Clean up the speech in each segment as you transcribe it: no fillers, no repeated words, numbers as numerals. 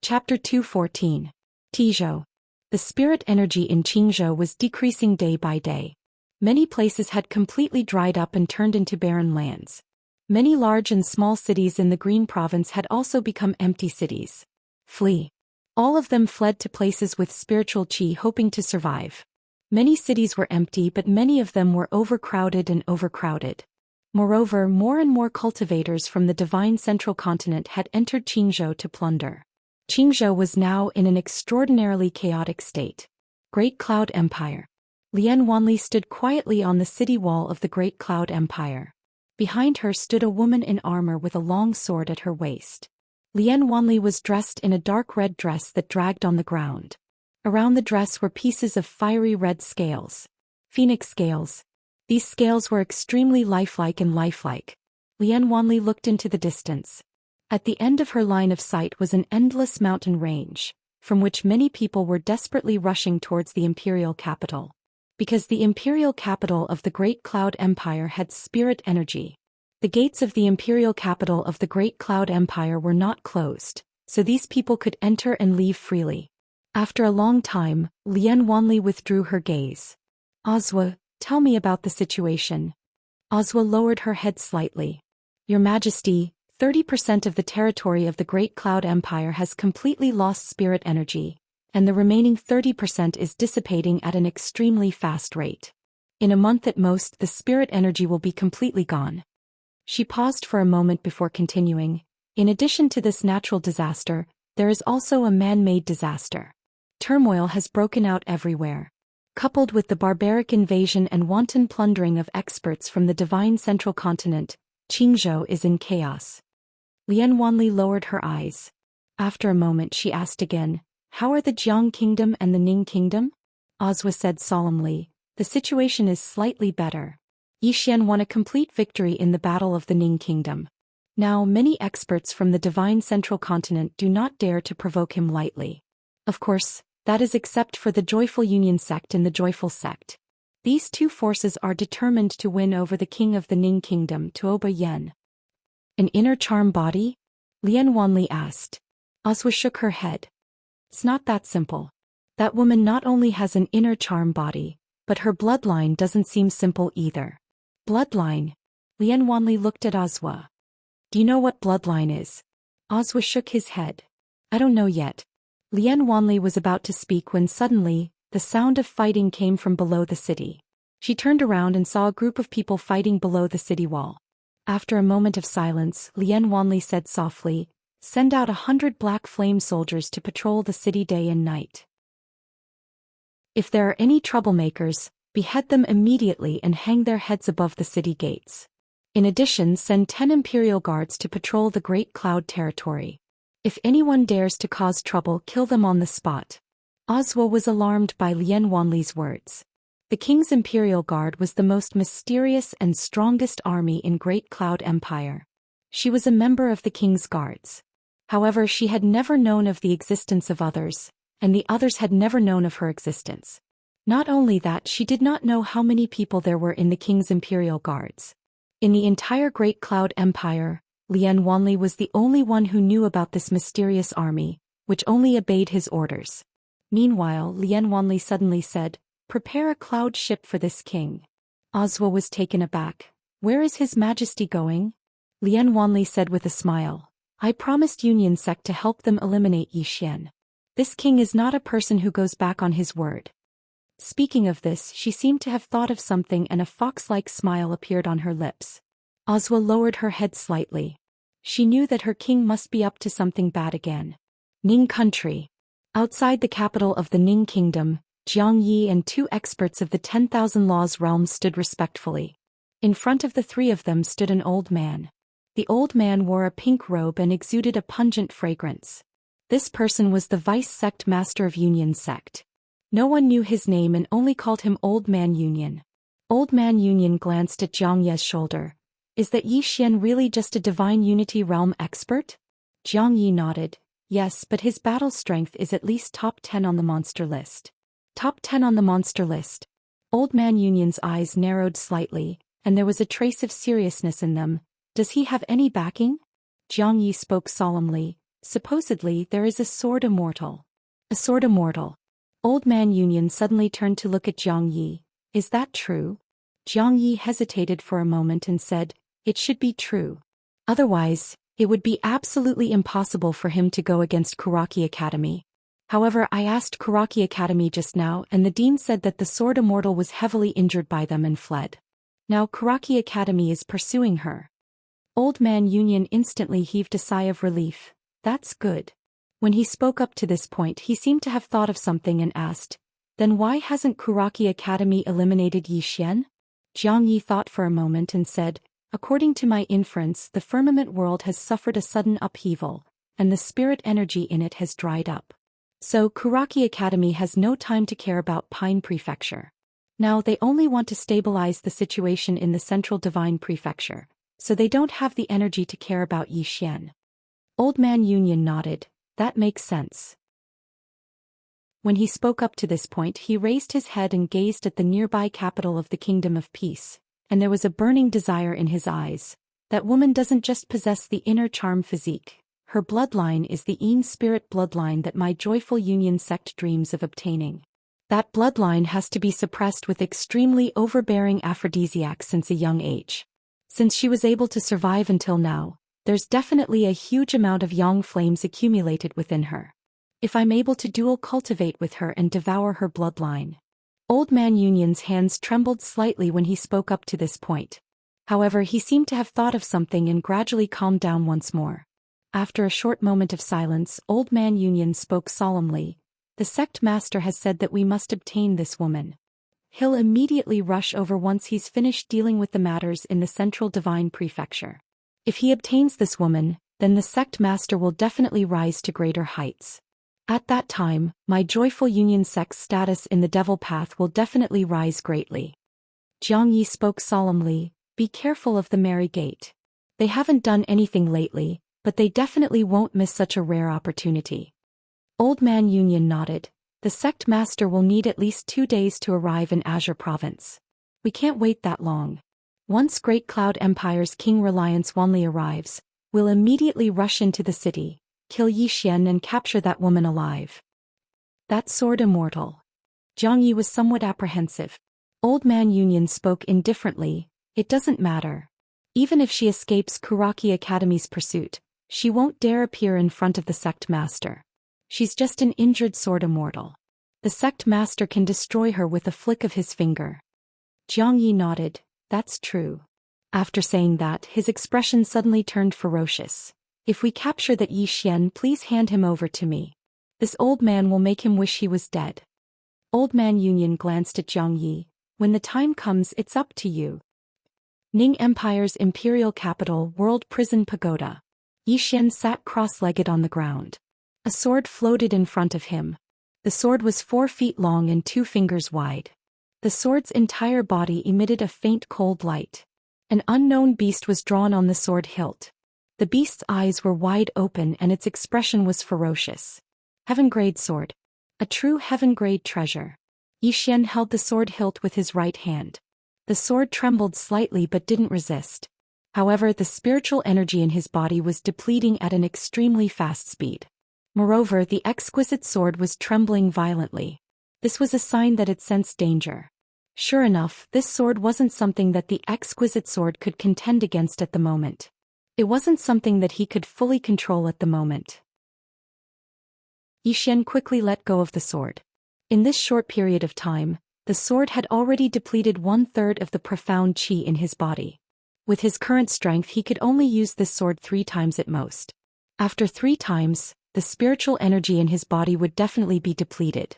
Chapter 214. Tizhou. The spirit energy in Qingzhou was decreasing day by day. Many places had completely dried up and turned into barren lands. Many large and small cities in the Green Province had also become empty cities. Flee. All of them fled to places with spiritual qi hoping to survive. Many cities were empty, but many of them were overcrowded and overcrowded. Moreover, more and more cultivators from the divine central continent had entered Qingzhou to plunder. Qingzhou was now in an extraordinarily chaotic state. Great Cloud Empire. Lian Wanli stood quietly on the city wall of the Great Cloud Empire. Behind her stood a woman in armor with a long sword at her waist. Lian Wanli was dressed in a dark red dress that dragged on the ground. Around the dress were pieces of fiery red scales. Phoenix scales. These scales were extremely lifelike and lifelike. Lian Wanli looked into the distance. At the end of her line of sight was an endless mountain range, from which many people were desperately rushing towards the imperial capital. Because the imperial capital of the Great Cloud Empire had spirit energy. The gates of the imperial capital of the Great Cloud Empire were not closed, so these people could enter and leave freely. After a long time, Lian Wanli withdrew her gaze. Ozwa, tell me about the situation. Ozwa lowered her head slightly. Your Majesty, 30% of the territory of the Great Cloud Empire has completely lost spirit energy, and the remaining 30% is dissipating at an extremely fast rate. In a month at most, the spirit energy will be completely gone. She paused for a moment before continuing. In addition to this natural disaster, there is also a man-made disaster. Turmoil has broken out everywhere. Coupled with the barbaric invasion and wanton plundering of experts from the divine central continent, Qingzhou is in chaos. Lian Wanli lowered her eyes. After a moment she asked again, how are the Jiang Kingdom and the Ning Kingdom? Ozwa said solemnly, the situation is slightly better. Yixian won a complete victory in the Battle of the Ning Kingdom. Now many experts from the divine central continent do not dare to provoke him lightly. Of course, that is except for the Joyful Union sect and the Joyful sect. These two forces are determined to win over the king of the Ning Kingdom, Tuoba Yen. An inner charm body? Lian Wanli asked. Ozwa shook her head. It's not that simple. That woman not only has an inner charm body, but her bloodline doesn't seem simple either. Bloodline? Lian Wanli looked at Ozwa. Do you know what bloodline is? Ozwa shook his head. I don't know yet. Lian Wanli was about to speak when suddenly, the sound of fighting came from below the city. She turned around and saw a group of people fighting below the city wall. After a moment of silence, Lian Wanli said softly, send out 100 black flame soldiers to patrol the city day and night. If there are any troublemakers, behead them immediately and hang their heads above the city gates. In addition, send 10 imperial guards to patrol the Great Cloud territory. If anyone dares to cause trouble, kill them on the spot. Ozwa was alarmed by Lian Wanli's words. The King's Imperial Guard was the most mysterious and strongest army in Great Cloud Empire. She was a member of the King's Guards. However, she had never known of the existence of others, and the others had never known of her existence. Not only that, she did not know how many people there were in the King's Imperial Guards. In the entire Great Cloud Empire, Lian Wanli was the only one who knew about this mysterious army, which only obeyed his orders. Meanwhile, Lian Wanli suddenly said, prepare a cloud ship for this king. Ozwa was taken aback. Where is His Majesty going? Lian Wanli said with a smile. I promised Union sect to help them eliminate Yixian. This king is not a person who goes back on his word. Speaking of this, she seemed to have thought of something and a fox-like smile appeared on her lips. Ozwa lowered her head slightly. She knew that her king must be up to something bad again. Ning country. Outside the capital of the Ning Kingdom, Jiang Yi and 2 experts of the 10,000 Laws realm stood respectfully. In front of the 3 of them stood an old man. The old man wore a pink robe and exuded a pungent fragrance. This person was the vice sect master of Union sect. No one knew his name and only called him Old Man Union. Old Man Union glanced at Jiang Ye's shoulder. Is that Yixian really just a divine unity realm expert? Jiang Yi nodded. Yes, but his battle strength is at least top 10 on the monster list. Top 10 on the monster list. Old Man Union's eyes narrowed slightly, and there was a trace of seriousness in them. Does he have any backing? Jiang Yi spoke solemnly. Supposedly there is a sword immortal. A sword immortal. Old Man Union suddenly turned to look at Jiang Yi. Is that true? Jiang Yi hesitated for a moment and said, it should be true. Otherwise, it would be absolutely impossible for him to go against Kuraki Academy. However, I asked Kuraki Academy just now and the dean said that the sword immortal was heavily injured by them and fled. Now Kuraki Academy is pursuing her. Old Man Union instantly heaved a sigh of relief. That's good. When he spoke up to this point he seemed to have thought of something and asked, then why hasn't Kuraki Academy eliminated Yi Xian? Jiang Yi thought for a moment and said, according to my inference the firmament world has suffered a sudden upheaval, and the spirit energy in it has dried up. So Kuraki Academy has no time to care about Pine Prefecture. Now they only want to stabilize the situation in the Central Divine Prefecture, so they don't have the energy to care about Yi Xian. Old Man Union nodded, that makes sense. When he spoke up to this point he raised his head and gazed at the nearby capital of the Kingdom of Peace, and there was a burning desire in his eyes. That woman doesn't just possess the inner charm physique. Her bloodline is the Yin spirit bloodline that my joyful union sect dreams of obtaining. That bloodline has to be suppressed with extremely overbearing aphrodisiacs since a young age. Since she was able to survive until now, there's definitely a huge amount of yang flames accumulated within her. If I'm able to dual cultivate with her and devour her bloodline. Old Man Union's hands trembled slightly when he spoke up to this point. However, he seemed to have thought of something and gradually calmed down once more. After a short moment of silence, Old Man Union spoke solemnly. The sect master has said that we must obtain this woman. He'll immediately rush over once he's finished dealing with the matters in the Central Divine Prefecture. If he obtains this woman, then the sect master will definitely rise to greater heights. At that time, my joyful union sect's status in the devil path will definitely rise greatly. Jiang Yi spoke solemnly, be careful of the Merry Gate. They haven't done anything lately, but they definitely won't miss such a rare opportunity. Old Man Union nodded. The sect master will need at least 2 days to arrive in Azure Province. We can't wait that long. Once Great Cloud Empire's King Reliance Wanli arrives, we'll immediately rush into the city, kill Yi Xian and capture that woman alive. That sword immortal. Jiang Yi was somewhat apprehensive. Old Man Union spoke indifferently, it doesn't matter. Even if she escapes Kuraki Academy's pursuit, she won't dare appear in front of the sect master. She's just an injured sword immortal. The sect master can destroy her with a flick of his finger. Jiang Yi nodded, that's true. After saying that, his expression suddenly turned ferocious. If we capture that Yi Xian, please hand him over to me. This old man will make him wish he was dead. Old Man Union glanced at Jiang Yi. When the time comes, it's up to you. Ning Empire's imperial capital, World Prison Pagoda. Yi Xian sat cross-legged on the ground. A sword floated in front of him. The sword was 4 feet long and 2 fingers wide. The sword's entire body emitted a faint cold light. An unknown beast was drawn on the sword hilt. The beast's eyes were wide open and its expression was ferocious. Heaven-grade sword. A true heaven-grade treasure. Yi Xian held the sword hilt with his right hand. The sword trembled slightly but didn't resist. However, the spiritual energy in his body was depleting at an extremely fast speed. Moreover, the exquisite sword was trembling violently. This was a sign that it sensed danger. Sure enough, this sword wasn't something that the exquisite sword could contend against at the moment. It wasn't something that he could fully control at the moment. Yi Xian quickly let go of the sword. In this short period of time, the sword had already depleted 1/3 of the profound qi in his body. With his current strength he could only use this sword 3 times at most. After 3 times, the spiritual energy in his body would definitely be depleted.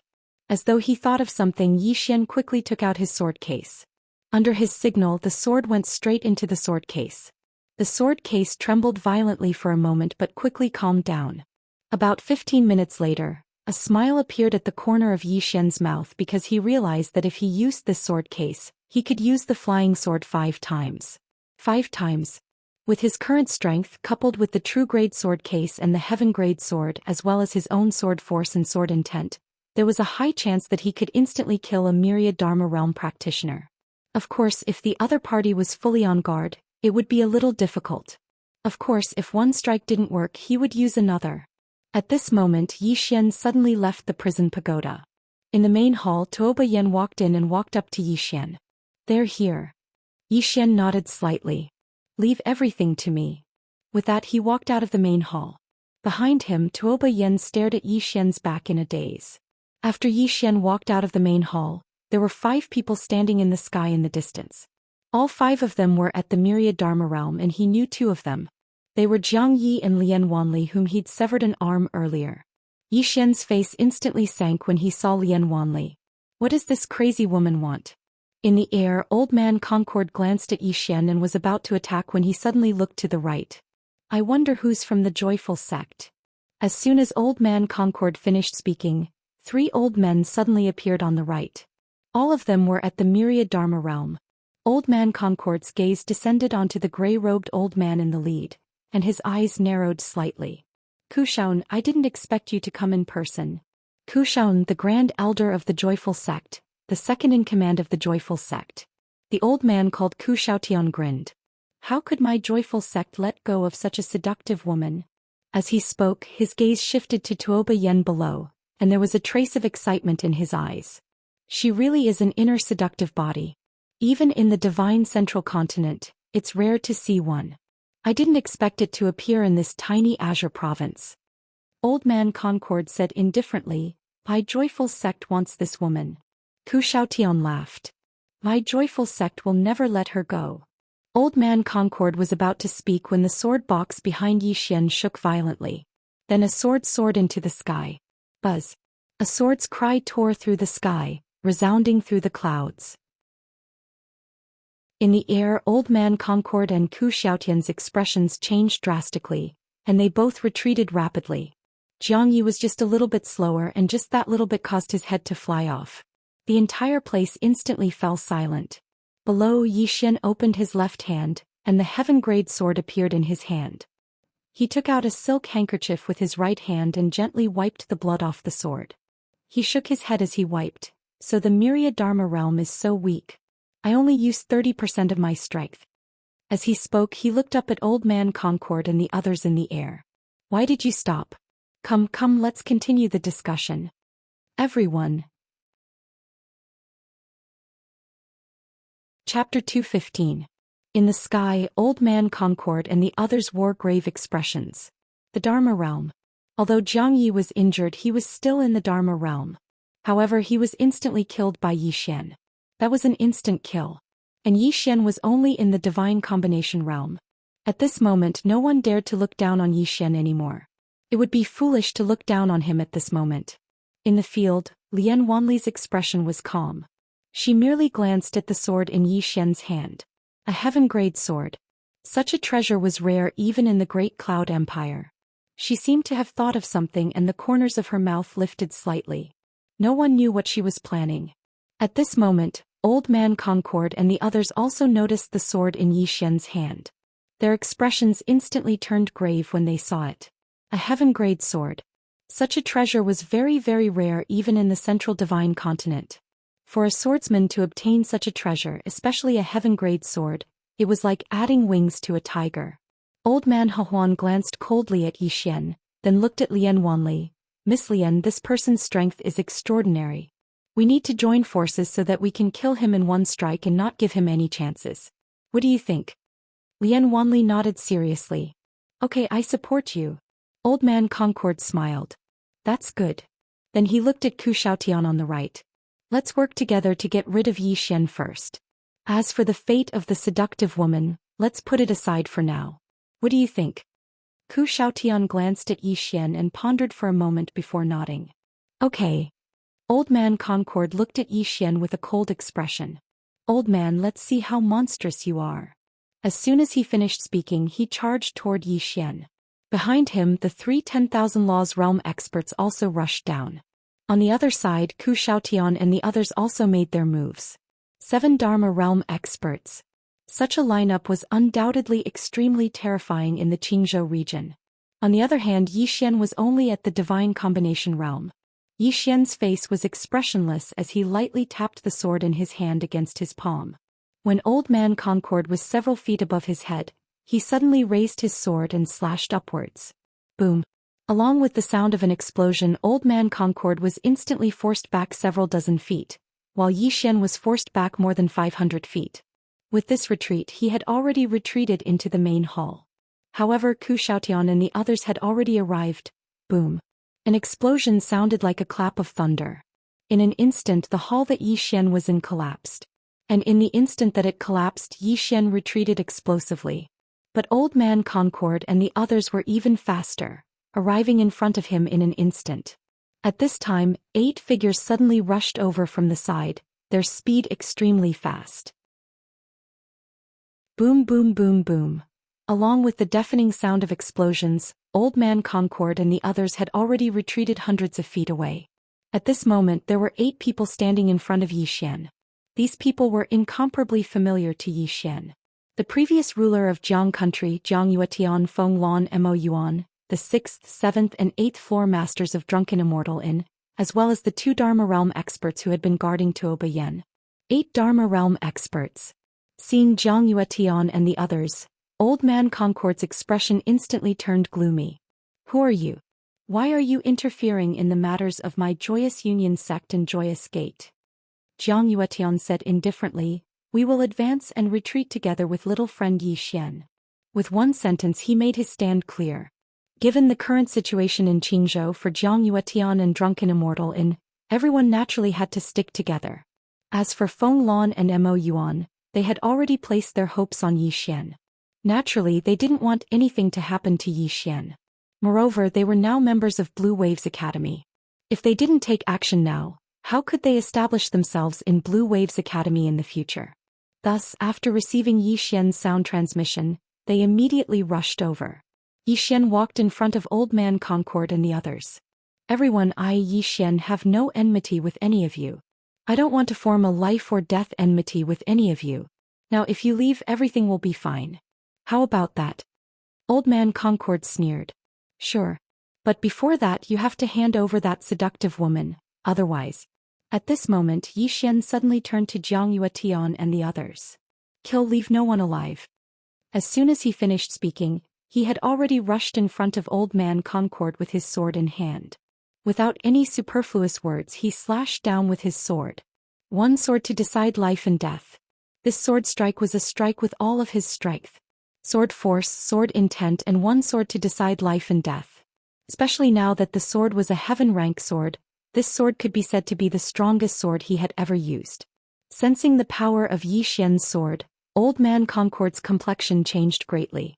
As though he thought of something, Yi Xian quickly took out his sword case. Under his signal, the sword went straight into the sword case. The sword case trembled violently for a moment but quickly calmed down. About 15 minutes later, a smile appeared at the corner of Yi Xian's mouth because he realized that if he used this sword case, he could use the flying sword 5 times. 5 times. With his current strength coupled with the true grade sword case and the heaven grade sword as well as his own sword force and sword intent, there was a high chance that he could instantly kill a myriad Dharma realm practitioner. Of course, if the other party was fully on guard, it would be a little difficult. Of course, if one strike didn't work, he would use another. At this moment Yi Xian suddenly left the prison pagoda. In the main hall Tuoba Yen walked in and walked up to Yi Xian. "They're here." Yi Xian nodded slightly. "Leave everything to me." With that he walked out of the main hall. Behind him Tuoba Yen stared at Yi Xian's back in a daze. After Yi Xian walked out of the main hall, there were 5 people standing in the sky in the distance. All 5 of them were at the myriad Dharma realm and he knew 2 of them. They were Jiang Yi and Lian Wanli, whom he'd severed an arm earlier. Yi Xian's face instantly sank when he saw Lian Wanli. What does this crazy woman want? In the air, Old Man Concord glanced at Yi Xian and was about to attack when he suddenly looked to the right. "I wonder who's from the joyful sect." As soon as Old Man Concord finished speaking, 3 old men suddenly appeared on the right. All of them were at the myriad Dharma realm. Old Man Concord's gaze descended onto the gray-robed old man in the lead, and his eyes narrowed slightly. "Kushaun, I didn't expect you to come in person." Kushaun, the Grand Elder of the Joyful Sect, the second in command of the Joyful Sect. The old man called Kushaotian grinned. "How could my Joyful Sect let go of such a seductive woman?" As he spoke, his gaze shifted to Tuoba Yen below, and there was a trace of excitement in his eyes. "She really is an inner seductive body. Even in the divine central continent, it's rare to see one. I didn't expect it to appear in this tiny azure province." Old Man Concord said indifferently, "My Joyful Sect wants this woman." Kushaotian laughed. "My Joyful Sect will never let her go." Old Man Concord was about to speak when the sword box behind Yi Xian shook violently. Then a sword soared into the sky. Buzz! A sword's cry tore through the sky, resounding through the clouds. In the air, Old Man Concord and Ku Xiaotian's expressions changed drastically, and they both retreated rapidly. Jiang Yi was just a little bit slower, and just that little bit caused his head to fly off. The entire place instantly fell silent. Below, Yi Xian opened his left hand, and the heaven-grade sword appeared in his hand. He took out a silk handkerchief with his right hand and gently wiped the blood off the sword. He shook his head as he wiped. "So the myriad Dharma realm is so weak. I only used 30% of my strength." As he spoke, he looked up at Old Man Concord and the others in the air. "Why did you stop? Come, let's continue the discussion. Everyone." Chapter 215. In the sky, Old Man Concord and the others wore grave expressions. The Dharma realm. Although Jiang Yi was injured, he was still in the Dharma realm. However, he was instantly killed by Yi Xian. That was an instant kill. And Yi Xian was only in the divine combination realm. At this moment no one dared to look down on Yi Xian anymore. It would be foolish to look down on him at this moment. In the field, Lian Wanli's expression was calm. She merely glanced at the sword in Yi Xian's hand. A heaven-grade sword. Such a treasure was rare even in the Great Cloud Empire. She seemed to have thought of something, and the corners of her mouth lifted slightly. No one knew what she was planning. At this moment, Old Man Concord and the others also noticed the sword in Yi Xian's hand. Their expressions instantly turned grave when they saw it. A heaven-grade sword. Such a treasure was very, very rare even in the central divine continent. For a swordsman to obtain such a treasure, especially a heaven-grade sword, it was like adding wings to a tiger. Old Man Huan glanced coldly at Yi Xian, then looked at Lian Wanli. "Miss Lian, this person's strength is extraordinary. We need to join forces so that we can kill him in one strike and not give him any chances. What do you think?" Lian Wanli nodded seriously. "Okay, I support you." Old Man Concord smiled. "That's good." Then he looked at Ku Xiaotian on the right. "Let's work together to get rid of Yi Xian first. As for the fate of the seductive woman, let's put it aside for now. What do you think?" Ku Xiaotian glanced at Yi Xian and pondered for a moment before nodding. "Okay." Old Man Concord looked at Yi Xian with a cold expression. "Old man, let's see how monstrous you are." As soon as he finished speaking, he charged toward Yi Xian. Behind him, the 3 10,000 Laws Realm experts also rushed down. On the other side, Ku Xiaotian and the others also made their moves. 7 Dharma Realm experts. Such a lineup was undoubtedly extremely terrifying in the Qingzhou region. On the other hand, Yi Xian was only at the Divine Combination realm. Yi Xian's face was expressionless as he lightly tapped the sword in his hand against his palm. When Old Man Concord was several feet above his head, he suddenly raised his sword and slashed upwards. Boom! Along with the sound of an explosion, Old Man Concord was instantly forced back several dozen feet, while Yi Xian was forced back more than 500 feet. With this retreat, he had already retreated into the main hall. However, Ku Xiaotian and the others had already arrived. Boom. An explosion sounded like a clap of thunder. In an instant, the hall that Yi Xian was in collapsed. And in the instant that it collapsed, Yi Xian retreated explosively. But Old Man Concord and the others were even faster, arriving in front of him in an instant. At this time, 8 figures suddenly rushed over from the side, their speed extremely fast. Boom, boom, boom, boom. Along with the deafening sound of explosions, Old Man Concord and the others had already retreated hundreds of feet away. At this moment, there were 8 people standing in front of Yi Xian. These people were incomparably familiar to Yi Xian. The previous ruler of Jiang country, Jiang Yuetian Feng Luan Mo Yuan, the 6th, 7th and 8th floor masters of Drunken Immortal Inn, as well as the 2 Dharma realm experts who had been guarding Tuoba Yen. 8 Dharma realm experts. Seeing Jiang Yuetian and the others, Old Man Concord's expression instantly turned gloomy. Who are you? Why are you interfering in the matters of my Joyous Union sect and Joyous Gate? Jiang Yuetian said indifferently, we will advance and retreat together with little friend Yi Xian. With one sentence he made his stand clear. Given the current situation in Qingzhou for Jiang Yuetian and Drunken Immortal Inn, everyone naturally had to stick together. As for Feng Luan and Mo Yuan, they had already placed their hopes on Yi Xian. Naturally, they didn't want anything to happen to Yi Xian. Moreover, they were now members of Blue Waves Academy. If they didn't take action now, how could they establish themselves in Blue Waves Academy in the future? Thus, after receiving Yi Xian's sound transmission, they immediately rushed over. Yi Xian walked in front of Old Man Concord and the others. Everyone, I, Yi Xian, have no enmity with any of you. I don't want to form a life or death enmity with any of you. Now if you leave, everything will be fine. How about that? Old Man Concord sneered. Sure. But before that you have to hand over that seductive woman, otherwise. At this moment Yi Xian suddenly turned to Jiang Yuetian and the others. Kill, leave no one alive. As soon as he finished speaking, he had already rushed in front of Old Man Concord with his sword in hand. Without any superfluous words he slashed down with his sword. One sword to decide life and death. This sword strike was a strike with all of his strength. Sword force, sword intent, and one sword to decide life and death. Especially now that the sword was a heaven rank sword, this sword could be said to be the strongest sword he had ever used. Sensing the power of Yi Xian's sword, Old Man Concord's complexion changed greatly.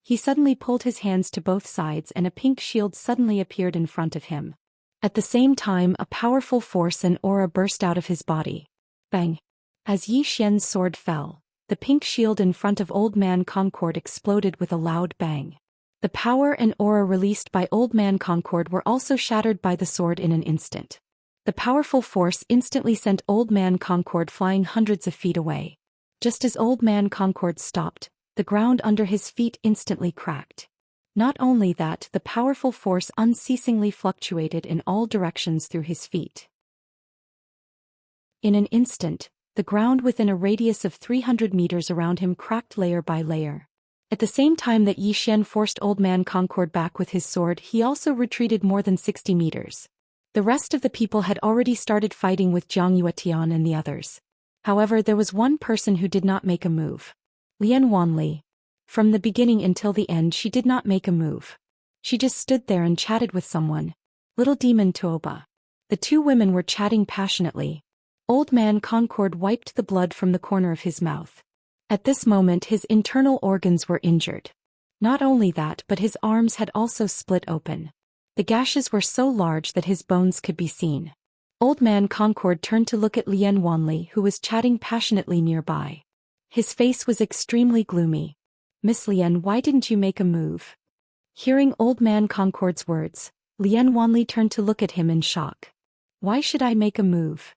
He suddenly pulled his hands to both sides and a pink shield suddenly appeared in front of him. At the same time, a powerful force and aura burst out of his body. Bang! As Yi Xian's sword fell, the pink shield in front of Old Man Concord exploded with a loud bang. The power and aura released by Old Man Concord were also shattered by the sword in an instant. The powerful force instantly sent Old Man Concord flying hundreds of feet away. Just as Old Man Concord stopped, the ground under his feet instantly cracked. Not only that, the powerful force unceasingly fluctuated in all directions through his feet. In an instant, the ground within a radius of 300 meters around him cracked layer by layer. At the same time that Yi Xian forced Old Man Concord back with his sword, he also retreated more than 60 meters. The rest of the people had already started fighting with Jiang Yuetian and the others. However, there was one person who did not make a move. Lian Wanli. From the beginning until the end she did not make a move. She just stood there and chatted with someone. Little Demon Tuoba. The 2 women were chatting passionately. Old Man Concord wiped the blood from the corner of his mouth. At this moment his internal organs were injured. Not only that, but his arms had also split open. The gashes were so large that his bones could be seen. Old Man Concord turned to look at Lian Wanli, who was chatting passionately nearby. His face was extremely gloomy. Miss Lian, why didn't you make a move? Hearing Old Man Concord's words, Lian Wanli turned to look at him in shock. Why should I make a move?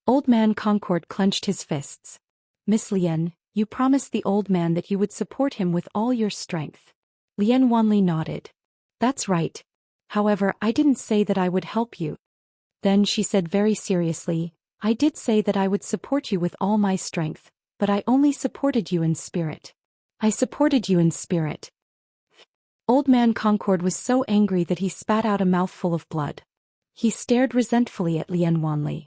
Old Man Concord clenched his fists. Miss Lian, you promised the old man that you would support him with all your strength. Lian Wanli nodded. That's right. However, I didn't say that I would help you. Then she said very seriously, I did say that I would support you with all my strength, but I only supported you in spirit. I supported you in spirit. Old Man Concord was so angry that he spat out a mouthful of blood. He stared resentfully at Lian Wanli.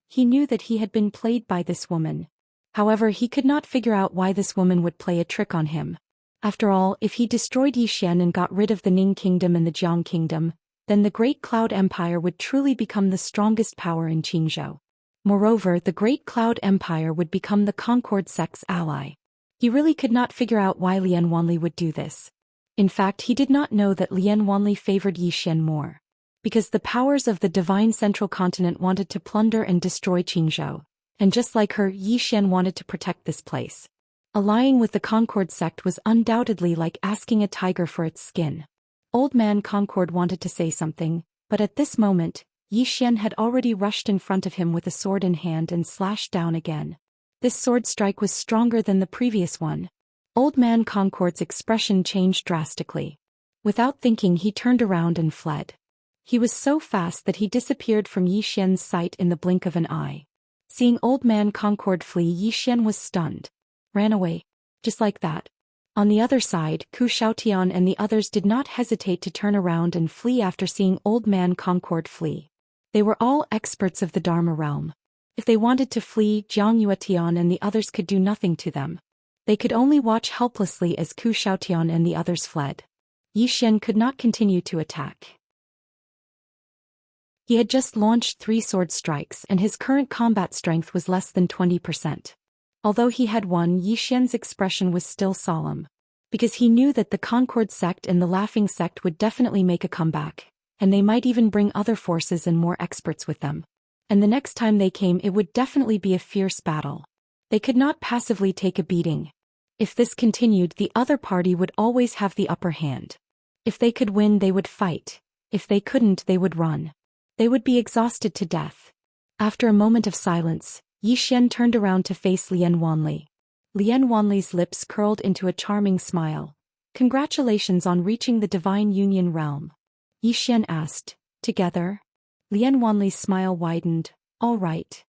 He knew that he had been played by this woman. However, he could not figure out why this woman would play a trick on him. After all, if he destroyed Yixian and got rid of the Ning Kingdom and the Jiang Kingdom, then the Great Cloud Empire would truly become the strongest power in Qingzhou. Moreover, the Great Cloud Empire would become the Concord sect's ally. He really could not figure out why Lian Wanli would do this. In fact, he did not know that Lian Wanli favored Yixian more. Because the powers of the divine central continent wanted to plunder and destroy Qingzhou, and just like her, Yixian wanted to protect this place. Allying with the Concord sect was undoubtedly like asking a tiger for its skin. Old Man Concord wanted to say something, but at this moment, Yixian had already rushed in front of him with a sword in hand and slashed down again. This sword strike was stronger than the previous one. Old Man Concord's expression changed drastically. Without thinking, he turned around and fled. He was so fast that he disappeared from Yixian's sight in the blink of an eye. Seeing Old Man Concord flee, Yixian was stunned. Ran away. Just like that. On the other side, Ku Xiaotian and the others did not hesitate to turn around and flee after seeing Old Man Concord flee. They were all experts of the Dharma realm. If they wanted to flee, Jiang Yuetian and the others could do nothing to them. They could only watch helplessly as Ku Xiaotian and the others fled. Yixian could not continue to attack. He had just launched 3 sword strikes and his current combat strength was less than 20%. Although he had won, Yixian's expression was still solemn. Because he knew that the Concord sect and the Laughing sect would definitely make a comeback, and they might even bring other forces and more experts with them. And the next time they came, it would definitely be a fierce battle. They could not passively take a beating. If this continued, the other party would always have the upper hand. If they could win, they would fight. If they couldn't, they would run. They would be exhausted to death. After a moment of silence, Yixian turned around to face Lian Wanli. Lian Wanli's lips curled into a charming smile. Congratulations on reaching the Divine Union realm. Yixian asked, together? Lian Wanli's smile widened. All right.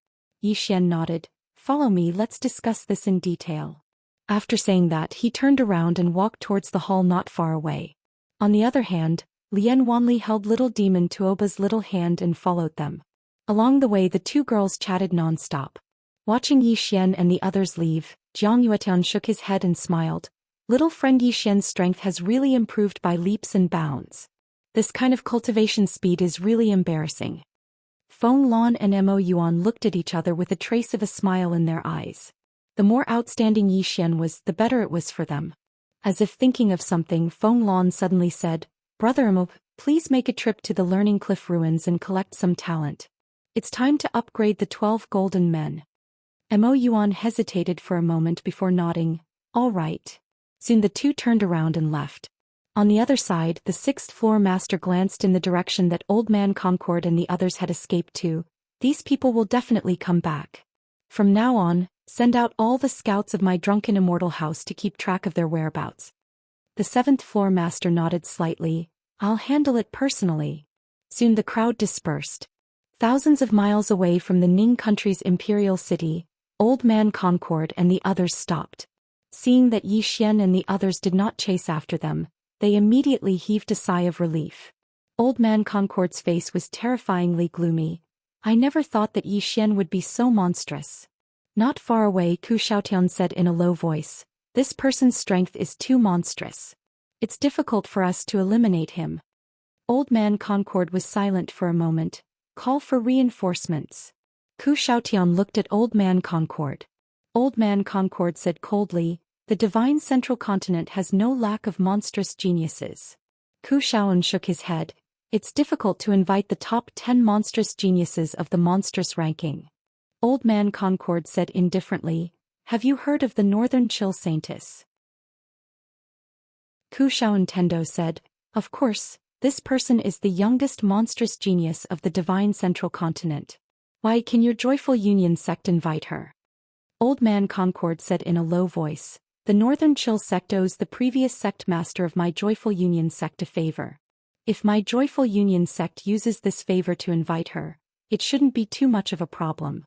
Yixian nodded. Follow me, let's discuss this in detail. After saying that, he turned around and walked towards the hall not far away. On the other hand, Lian Wanli held little demon Tuoba's little hand and followed them. Along the way, the 2 girls chatted non-stop. Watching Yixian and the others leave, Jiang Yuetian shook his head and smiled. Little friend Yixian's strength has really improved by leaps and bounds. This kind of cultivation speed is really embarrassing. Feng Lan and Mo Yuan looked at each other with a trace of a smile in their eyes. The more outstanding Yixian was, the better it was for them. As if thinking of something, Feng Lan suddenly said, Brother Mo, please make a trip to the Learning Cliff ruins and collect some talent. It's time to upgrade the 12 golden men. Mo Yuan hesitated for a moment before nodding. All right. Soon the 2 turned around and left. On the other side, the 6th floor master glanced in the direction that Old Man Concord and the others had escaped to. These people will definitely come back. From now on, send out all the scouts of my drunken immortal house to keep track of their whereabouts. The 7th floor master nodded slightly. I'll handle it personally. Soon the crowd dispersed. Thousands of miles away from the Ning country's imperial city, Old Man Concord and the others stopped. Seeing that Yixian and the others did not chase after them, they immediately heaved a sigh of relief. Old Man Concord's face was terrifyingly gloomy. I never thought that Yixian would be so monstrous. Not far away, Ku Xiaotian said in a low voice, this person's strength is too monstrous. It's difficult for us to eliminate him. Old Man Concord was silent for a moment. Call for reinforcements. Ku Xiaotian looked at Old Man Concord. Old Man Concord said coldly, the divine central continent has no lack of monstrous geniuses. Ku Xiaotian shook his head. It's difficult to invite the top 10 monstrous geniuses of the monstrous ranking. Old Man Concord said indifferently, have you heard of the Northern Chill Saintess? Ku Xiaotian Tendo said, of course, this person is the youngest monstrous genius of the divine central continent. Why can your Joyful Union sect invite her? Old Man Concord said in a low voice, the Northern Chill sect owes the previous sect master of my Joyful Union sect a favor. If my Joyful Union sect uses this favor to invite her, it shouldn't be too much of a problem.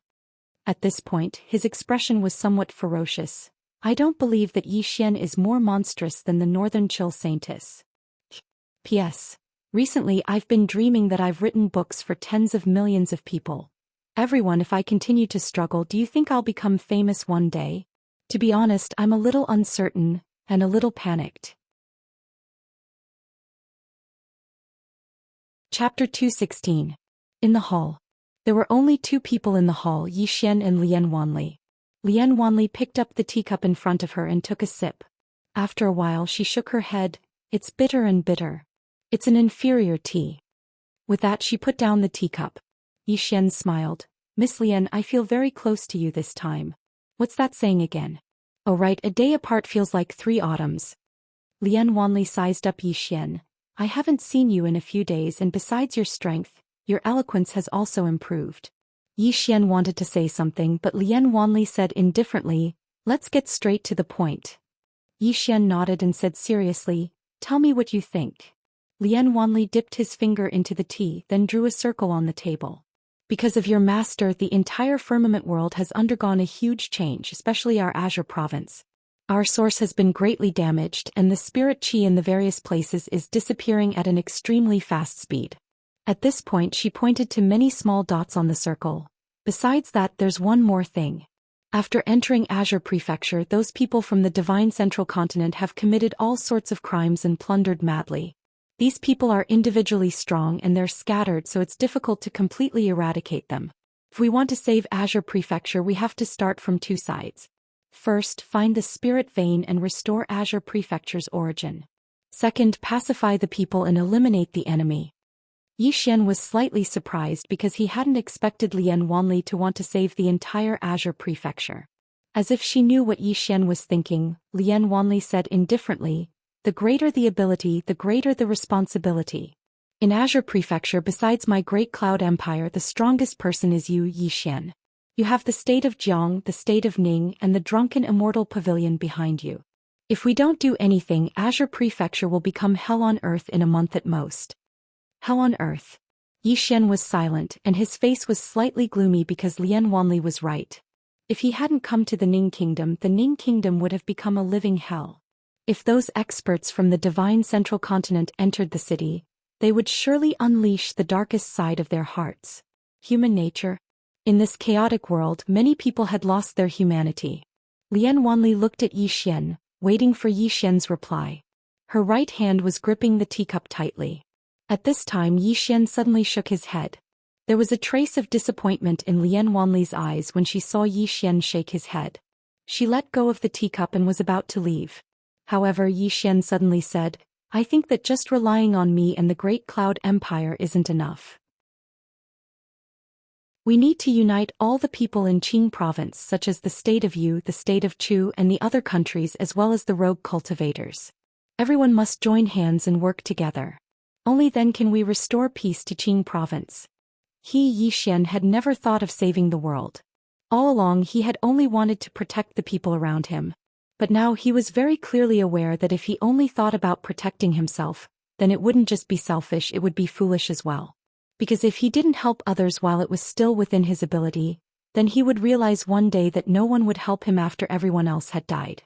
At this point, his expression was somewhat ferocious. I don't believe that Yixian is more monstrous than the Northern Chill Saintess. P.S. Recently I've been dreaming that I've written books for tens of millions of people. Everyone, if I continue to struggle, do you think I'll become famous one day? To be honest, I'm a little uncertain, and a little panicked. Chapter 216. In the hall. There were only two people in the hall, Yi Xian and Lian Wanli. Lian Wanli picked up the teacup in front of her and took a sip. After a while she shook her head. It's bitter and bitter. It's an inferior tea. With that she put down the teacup. Yi Xian smiled. Miss Lian, I feel very close to you this time. What's that saying again? Oh right, a day apart feels like 3 autumns. Lian Wanli sized up Yi Xian. I haven't seen you in a few days, and besides your strength, your eloquence has also improved. Yi Xian wanted to say something, but Lian Wanli said indifferently, let's get straight to the point. Yi Xian nodded and said seriously, tell me what you think. Lian Wanli dipped his finger into the tea, then drew a circle on the table. Because of your master, the entire firmament world has undergone a huge change, especially our Azure province. Our source has been greatly damaged, and the spirit chi in the various places is disappearing at an extremely fast speed. At this point she pointed to many small dots on the circle. Besides that, there's one more thing. After entering Azure Prefecture, those people from the Divine Central Continent have committed all sorts of crimes and plundered madly. These people are individually strong and they're scattered, so it's difficult to completely eradicate them. If we want to save Azure Prefecture, we have to start from 2 sides. First, find the spirit vein and restore Azure Prefecture's origin. Second, pacify the people and eliminate the enemy. Yi Xian was slightly surprised because he hadn't expected Lian Wanli to want to save the entire Azure Prefecture. As if she knew what Yi Xian was thinking, Lian Wanli said indifferently, the greater the ability, the greater the responsibility. In Azure Prefecture, besides my great cloud empire, the strongest person is you, Yi Xian. You have the state of Jiang, the state of Ning, and the drunken Immortal Pavilion behind you. If we don't do anything, Azure Prefecture will become hell on earth in a month at most. Hell on earth. Yi Xian was silent, and his face was slightly gloomy because Lian Wanli was right. If he hadn't come to the Ning Kingdom would have become a living hell. If those experts from the Divine Central Continent entered the city, they would surely unleash the darkest side of their hearts. Human nature. In this chaotic world, many people had lost their humanity. Lian Wanli looked at Yi Xian, waiting for Yi Xian's reply. Her right hand was gripping the teacup tightly. At this time Yi Xian suddenly shook his head. There was a trace of disappointment in Lian Wanli's eyes when she saw Yi Xian shake his head. She let go of the teacup and was about to leave. However, Yi Xian suddenly said, I think that just relying on me and the Great Cloud Empire isn't enough. We need to unite all the people in Qing province, such as the state of Yu, the state of Chu, and the other countries, as well as the rogue cultivators. Everyone must join hands and work together. Only then can we restore peace to Qing province. Yi Xian had never thought of saving the world. All along he had only wanted to protect the people around him. But now he was very clearly aware that if he only thought about protecting himself, then it wouldn't just be selfish, it would be foolish as well. Because if he didn't help others while it was still within his ability, then he would realize one day that no one would help him after everyone else had died.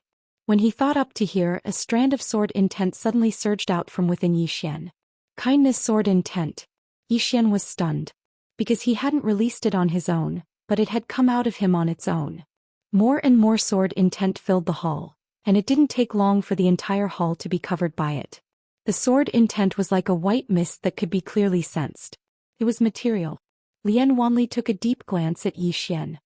When he thought up to here, a strand of sword intent suddenly surged out from within Yi Xian. Kindness sword intent. Yi Xian was stunned. Because he hadn't released it on his own, but it had come out of him on its own. More and more sword intent filled the hall, and it didn't take long for the entire hall to be covered by it. The sword intent was like a white mist that could be clearly sensed. It was material. Lian Wanli took a deep glance at Yi Xian.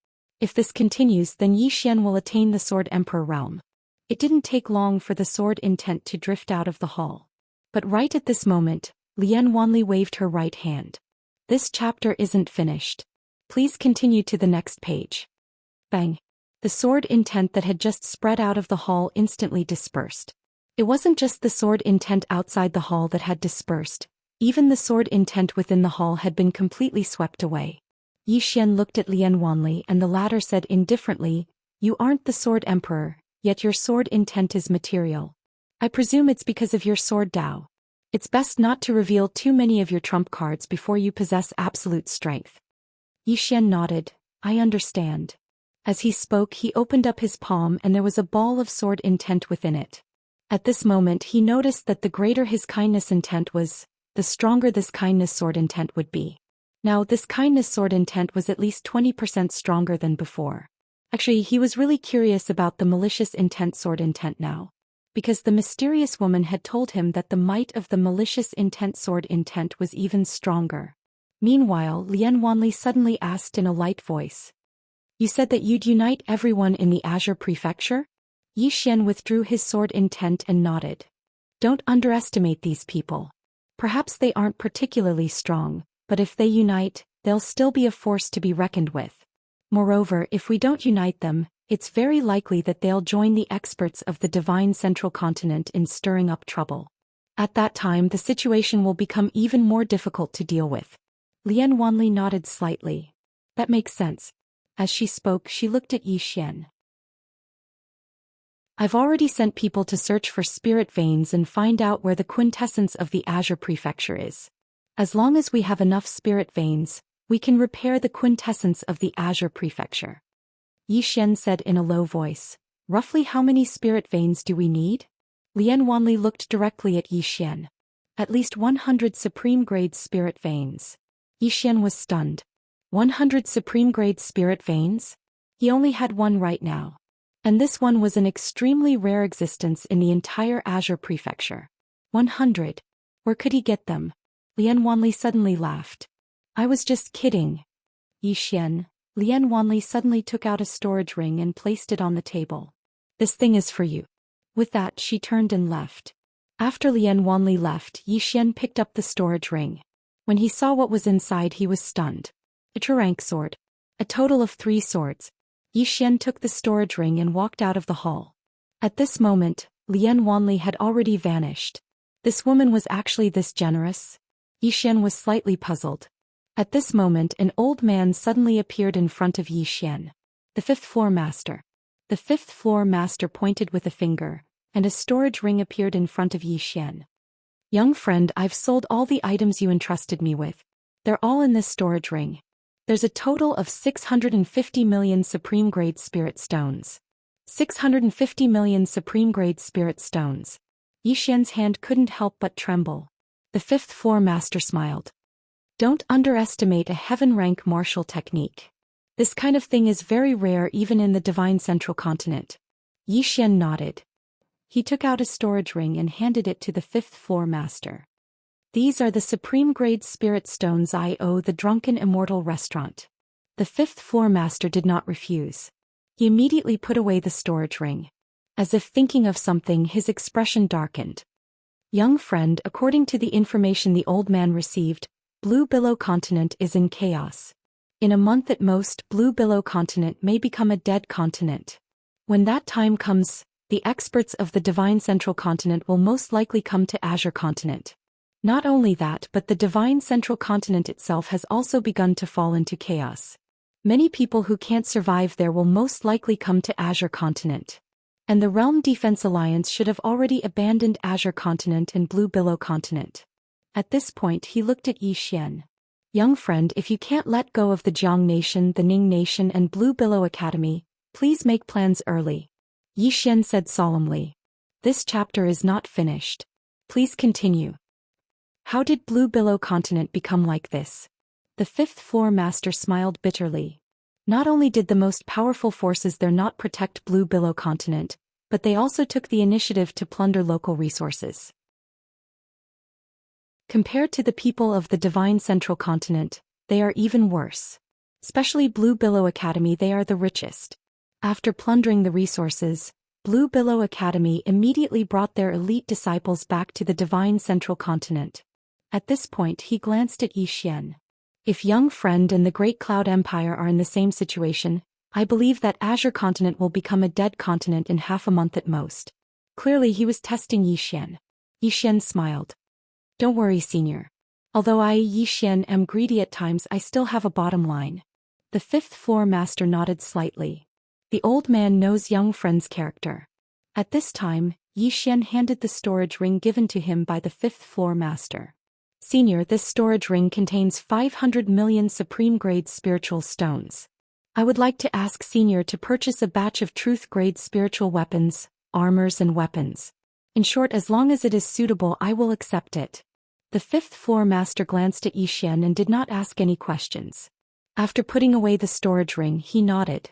If this continues, then Yi Xian will attain the Sword Emperor realm. It didn't take long for the sword intent to drift out of the hall. But right at this moment, Lian Wanli waved her right hand. This chapter isn't finished. Please continue to the next page. Bang. The sword intent that had just spread out of the hall instantly dispersed. It wasn't just the sword intent outside the hall that had dispersed. Even the sword intent within the hall had been completely swept away. Yi Xian looked at Lian Wanli and the latter said indifferently, You aren't the Sword Emperor, yet your sword intent is material. I presume it's because of your sword Dao. It's best not to reveal too many of your trump cards before you possess absolute strength. Yi Xian nodded, I understand. As he spoke, he opened up his palm and there was a ball of sword intent within it. At this moment he noticed that the greater his kindness intent was, the stronger this kindness sword intent would be. Now this kindness sword intent was at least 20% stronger than before. Actually, he was really curious about the malicious intent sword intent now. Because the mysterious woman had told him that the might of the malicious intent sword intent was even stronger. Meanwhile, Lian Wanli suddenly asked in a light voice. You said that you'd unite everyone in the Azure Prefecture? Yi Xian withdrew his sword intent and nodded. Don't underestimate these people. Perhaps they aren't particularly strong, but if they unite, they'll still be a force to be reckoned with. Moreover, if we don't unite them, it's very likely that they'll join the experts of the divine central continent in stirring up trouble. At that time the situation will become even more difficult to deal with. Lian Wanli nodded slightly. That makes sense. As she spoke, she looked at Yi Xian. I've already sent people to search for spirit veins and find out where the quintessence of the Azure Prefecture is. As long as we have enough spirit veins, we can repair the quintessence of the Azure Prefecture. Yi Xian said in a low voice. Roughly how many spirit veins do we need? Lian Wanli looked directly at Yi Xian. At least 100 supreme-grade spirit veins. Yi Xian was stunned. 100 supreme-grade spirit veins? He only had one right now. And this one was an extremely rare existence in the entire Azure Prefecture. 100. Where could he get them? Lian Wanli suddenly laughed. I was just kidding. Yi Xian. Lian Wanli suddenly took out a storage ring and placed it on the table. This thing is for you. With that she turned and left. After Lian Wanli left, Yi Xian picked up the storage ring. When he saw what was inside he was stunned. A Turank sword. A total of 3 swords. Yi Xian took the storage ring and walked out of the hall. At this moment, Lian Wanli had already vanished. This woman was actually this generous? Yi Xian was slightly puzzled. At this moment an old man suddenly appeared in front of Yi Xian. The 5th floor master. The 5th floor master pointed with a finger, and a storage ring appeared in front of Yi Xian. Young friend, I've sold all the items you entrusted me with. They're all in this storage ring. There's a total of 650 million supreme-grade spirit stones. 650 million supreme-grade spirit stones. Yi Xian's hand couldn't help but tremble. The 5th floor master smiled. Don't underestimate a heaven-rank martial technique. This kind of thing is very rare even in the divine central continent. Yi Xian nodded. He took out a storage ring and handed it to the 5th floor master. These are the supreme-grade spirit stones I owe the drunken Immortal restaurant. The 5th floor master did not refuse. He immediately put away the storage ring. As if thinking of something, his expression darkened. Young friend, according to the information the old man received, Blue Billow continent is in chaos. In a month at most, Blue Billow continent may become a dead continent. When that time comes, the experts of the divine central continent will most likely come to Azure continent. Not only that, but the divine central continent itself has also begun to fall into chaos. Many people who can't survive there will most likely come to Azure continent. And the Realm Defense Alliance should have already abandoned Azure continent and Blue Billow continent. At this point he looked at Yi Xian. Young friend, if you can't let go of the Jiang Nation, the Ning Nation and Blue Billow Academy, please make plans early. Yi Xian said solemnly. This chapter is not finished. Please continue. How did Blue Billow continent become like this? The 5th floor master smiled bitterly. Not only did the most powerful forces there not protect Blue Billow continent, but they also took the initiative to plunder local resources. Compared to the people of the divine central continent, they are even worse. Especially Blue Billow Academy, they are the richest. After plundering the resources, Blue Billow Academy immediately brought their elite disciples back to the divine central continent. At this point he glanced at Yi Xian. If young friend and the Great Cloud Empire are in the same situation, I believe that Azure continent will become a dead continent in half a month at most. Clearly he was testing Yi Xian. Yi Xian smiled. Don't worry, senior. Although I, Yi Xian, am greedy at times, I still have a bottom line. The 5th floor master nodded slightly. The old man knows young friend's character. At this time, Yi Xian handed the storage ring given to him by the 5th floor master. Senior, this storage ring contains 500 million supreme-grade spiritual stones. I would like to ask Senior to purchase a batch of truth-grade spiritual weapons, armors and weapons. In short, as long as it is suitable, I will accept it. The fifth floor master glanced at Zhou Xian and did not ask any questions. After putting away the storage ring, he nodded.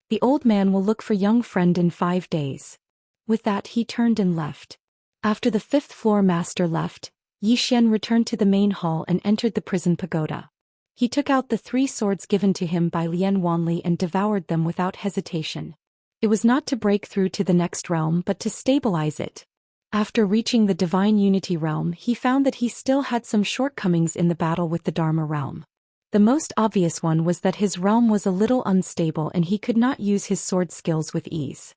The old man will look for young friend in 5 days. With that, he turned and left. After the fifth floor master left, Zhou Xian returned to the main hall and entered the prison pagoda. He took out the 3 swords given to him by Lian Wanli and devoured them without hesitation. It was not to break through to the next realm but to stabilize it. After reaching the Divine Unity realm, he found that he still had some shortcomings in the battle with the Dharma realm. The most obvious one was that his realm was a little unstable and he could not use his sword skills with ease.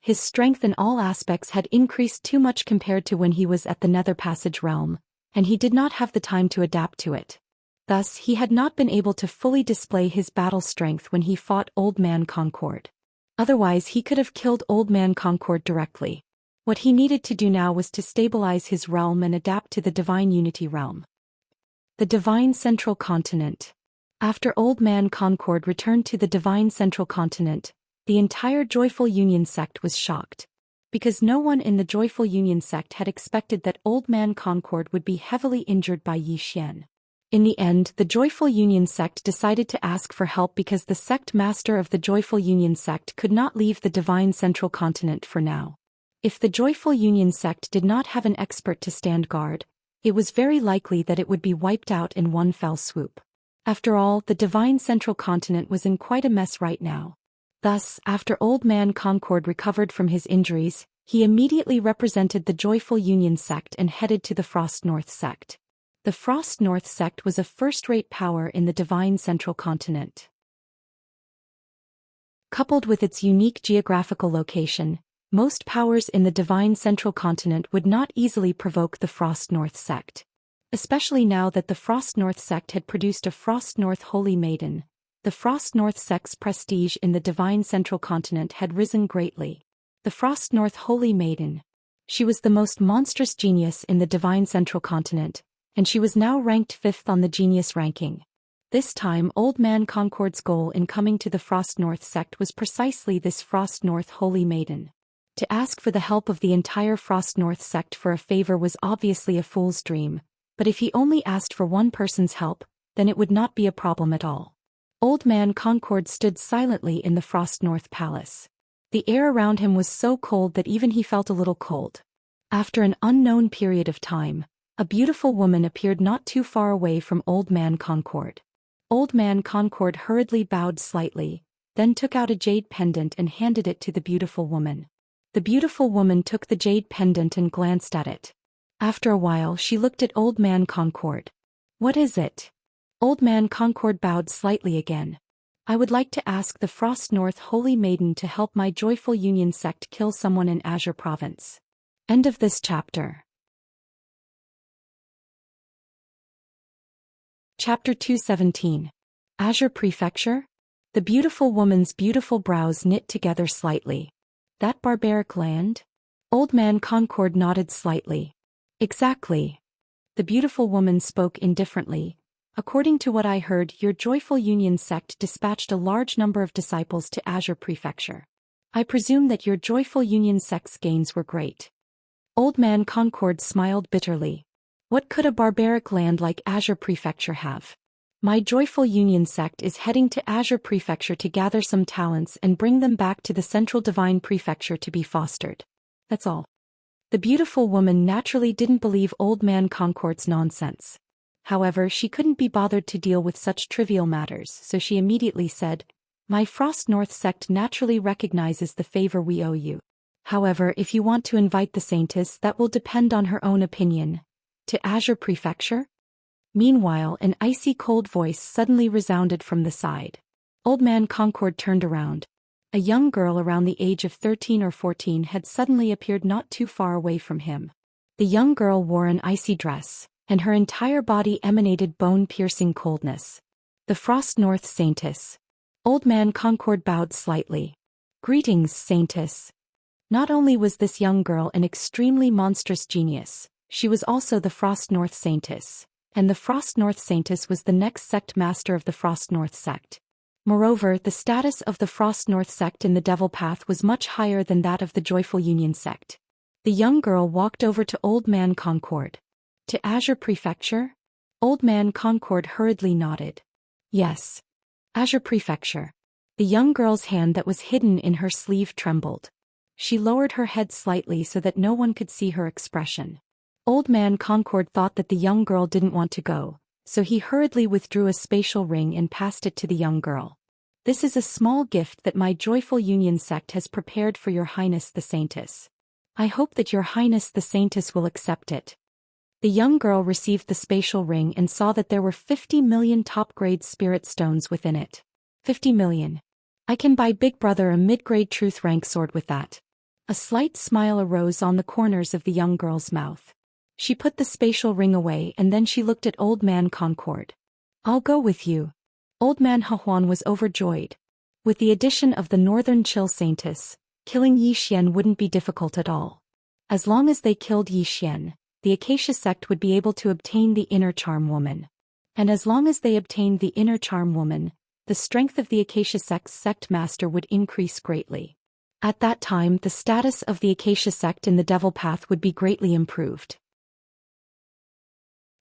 His strength in all aspects had increased too much compared to when he was at the Nether Passage realm, and he did not have the time to adapt to it. Thus, he had not been able to fully display his battle strength when he fought Old Man Concord. Otherwise, he could have killed Old Man Concord directly. What he needed to do now was to stabilize his realm and adapt to the Divine Unity realm. The Divine Central Continent. After Old Man Concord returned to the Divine Central Continent, the entire Joyful Union sect was shocked. Because no one in the Joyful Union sect had expected that Old Man Concord would be heavily injured by Zhou Xian. In the end, the Joyful Union sect decided to ask for help because the sect master of the Joyful Union sect could not leave the Divine Central Continent for now. If the Joyful Union sect did not have an expert to stand guard, it was very likely that it would be wiped out in one fell swoop. After all, the Divine Central Continent was in quite a mess right now. Thus, after Old Man Concord recovered from his injuries, he immediately represented the Joyful Union sect and headed to the Frost North sect. The Frost North sect was a first-rate power in the Divine Central Continent. Coupled with its unique geographical location, most powers in the Divine Central Continent would not easily provoke the Frost North sect. Especially now that the Frost North sect had produced a Frost North Holy Maiden, the Frost North sect's prestige in the Divine Central Continent had risen greatly. The Frost North Holy Maiden. She was the most monstrous genius in the Divine Central Continent, and she was now ranked 5th on the genius ranking. This time, Old Man Concord's goal in coming to the Frost North sect was precisely this Frost North Holy Maiden. To ask for the help of the entire Frost North sect for a favor was obviously a fool's dream, but if he only asked for one person's help, then it would not be a problem at all. Old Man Concord stood silently in the Frost North Palace. The air around him was so cold that even he felt a little cold. After an unknown period of time, a beautiful woman appeared not too far away from Old Man Concord. Old Man Concord hurriedly bowed slightly, then took out a jade pendant and handed it to the beautiful woman. The beautiful woman took the jade pendant and glanced at it. After a while, she looked at Old Man Concord. "What is it?" Old Man Concord bowed slightly again. "I would like to ask the Frost North Holy Maiden to help my Joyful Union sect kill someone in Azure Province." End of this chapter. Chapter 217. Azure Prefecture? The beautiful woman's beautiful brows knit together slightly. That barbaric land? Old Man Concord nodded slightly. Exactly. The beautiful woman spoke indifferently. According to what I heard, your Joyful Union sect dispatched a large number of disciples to Azure Prefecture. I presume that your Joyful Union sect's gains were great. Old Man Concord smiled bitterly. What could a barbaric land like Azure Prefecture have? My Joyful Union sect is heading to Azure Prefecture to gather some talents and bring them back to the Central Divine Prefecture to be fostered. That's all. The beautiful woman naturally didn't believe Old Man Concord's nonsense. However, she couldn't be bothered to deal with such trivial matters, so she immediately said, "My Frost North sect naturally recognizes the favor we owe you. However, if you want to invite the Saintess, that will depend on her own opinion. To Azure Prefecture?" Meanwhile, an icy cold voice suddenly resounded from the side. Old Man Concord turned around. A young girl around the age of 13 or 14 had suddenly appeared not too far away from him. The young girl wore an icy dress, and her entire body emanated bone-piercing coldness. The Frost North Saintess. Old Man Concord bowed slightly. "Greetings, Saintess." Not only was this young girl an extremely monstrous genius, she was also the Frost North Saintess, and the Frost North Saintess was the next sect master of the Frost North sect. Moreover, the status of the Frost North sect in the Devil Path was much higher than that of the Joyful Union sect. The young girl walked over to Old Man Concord. To Azure Prefecture? Old Man Concord hurriedly nodded. Yes. Azure Prefecture. The young girl's hand that was hidden in her sleeve trembled. She lowered her head slightly so that no one could see her expression. Old Man Concord thought that the young girl didn't want to go, so he hurriedly withdrew a spatial ring and passed it to the young girl. This is a small gift that my Joyful Union sect has prepared for Your Highness the Saintess. I hope that Your Highness the Saintess will accept it. The young girl received the spatial ring and saw that there were 50 million top-grade spirit stones within it. 50 million. I can buy Big Brother a mid-grade truth rank sword with that. A slight smile arose on the corners of the young girl's mouth. She put the spatial ring away and then she looked at Old Man Concord. I'll go with you. Old Man Huan was overjoyed. With the addition of the Northern Chill Saintess, killing Zhou Xian wouldn't be difficult at all. As long as they killed Zhou Xian, the Acacia sect would be able to obtain the Inner Charm Woman. And as long as they obtained the Inner Charm Woman, the strength of the Acacia sect's sect master would increase greatly. At that time, the status of the Acacia sect in the Devil Path would be greatly improved.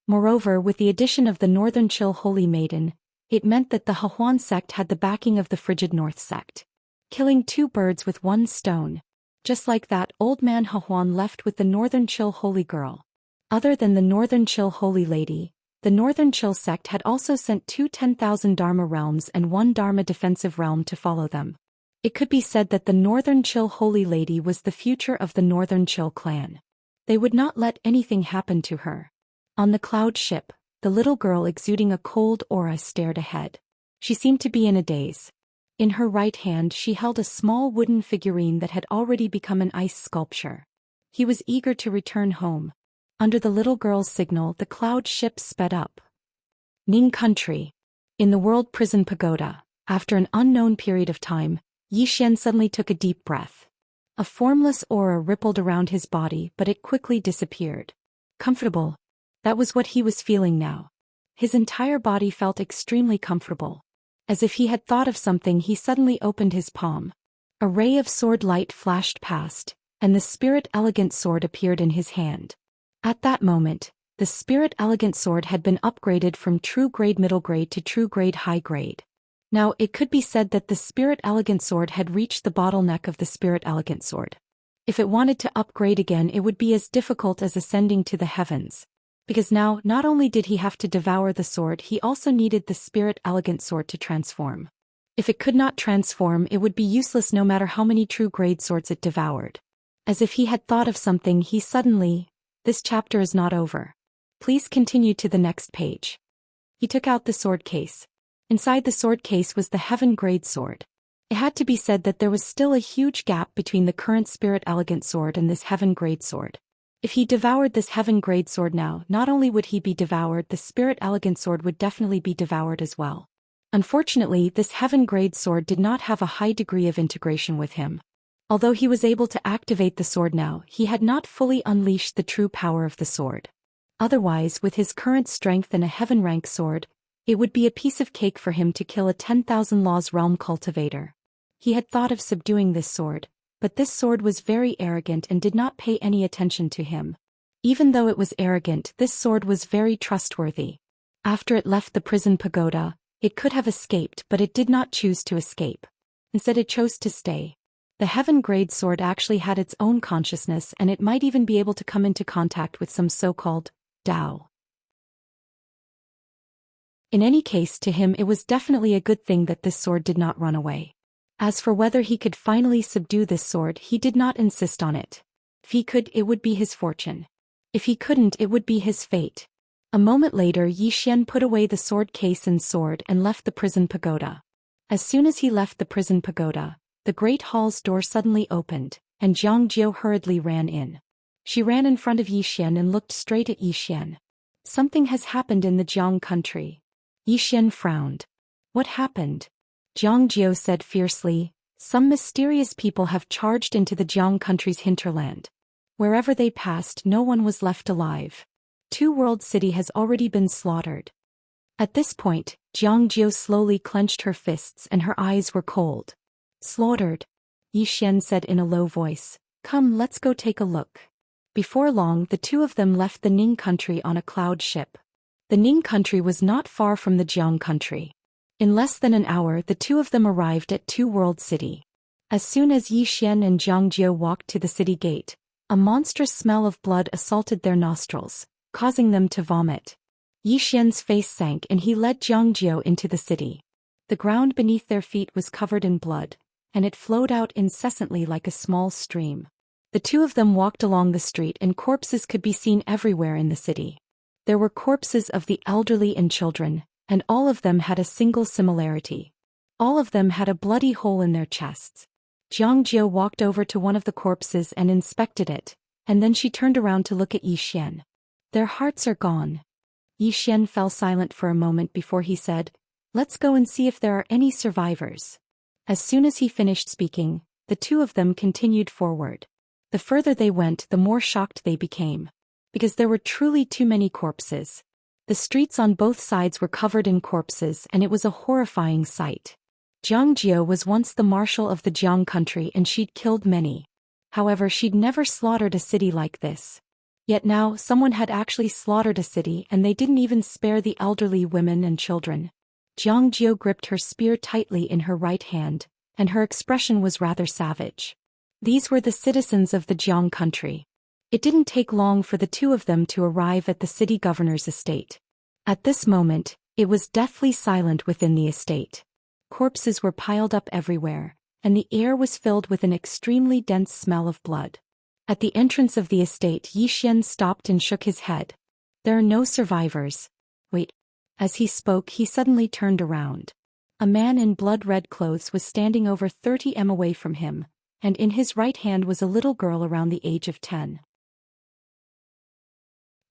Moreover, with the addition of the Northern Chill Holy Maiden, it meant that the Huan sect had the backing of the Frigid North sect. Killing two birds with one stone. Just like that, Old Man Huan left with the Northern Chill Holy Girl. Other than the Northern Chill Holy Lady, the Northern Chill sect had also sent two 10,000 Dharma realms and one Dharma defensive realm to follow them. It could be said that the Northern Chill Holy Lady was the future of the Northern Chill clan. They would not let anything happen to her. On the cloud ship, the little girl exuding a cold aura stared ahead. She seemed to be in a daze. In her right hand she held a small wooden figurine that had already become an ice sculpture. He was eager to return home. Under the little girl's signal, the cloud ship sped up. Ning Country. In the World Prison Pagoda, after an unknown period of time, Zhou Xian suddenly took a deep breath. A formless aura rippled around his body, but it quickly disappeared. Comfortable. That was what he was feeling now. His entire body felt extremely comfortable. As if he had thought of something, he suddenly opened his palm. A ray of sword light flashed past, and the Spirit Elegant Sword appeared in his hand. At that moment, the Spirit Elegant Sword had been upgraded from True Grade Middle Grade to True Grade High Grade. Now, it could be said that the Spirit Elegant Sword had reached the bottleneck of the Spirit Elegant Sword. If it wanted to upgrade again, it would be as difficult as ascending to the heavens. Because now, not only did he have to devour the sword, he also needed the Spirit Elegant Sword to transform. If it could not transform, it would be useless no matter how many true grade swords it devoured. As if he had thought of something, he suddenly, this chapter is not over. Please continue to the next page. He took out the sword case. Inside the sword case was the Heaven Grade Sword. It had to be said that there was still a huge gap between the current Spirit Elegant Sword and this Heaven Grade Sword. If he devoured this Heaven Grade Sword now, not only would he be devoured, the Spirit Elegant Sword would definitely be devoured as well. Unfortunately, this Heaven Grade Sword did not have a high degree of integration with him. Although he was able to activate the sword now, he had not fully unleashed the true power of the sword. Otherwise, with his current strength and a Heaven rank sword, it would be a piece of cake for him to kill a 10,000 Laws Realm cultivator. He had thought of subduing this sword, but this sword was very arrogant and did not pay any attention to him. Even though it was arrogant, this sword was very trustworthy. After it left the prison pagoda, it could have escaped, but it did not choose to escape. Instead, it chose to stay. The Heaven Grade Sword actually had its own consciousness, and it might even be able to come into contact with some so-called Tao. In any case, to him it was definitely a good thing that this sword did not run away. As for whether he could finally subdue this sword, he did not insist on it. If he could, it would be his fortune. If he couldn't, it would be his fate. A moment later, Zhou Xian put away the sword case and sword and left the prison pagoda. As soon as he left the prison pagoda, the great hall's door suddenly opened, and Jiang Jiu hurriedly ran in. She ran in front of Zhou Xian and looked straight at Zhou Xian. Something has happened in the Jiang country. Zhou Xian frowned. What happened? Jiang Jiu said fiercely, some mysterious people have charged into the Jiang country's hinterland. Wherever they passed, no one was left alive. Two World City has already been slaughtered. At this point, Jiang Jiu slowly clenched her fists and her eyes were cold. Slaughtered? Zhou Xian said in a low voice. Come, let's go take a look. Before long, the two of them left the Ning country on a cloud ship. The Ning country was not far from the Jiang country. In less than an hour, the two of them arrived at Two World City. As soon as Yi Xian and Jiang Jiu walked to the city gate, a monstrous smell of blood assaulted their nostrils, causing them to vomit. Yi Xian's face sank and he led Jiang Jiu into the city. The ground beneath their feet was covered in blood, and it flowed out incessantly like a small stream. The two of them walked along the street and corpses could be seen everywhere in the city. There were corpses of the elderly and children, and all of them had a single similarity. All of them had a bloody hole in their chests. Jiang Jiu walked over to one of the corpses and inspected it, and then she turned around to look at Yi Xian. Their hearts are gone. Yi Xian fell silent for a moment before he said, "Let's go and see if there are any survivors." As soon as he finished speaking, the two of them continued forward. The further they went, the more shocked they became. Because there were truly too many corpses. The streets on both sides were covered in corpses and it was a horrifying sight. Jiang Jiu was once the marshal of the Jiang country and she'd killed many. However, she'd never slaughtered a city like this. Yet now, someone had actually slaughtered a city and they didn't even spare the elderly women and children. Jiang Jiu gripped her spear tightly in her right hand, and her expression was rather savage. These were the citizens of the Jiang country. It didn't take long for the two of them to arrive at the city governor's estate. At this moment, it was deathly silent within the estate. Corpses were piled up everywhere, and the air was filled with an extremely dense smell of blood. At the entrance of the estate, Yi Xian stopped and shook his head. "There are no survivors." "Wait." As he spoke, he suddenly turned around. A man in blood-red clothes was standing over 30 m away from him, and in his right hand was a little girl around the age of 10.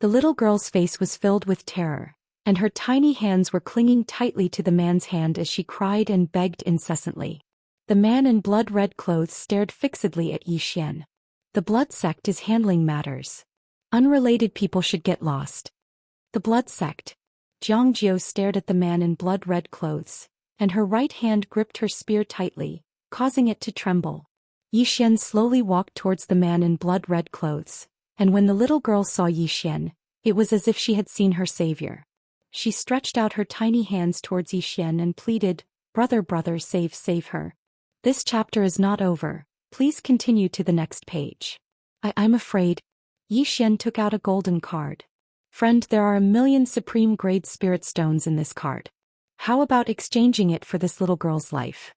The little girl's face was filled with terror, and her tiny hands were clinging tightly to the man's hand as she cried and begged incessantly. The man in blood-red clothes stared fixedly at Yi Xian. "The blood sect is handling matters. Unrelated people should get lost." "The blood sect?" Jiang Jiu stared at the man in blood-red clothes, and her right hand gripped her spear tightly, causing it to tremble. Yi Xian slowly walked towards the man in blood-red clothes, and when the little girl saw Yi Xian, it was as if she had seen her savior. She stretched out her tiny hands towards Yi Xian and pleaded, "Brother, brother, save her." "This chapter is not over. Please continue to the next page." I'm afraid." Yi Xian took out a golden card. "Friend, there are 1,000,000 supreme grade spirit stones in this card. How about exchanging it for this little girl's life?"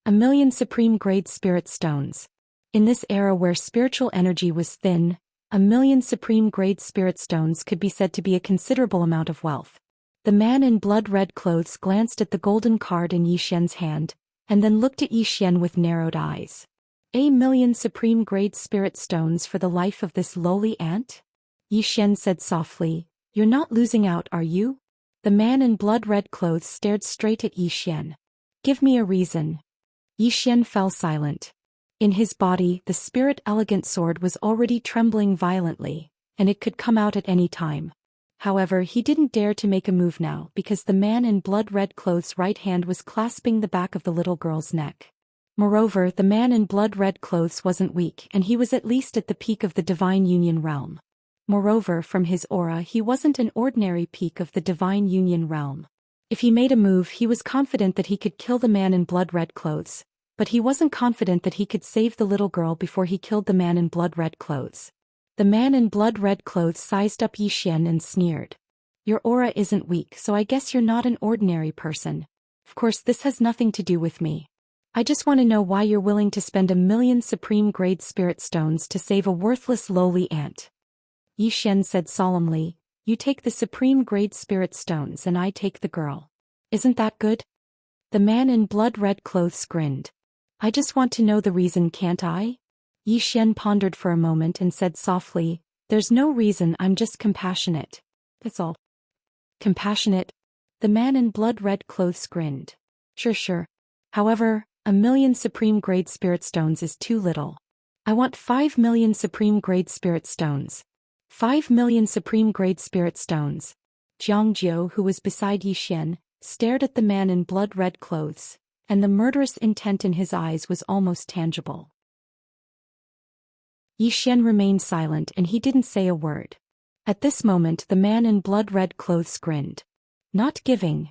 1,000,000 supreme grade spirit stones. In this era where spiritual energy was thin, 1,000,000 supreme grade spirit stones could be said to be a considerable amount of wealth. The man in blood-red clothes glanced at the golden card in Yi Xian's hand, and then looked at Yi Xian with narrowed eyes. 1,000,000 supreme grade spirit stones for the life of this lowly ant? Yi Xian said softly, "You're not losing out, are you?" The man in blood-red clothes stared straight at Yi Xian. "Give me a reason." Yi Xian fell silent. In his body, the spirit elegant sword was already trembling violently, and it could come out at any time. However, he didn't dare to make a move now because the man in blood-red clothes' right hand was clasping the back of the little girl's neck. Moreover, the man in blood-red clothes wasn't weak and he was at least at the peak of the Divine Union realm. Moreover, from his aura, he wasn't an ordinary peak of the Divine Union realm. If he made a move, he was confident that he could kill the man in blood-red clothes, but he wasn't confident that he could save the little girl before he killed the man in blood-red clothes. The man in blood-red clothes sized up Yi Xian and sneered. "Your aura isn't weak, so I guess you're not an ordinary person. Of course, this has nothing to do with me. I just want to know why you're willing to spend 1,000,000 supreme grade spirit stones to save a worthless lowly ant." Yi Xian said solemnly, "You take the supreme grade spirit stones and I take the girl. Isn't that good?" The man in blood-red clothes grinned. "I just want to know the reason, can't I?" Yi Xian pondered for a moment and said softly, "There's no reason, I'm just compassionate. That's all." "Compassionate?" The man in blood-red clothes grinned. Sure. However, 1,000,000 supreme grade spirit stones is too little. I want 5,000,000 supreme grade spirit stones. 5,000,000 supreme grade spirit stones." Jiang Jiu, who was beside Yi Xian, stared at the man in blood-red clothes, and the murderous intent in his eyes was almost tangible. Yi Xian remained silent and he didn't say a word. At this moment the man in blood-red clothes grinned. Not giving.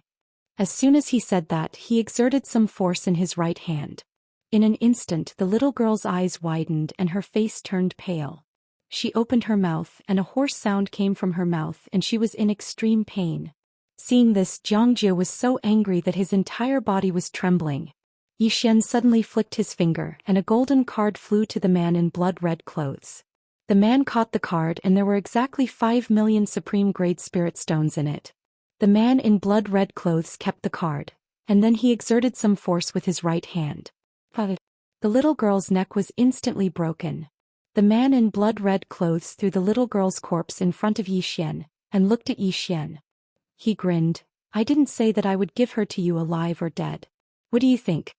As soon as he said that, he exerted some force in his right hand. In an instant the little girl's eyes widened and her face turned pale. She opened her mouth and a hoarse sound came from her mouth and she was in extreme pain. Seeing this, Xianxia was so angry that his entire body was trembling. Yi Xian suddenly flicked his finger and a golden card flew to the man in blood-red clothes. The man caught the card and there were exactly 5 million supreme-grade spirit stones in it. The man in blood-red clothes kept the card, and then he exerted some force with his right hand. The little girl's neck was instantly broken. The man in blood-red clothes threw the little girl's corpse in front of Yi Xian, and looked at Yi Xian. He grinned. I didn't say that I would give her to you alive or dead. What do you think?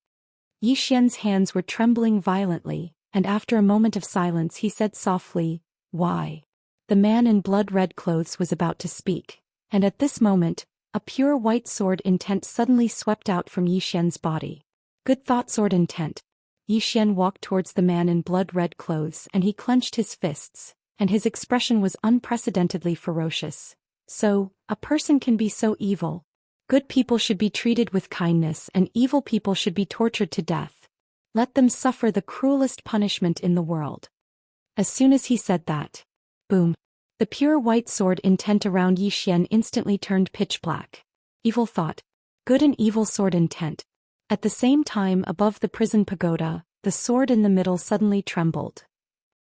Yi Xian's hands were trembling violently, and after a moment of silence he said softly, Why? The man in blood-red clothes was about to speak, and at this moment, a pure white sword intent suddenly swept out from Yi Xian's body. Good thought, sword intent. Yi Xian walked towards the man in blood-red clothes and he clenched his fists, and his expression was unprecedentedly ferocious. So, a person can be so evil. Good people should be treated with kindness and evil people should be tortured to death. Let them suffer the cruelest punishment in the world. As soon as he said that, boom, the pure white sword intent around Yi Xian instantly turned pitch black. Evil thought. Good and evil sword intent. At the same time, above the prison pagoda, the sword in the middle suddenly trembled.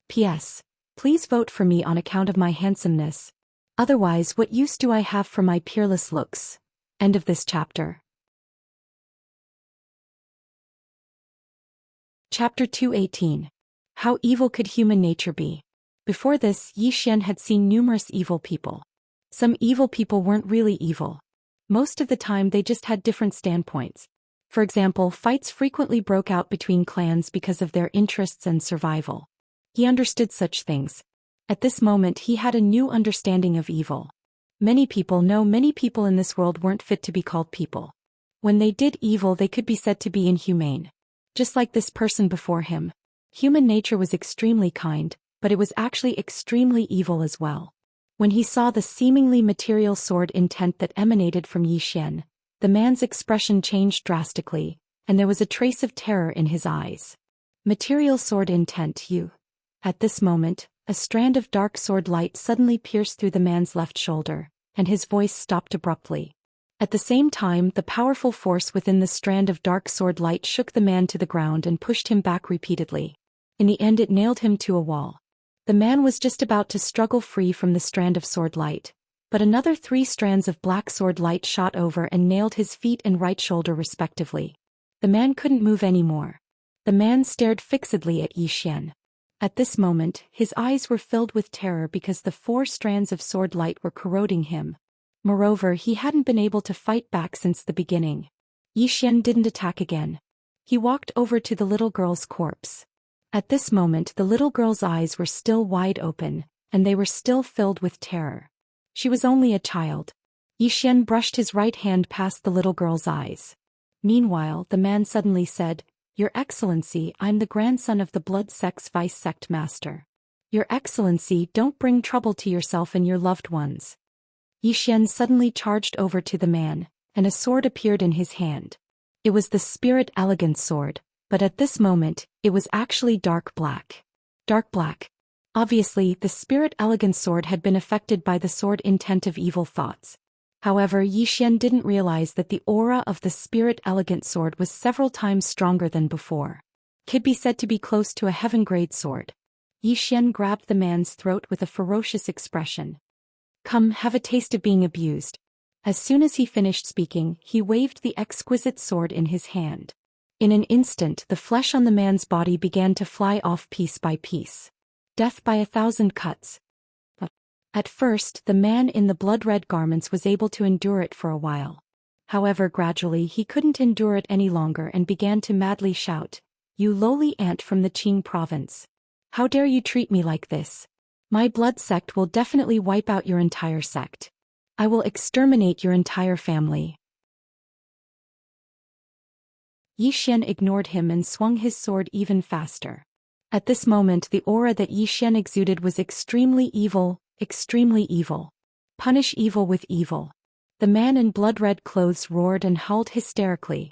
P.S. Please vote for me on account of my handsomeness. Otherwise, what use do I have for my peerless looks? End of this chapter. Chapter 218. How evil could human nature be? Before this, Yi Xian had seen numerous evil people. Some evil people weren't really evil. Most of the time they just had different standpoints. For example, fights frequently broke out between clans because of their interests and survival. He understood such things. At this moment he had a new understanding of evil. Many people in this world weren't fit to be called people. When they did evil they could be said to be inhumane. Just like this person before him. Human nature was extremely kind, but it was actually extremely evil as well. When he saw the seemingly material sword intent that emanated from Yi Xian, the man's expression changed drastically, and there was a trace of terror in his eyes. Material sword intent, you. At this moment, a strand of dark sword light suddenly pierced through the man's left shoulder, and his voice stopped abruptly. At the same time, the powerful force within the strand of dark sword light shook the man to the ground and pushed him back repeatedly. In the end it nailed him to a wall. The man was just about to struggle free from the strand of sword light, but another 3 strands of black sword light shot over and nailed his feet and right shoulder respectively. The man couldn't move anymore. The man stared fixedly at Yi Xian. At this moment, his eyes were filled with terror because the 4 strands of sword light were corroding him. Moreover, he hadn't been able to fight back since the beginning. Yi Xian didn't attack again. He walked over to the little girl's corpse. At this moment the little girl's eyes were still wide open, and they were still filled with terror. She was only a child. Yi Xian brushed his right hand past the little girl's eyes. Meanwhile, the man suddenly said, Your Excellency, I'm the grandson of the Blood Sect's Vice Sect Master. Your Excellency, don't bring trouble to yourself and your loved ones. Yi Xian suddenly charged over to the man, and a sword appeared in his hand. It was the Spirit Elegance sword, but at this moment, it was actually dark black. Dark black. Obviously, the Spirit Elegance sword had been affected by the sword intent of evil thoughts. However, Yi Xian didn't realize that the aura of the Spirit Elegant sword was several times stronger than before. Could be said to be close to a heaven-grade sword. Yi Xian grabbed the man's throat with a ferocious expression. Come, have a taste of being abused. As soon as he finished speaking, he waved the exquisite sword in his hand. In an instant, the flesh on the man's body began to fly off piece by piece. Death by 1,000 cuts. At first, the man in the blood-red garments was able to endure it for a while. However, gradually he couldn't endure it any longer and began to madly shout, You lowly ant from the Qing province. How dare you treat me like this? My blood sect will definitely wipe out your entire sect. I will exterminate your entire family. Yi Xian ignored him and swung his sword even faster. At this moment the aura that Yi Xian exuded was extremely evil, extremely evil. Punish evil with evil. The man in blood-red clothes roared and howled hysterically.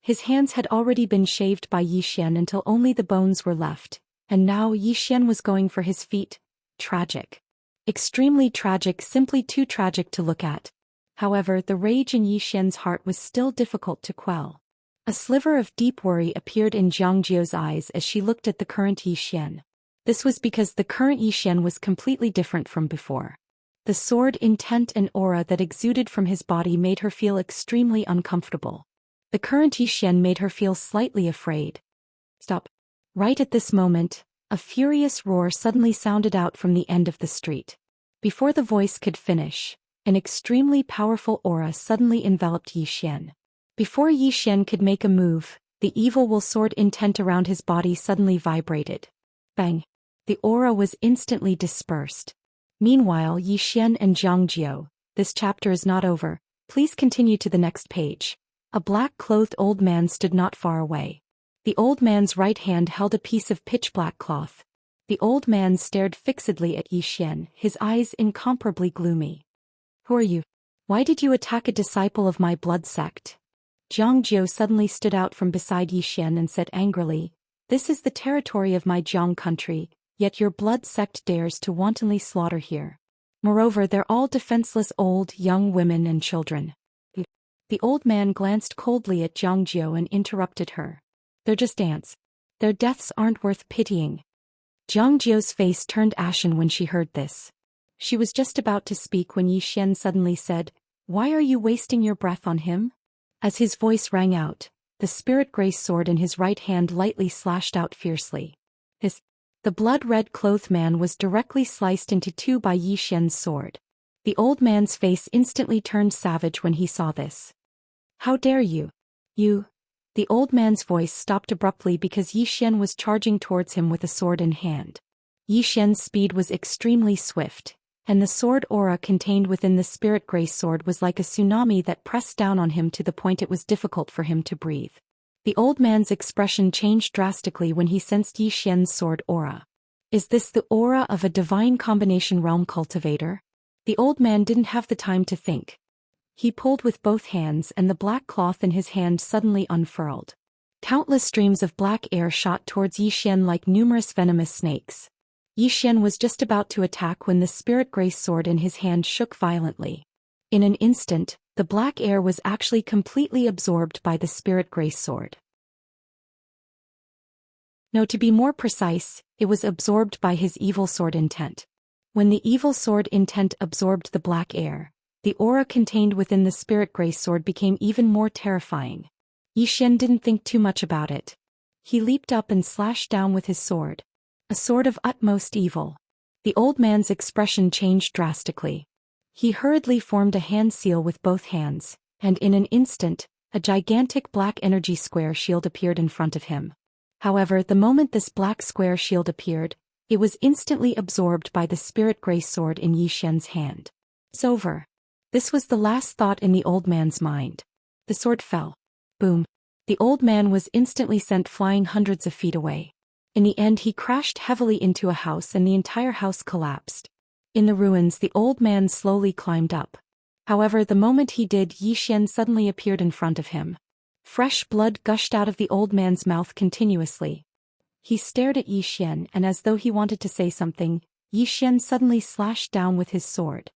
His hands had already been shaved by Yi Xian until only the bones were left, and now Yi Xian was going for his feet. Tragic. Extremely tragic, simply too tragic to look at. However, the rage in Yi Xian's heart was still difficult to quell. A sliver of deep worry appeared in Xianxia's eyes as she looked at the current Yi Xian. This was because the current Yi Xian was completely different from before. The sword intent and aura that exuded from his body made her feel extremely uncomfortable. The current Yi Xian made her feel slightly afraid. Stop. Right at this moment, a furious roar suddenly sounded out from the end of the street. Before the voice could finish, an extremely powerful aura suddenly enveloped Yi Xian. Before Yi Xian could make a move, the evil will sword intent around his body suddenly vibrated. Bang! The aura was instantly dispersed. Meanwhile, Yi Xian and Xianxia, this chapter is not over, please continue to the next page. A black-clothed old man stood not far away. The old man's right hand held a piece of pitch-black cloth. The old man stared fixedly at Yi Xian, his eyes incomparably gloomy. Who are you? Why did you attack a disciple of my blood sect? Xianxia suddenly stood out from beside Yi Xian and said angrily, "This is the territory of my Jiang country, yet your blood sect dares to wantonly slaughter here. Moreover, they're all defenseless old, young women and children." The old man glanced coldly at Xianxia and interrupted her. "They're just ants. Their deaths aren't worth pitying." Xianxia's face turned ashen when she heard this. She was just about to speak when Yi Xian suddenly said, "Why are you wasting your breath on him?" As his voice rang out, the spirit-gray sword in his right hand lightly slashed out fiercely. The blood-red clothed man was directly sliced into two by Yi Xian's sword. The old man's face instantly turned savage when he saw this. "How dare you? You!" The old man's voice stopped abruptly because Yi Xian was charging towards him with a sword in hand. Yi Xian's speed was extremely swift, and the sword aura contained within the spirit-gray sword was like a tsunami that pressed down on him to the point it was difficult for him to breathe. The old man's expression changed drastically when he sensed Yi Xian's sword aura. Is this the aura of a divine combination realm cultivator? The old man didn't have the time to think. He pulled with both hands and the black cloth in his hand suddenly unfurled. Countless streams of black air shot towards Yi Xian like numerous venomous snakes. Yi Xian was just about to attack when the spirit-gray sword in his hand shook violently. In an instant, the black air was actually completely absorbed by the spirit-gray sword. No, to be more precise, it was absorbed by his evil sword intent. When the evil sword intent absorbed the black air, the aura contained within the spirit-gray sword became even more terrifying. Yi Xian didn't think too much about it. He leaped up and slashed down with his sword. A sword of utmost evil. The old man's expression changed drastically. He hurriedly formed a hand seal with both hands, and in an instant, a gigantic black energy square shield appeared in front of him. However, the moment this black square shield appeared, it was instantly absorbed by the spirit-gray sword in Yi Xian's hand. It's over. This was the last thought in the old man's mind. The sword fell. Boom. The old man was instantly sent flying hundreds of feet away. In the end, he crashed heavily into a house and the entire house collapsed. In the ruins, the old man slowly climbed up. However, the moment he did, Yi Xian suddenly appeared in front of him. Fresh blood gushed out of the old man's mouth continuously. He stared at Yi Xian and as though he wanted to say something, Yi Xian suddenly slashed down with his sword.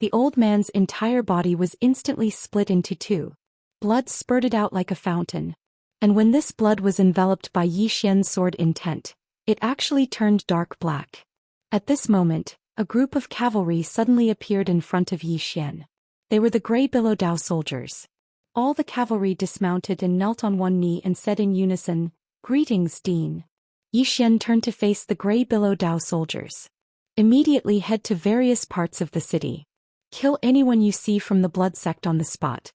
The old man's entire body was instantly split into two. Blood spurted out like a fountain. And when this blood was enveloped by Yi Xian's sword intent, it actually turned dark black. At this moment, a group of cavalry suddenly appeared in front of Yi Xian. They were the Grey Billow Dao soldiers. All the cavalry dismounted and knelt on one knee and said in unison, "Greetings, Dean." Yi Xian turned to face the Grey Billow Dao soldiers. Immediately head to various parts of the city. Kill anyone you see from the blood sect on the spot.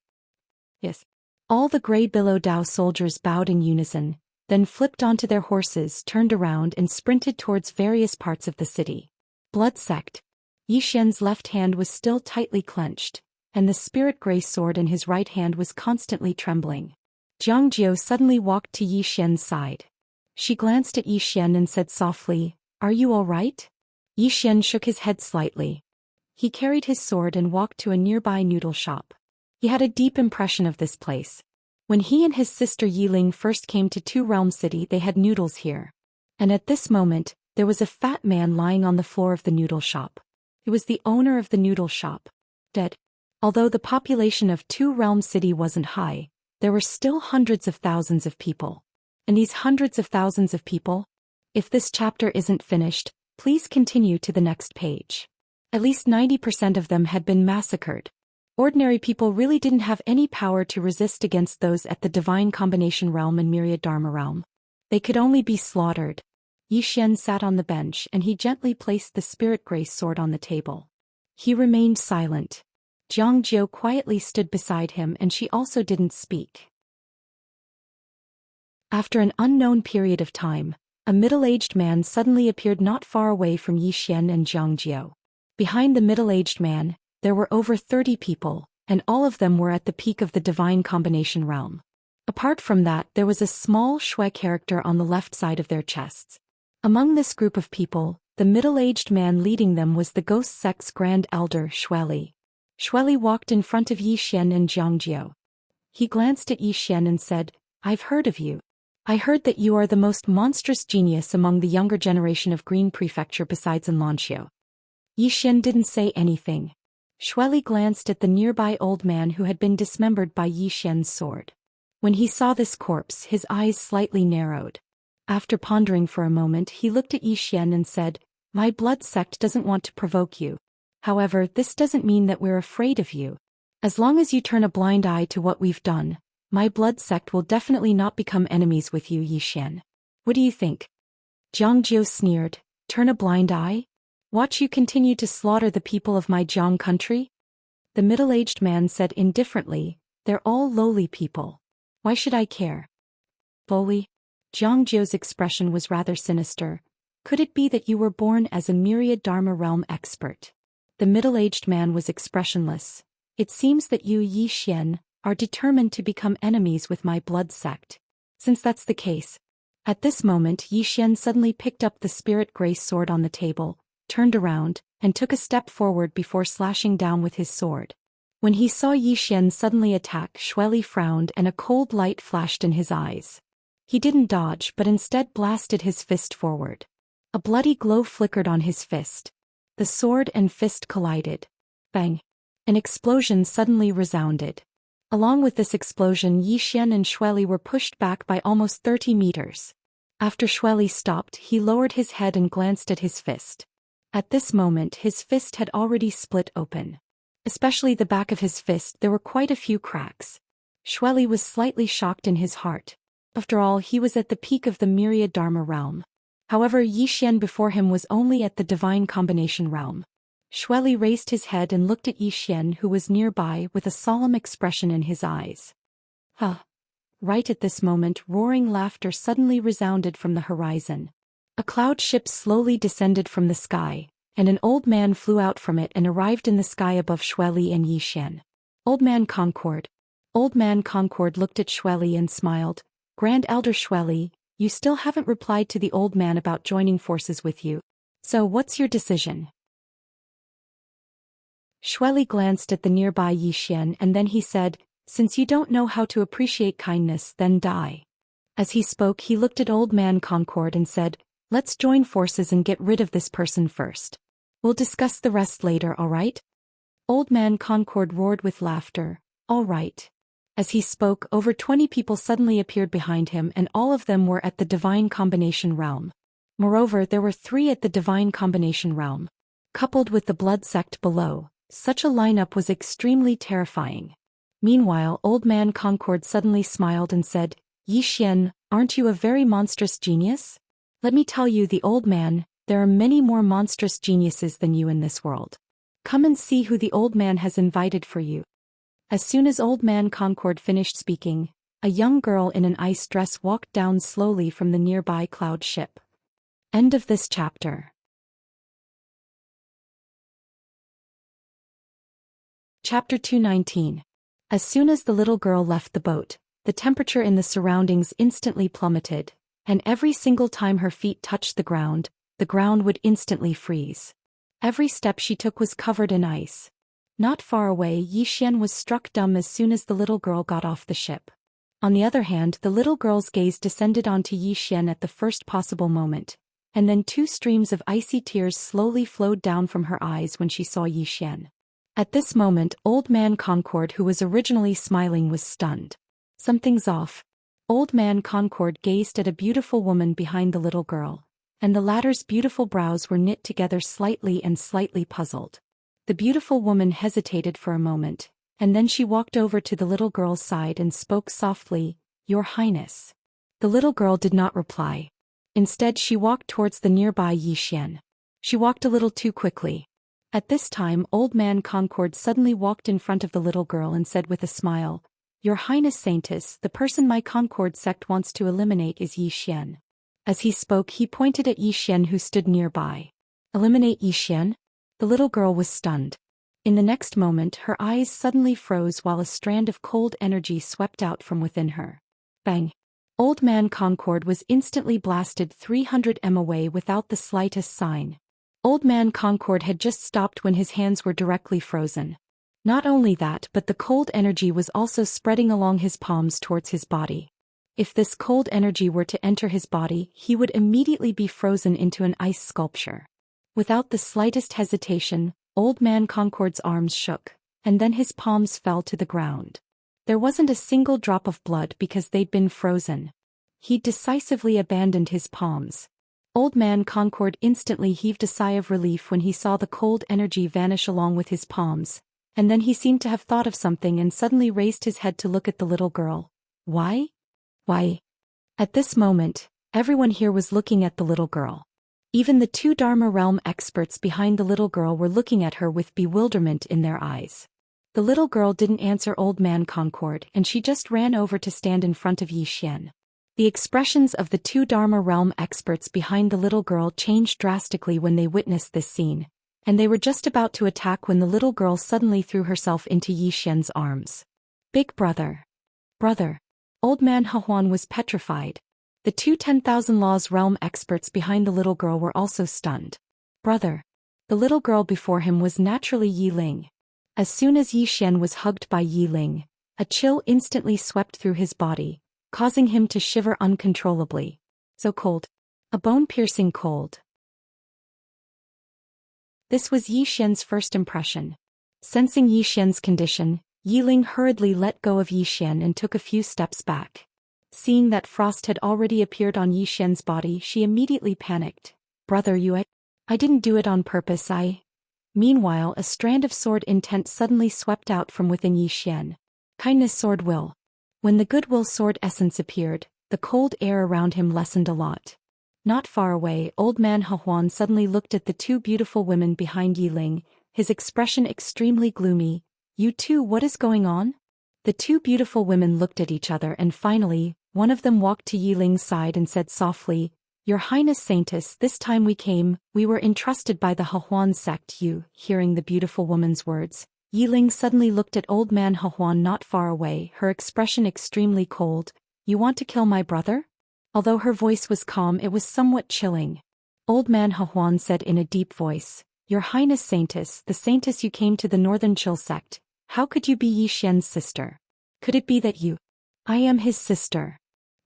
Yes. All the Grey Billow Dao soldiers bowed in unison, then flipped onto their horses, turned around and sprinted towards various parts of the city. Blood sect. Yi Xian's left hand was still tightly clenched, and the spirit-gray sword in his right hand was constantly trembling. Xianxia suddenly walked to Yi Xian's side. She glanced at Yi Xian and said softly, "Are you all right?" Yi Xian shook his head slightly. He carried his sword and walked to a nearby noodle shop. He had a deep impression of this place. When he and his sister Yiling first came to Two Realm City, they had noodles here. And at this moment, there was a fat man lying on the floor of the noodle shop. He was the owner of the noodle shop. Dead. Although the population of Two Realm City wasn't high, there were still hundreds of thousands of people. And these hundreds of thousands of people? If this chapter isn't finished, please continue to the next page. At least 90% of them had been massacred. Ordinary people really didn't have any power to resist against those at the Divine Combination Realm and Myriad Dharma Realm. They could only be slaughtered. Yi Xian sat on the bench and he gently placed the Spirit Grace sword on the table. He remained silent. Jiang Jiu quietly stood beside him and she also didn't speak. After an unknown period of time, a middle-aged man suddenly appeared not far away from Yi Xian and Jiang Jiu. Behind the middle-aged man, there were over 30 people, and all of them were at the peak of the Divine Combination Realm. Apart from that, there was a small shui character on the left side of their chests. Among this group of people, the middle-aged man leading them was the Ghost Sect's Grand Elder Xueli. Xueli walked in front of Yi Xian and Jiang Jiu. He glanced at Yi Xian and said, "I've heard of you. I heard that you are the most monstrous genius among the younger generation of Green Prefecture besides Xianxia." Yi Xian didn't say anything. Xueli glanced at the nearby old man who had been dismembered by Yi Xian's sword. When he saw this corpse, his eyes slightly narrowed. After pondering for a moment, he looked at Yi Xian and said, "My blood sect doesn't want to provoke you. However, this doesn't mean that we're afraid of you. As long as you turn a blind eye to what we've done, my blood sect will definitely not become enemies with you, Yi Xian. What do you think?" Jiang Jiu sneered, "Turn a blind eye? Watch you continue to slaughter the people of my Jiang country?" The middle-aged man said indifferently, "They're all lowly people. Why should I care?" "Lowly?" Jiang Jiu's expression was rather sinister. "Could it be that you were born as a Myriad Dharma Realm expert?" The middle-aged man was expressionless. "It seems that you, Yi Xian, are determined to become enemies with my blood sect. Since that's the case." At this moment, Yi Xian suddenly picked up the Spirit Grace sword on the table, turned around, and took a step forward before slashing down with his sword. When he saw Yi Xian suddenly attack, Xueli frowned and a cold light flashed in his eyes. He didn't dodge but instead blasted his fist forward. A bloody glow flickered on his fist. The sword and fist collided. Bang! An explosion suddenly resounded. Along with this explosion, Yi Xian and Xueli were pushed back by almost 30 meters. After Xueli stopped, he lowered his head and glanced at his fist. At this moment, his fist had already split open. Especially the back of his fist, there were quite a few cracks. Xueli was slightly shocked in his heart. After all, he was at the peak of the Myriad Dharma realm. However, Yi Xian before him was only at the Divine Combination realm. Xueli raised his head and looked at Yi Xian, who was nearby, with a solemn expression in his eyes. Huh. Right at this moment, roaring laughter suddenly resounded from the horizon. A cloud ship slowly descended from the sky, and an old man flew out from it and arrived in the sky above Xueli and Yi Xian. Old Man Concord. Old Man Concord looked at Xueli and smiled. "Grand Elder Xueli, you still haven't replied to the old man about joining forces with you. So what's your decision?" Xueli glanced at the nearby Yi Xian and then he said, "Since you don't know how to appreciate kindness, then die." As he spoke, he looked at Old Man Concord and said, "Let's join forces and get rid of this person first. We'll discuss the rest later, all right?" Old Man Concord roared with laughter. "All right." As he spoke, over 20 people suddenly appeared behind him and all of them were at the Divine Combination realm. Moreover, there were 3 at the Divine Combination realm. Coupled with the blood sect below, such a lineup was extremely terrifying. Meanwhile, Old Man Concord suddenly smiled and said, "Yi Xian, aren't you a very monstrous genius? Let me tell you, the old man, there are many more monstrous geniuses than you in this world. Come and see who the old man has invited for you." As soon as Old Man Concord finished speaking, a young girl in an ice dress walked down slowly from the nearby cloud ship. End of this chapter. Chapter 219. As soon as the little girl left the boat, the temperature in the surroundings instantly plummeted. and every single time her feet touched the ground would instantly freeze. Every step she took was covered in ice. Not far away, Xian was struck dumb as soon as the little girl got off the ship. On the other hand, the little girl's gaze descended onto Xian at the first possible moment, and then 2 streams of icy tears slowly flowed down from her eyes when she saw Xian. At this moment, Old Man Concord, who was originally smiling, was stunned. Something's off. Old Man Concord gazed at a beautiful woman behind the little girl, and the latter's beautiful brows were knit together slightly and slightly puzzled. The beautiful woman hesitated for a moment, and then she walked over to the little girl's side and spoke softly, "Your Highness." The little girl did not reply. Instead, she walked towards the nearby Xian. She walked a little too quickly. At this time, Old Man Concord suddenly walked in front of the little girl and said with a smile, "Your Highness Saintess, the person my Concord sect wants to eliminate is Xian." As he spoke, he pointed at Xian, who stood nearby. "Eliminate Xian?" The little girl was stunned. In the next moment, her eyes suddenly froze while a strand of cold energy swept out from within her. Bang! Old Man Concord was instantly blasted 300 m away without the slightest sign. Old Man Concord had just stopped when his hands were directly frozen. Not only that, but the cold energy was also spreading along his palms towards his body. If this cold energy were to enter his body, he would immediately be frozen into an ice sculpture. Without the slightest hesitation, Old Man Concord's arms shook, and then his palms fell to the ground. There wasn't a single drop of blood because they'd been frozen. He decisively abandoned his palms. Old Man Concord instantly heaved a sigh of relief when he saw the cold energy vanish along with his palms, and then he seemed to have thought of something and suddenly raised his head to look at the little girl. Why? Why? At this moment, everyone here was looking at the little girl. Even the 2 Dharma realm experts behind the little girl were looking at her with bewilderment in their eyes. The little girl didn't answer Old Man Concord, and she just ran over to stand in front of Xian. The expressions of the 2 Dharma realm experts behind the little girl changed drastically when they witnessed this scene, and they were just about to attack when the little girl suddenly threw herself into Xian's arms. "Big brother! Brother!" Old Man Huan was petrified. The 2 10,000 Laws realm experts behind the little girl were also stunned. "Brother!" The little girl before him was naturally Yiling. As soon as Xian was hugged by Yiling, a chill instantly swept through his body, causing him to shiver uncontrollably. So cold. A bone-piercing cold. This was Xian's first impression. Sensing Xian's condition, Yiling hurriedly let go of Xian and took a few steps back. Seeing that frost had already appeared on Xian's body, she immediately panicked. "Brother, I didn't do it on purpose, Meanwhile, a strand of sword intent suddenly swept out from within Xian. Kindness sword will. When the goodwill sword essence appeared, the cold air around him lessened a lot. Not far away, Old Man Huan suddenly looked at the 2 beautiful women behind Yiling, his expression extremely gloomy. "You two, what is going on?" The 2 beautiful women looked at each other and finally, one of them walked to Yiling's side and said softly, "Your Highness Saintess, this time we were entrusted by the Huan sect." Hearing the beautiful woman's words, Yiling suddenly looked at Old Man Huan not far away, her expression extremely cold. "You want to kill my brother?" Although her voice was calm, it was somewhat chilling. Old Man Huan said in a deep voice, "Your Highness Saintess, the Saintess, you came to the Northern Chill sect. How could you be Xian's sister? Could it be that you—" "I am his sister."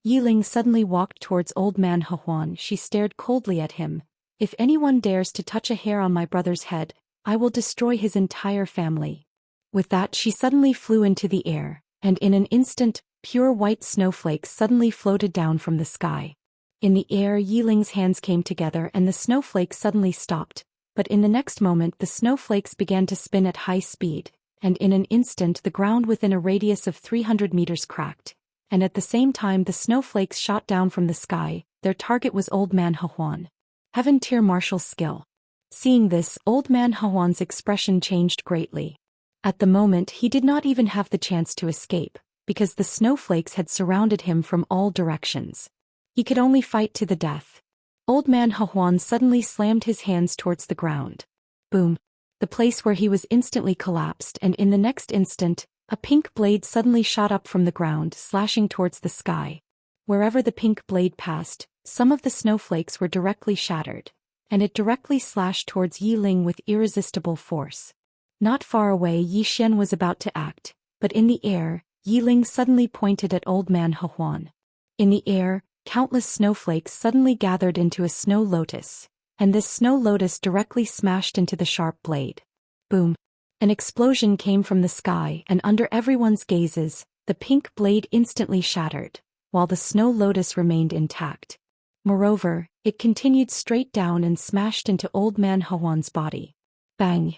Yiling suddenly walked towards Old Man Huan. She stared coldly at him. "If anyone dares to touch a hair on my brother's head, I will destroy his entire family." With that, she suddenly flew into the air, and in an instant, pure white snowflakes suddenly floated down from the sky. In the air, Yiling's hands came together and the snowflakes suddenly stopped, but in the next moment the snowflakes began to spin at high speed, and in an instant the ground within a radius of 300 meters cracked, and at the same time the snowflakes shot down from the sky. Their target was Old Man Huan. Heaven tier martial skill. Seeing this, Old Man Huan's expression changed greatly. At the moment he did not even have the chance to escape, because the snowflakes had surrounded him from all directions. He could only fight to the death. Old Man Huan suddenly slammed his hands towards the ground. Boom! The place where he was instantly collapsed, and in the next instant, a pink blade suddenly shot up from the ground, slashing towards the sky. Wherever the pink blade passed, some of the snowflakes were directly shattered, and it directly slashed towards Yi Ling with irresistible force. Not far away, Yi Xian was about to act, but in the air, Yi Ling suddenly pointed at Old Man He Huan. In the air, countless snowflakes suddenly gathered into a snow lotus, and this snow lotus directly smashed into the sharp blade. Boom! An explosion came from the sky, and under everyone's gazes, the pink blade instantly shattered, while the snow lotus remained intact. Moreover, it continued straight down and smashed into Old Man He Huan's body. Bang!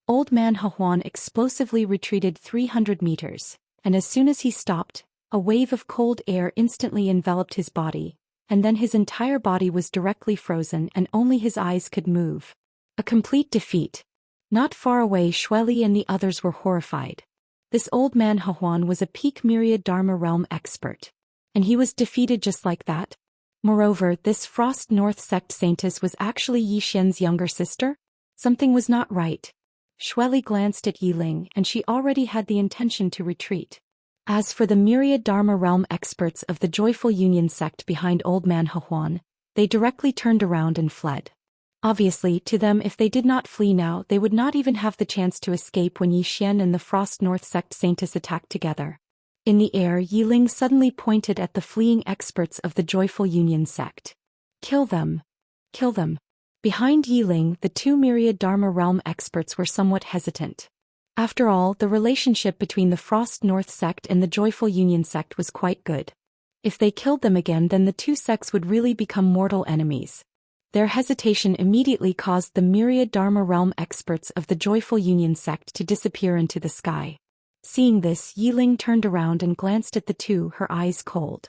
Old Man He Huan explosively retreated 300 meters, and as soon as he stopped, a wave of cold air instantly enveloped his body, and then his entire body was directly frozen and only his eyes could move. A complete defeat. Not far away, Xueli and the others were horrified. This Old Man He Huan was a peak myriad Dharma realm expert. And he was defeated just like that? Moreover, this Frost North sect saintess was actually Yi Xian's younger sister? Something was not right. Xueli glanced at Yi Ling, and she already had the intention to retreat. As for the myriad Dharma realm experts of the Joyful Union sect behind Old Man He Huan, they directly turned around and fled. Obviously, to them, if they did not flee now, they would not even have the chance to escape when Yi Xian and the Frost North sect saintess attacked together. In the air, Yi Ling suddenly pointed at the fleeing experts of the Joyful Union sect. Kill them! Kill them! Behind Yi Ling, the two myriad Dharma realm experts were somewhat hesitant. After all, the relationship between the Frost North sect and the Joyful Union sect was quite good. If they killed them again, then the two sects would really become mortal enemies. Their hesitation immediately caused the myriad Dharma realm experts of the Joyful Union sect to disappear into the sky. Seeing this, Yi Ling turned around and glanced at the two, her eyes cold.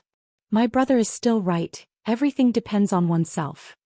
My brother is still right, everything depends on oneself.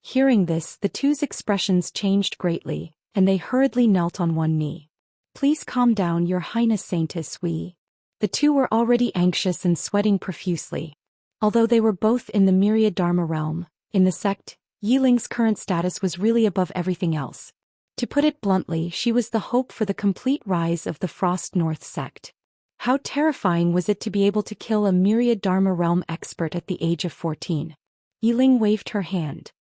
Hearing this, the two's expressions changed greatly, and they hurriedly knelt on one knee. Please calm down, Your Highness Saintess, we. The two were already anxious and sweating profusely. Although they were both in the myriad Dharma realm, in the sect, Yi Ling's current status was really above everything else. To put it bluntly, she was the hope for the complete rise of the Frost North sect. How terrifying was it to be able to kill a myriad Dharma realm expert at the age of 14? Yi Ling waved her hand.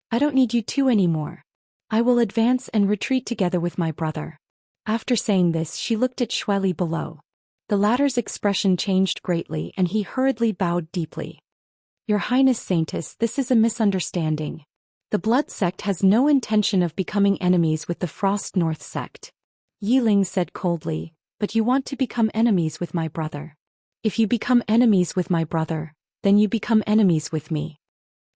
I don't need you two anymore. I will advance and retreat together with my brother. After saying this, she looked at Xueli below. The latter's expression changed greatly, and he hurriedly bowed deeply. Your Highness Saintess, this is a misunderstanding. The Blood Sect has no intention of becoming enemies with the Frost North sect. Yi Ling said coldly, but you want to become enemies with my brother. If you become enemies with my brother, then you become enemies with me.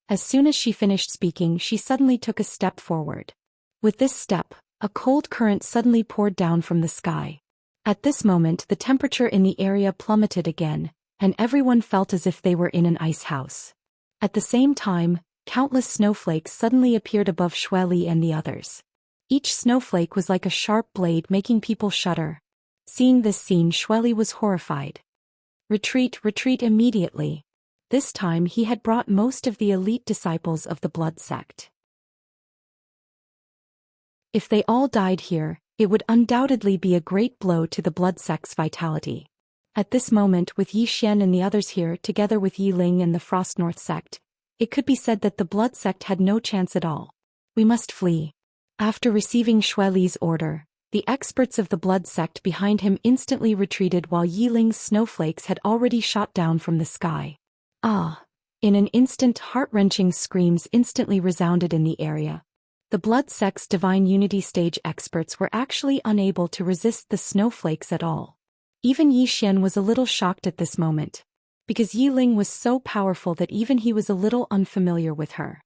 As soon as she finished speaking, she suddenly took a step forward. With this step, a cold current suddenly poured down from the sky. At this moment, the temperature in the area plummeted again, and everyone felt as if they were in an ice house. At the same time, countless snowflakes suddenly appeared above Xueli and the others. Each snowflake was like a sharp blade, making people shudder. Seeing this scene, Xueli was horrified. Retreat, retreat immediately. This time he had brought most of the elite disciples of the Blood Sect. If they all died here, it would undoubtedly be a great blow to the Blood Sect's vitality. At this moment, with Yi Xian and the others here, together with Yi Ling and the Frost North sect, it could be said that the Blood Sect had no chance at all. We must flee. After receiving Xueli's order, the experts of the Blood Sect behind him instantly retreated while Yi Ling's snowflakes had already shot down from the sky. Ah! In an instant, heart-wrenching screams instantly resounded in the area. The Blood Sect's Divine Unity stage experts were actually unable to resist the snowflakes at all. Even Yi Xian was a little shocked at this moment, because Yi Ling was so powerful that even he was a little unfamiliar with her.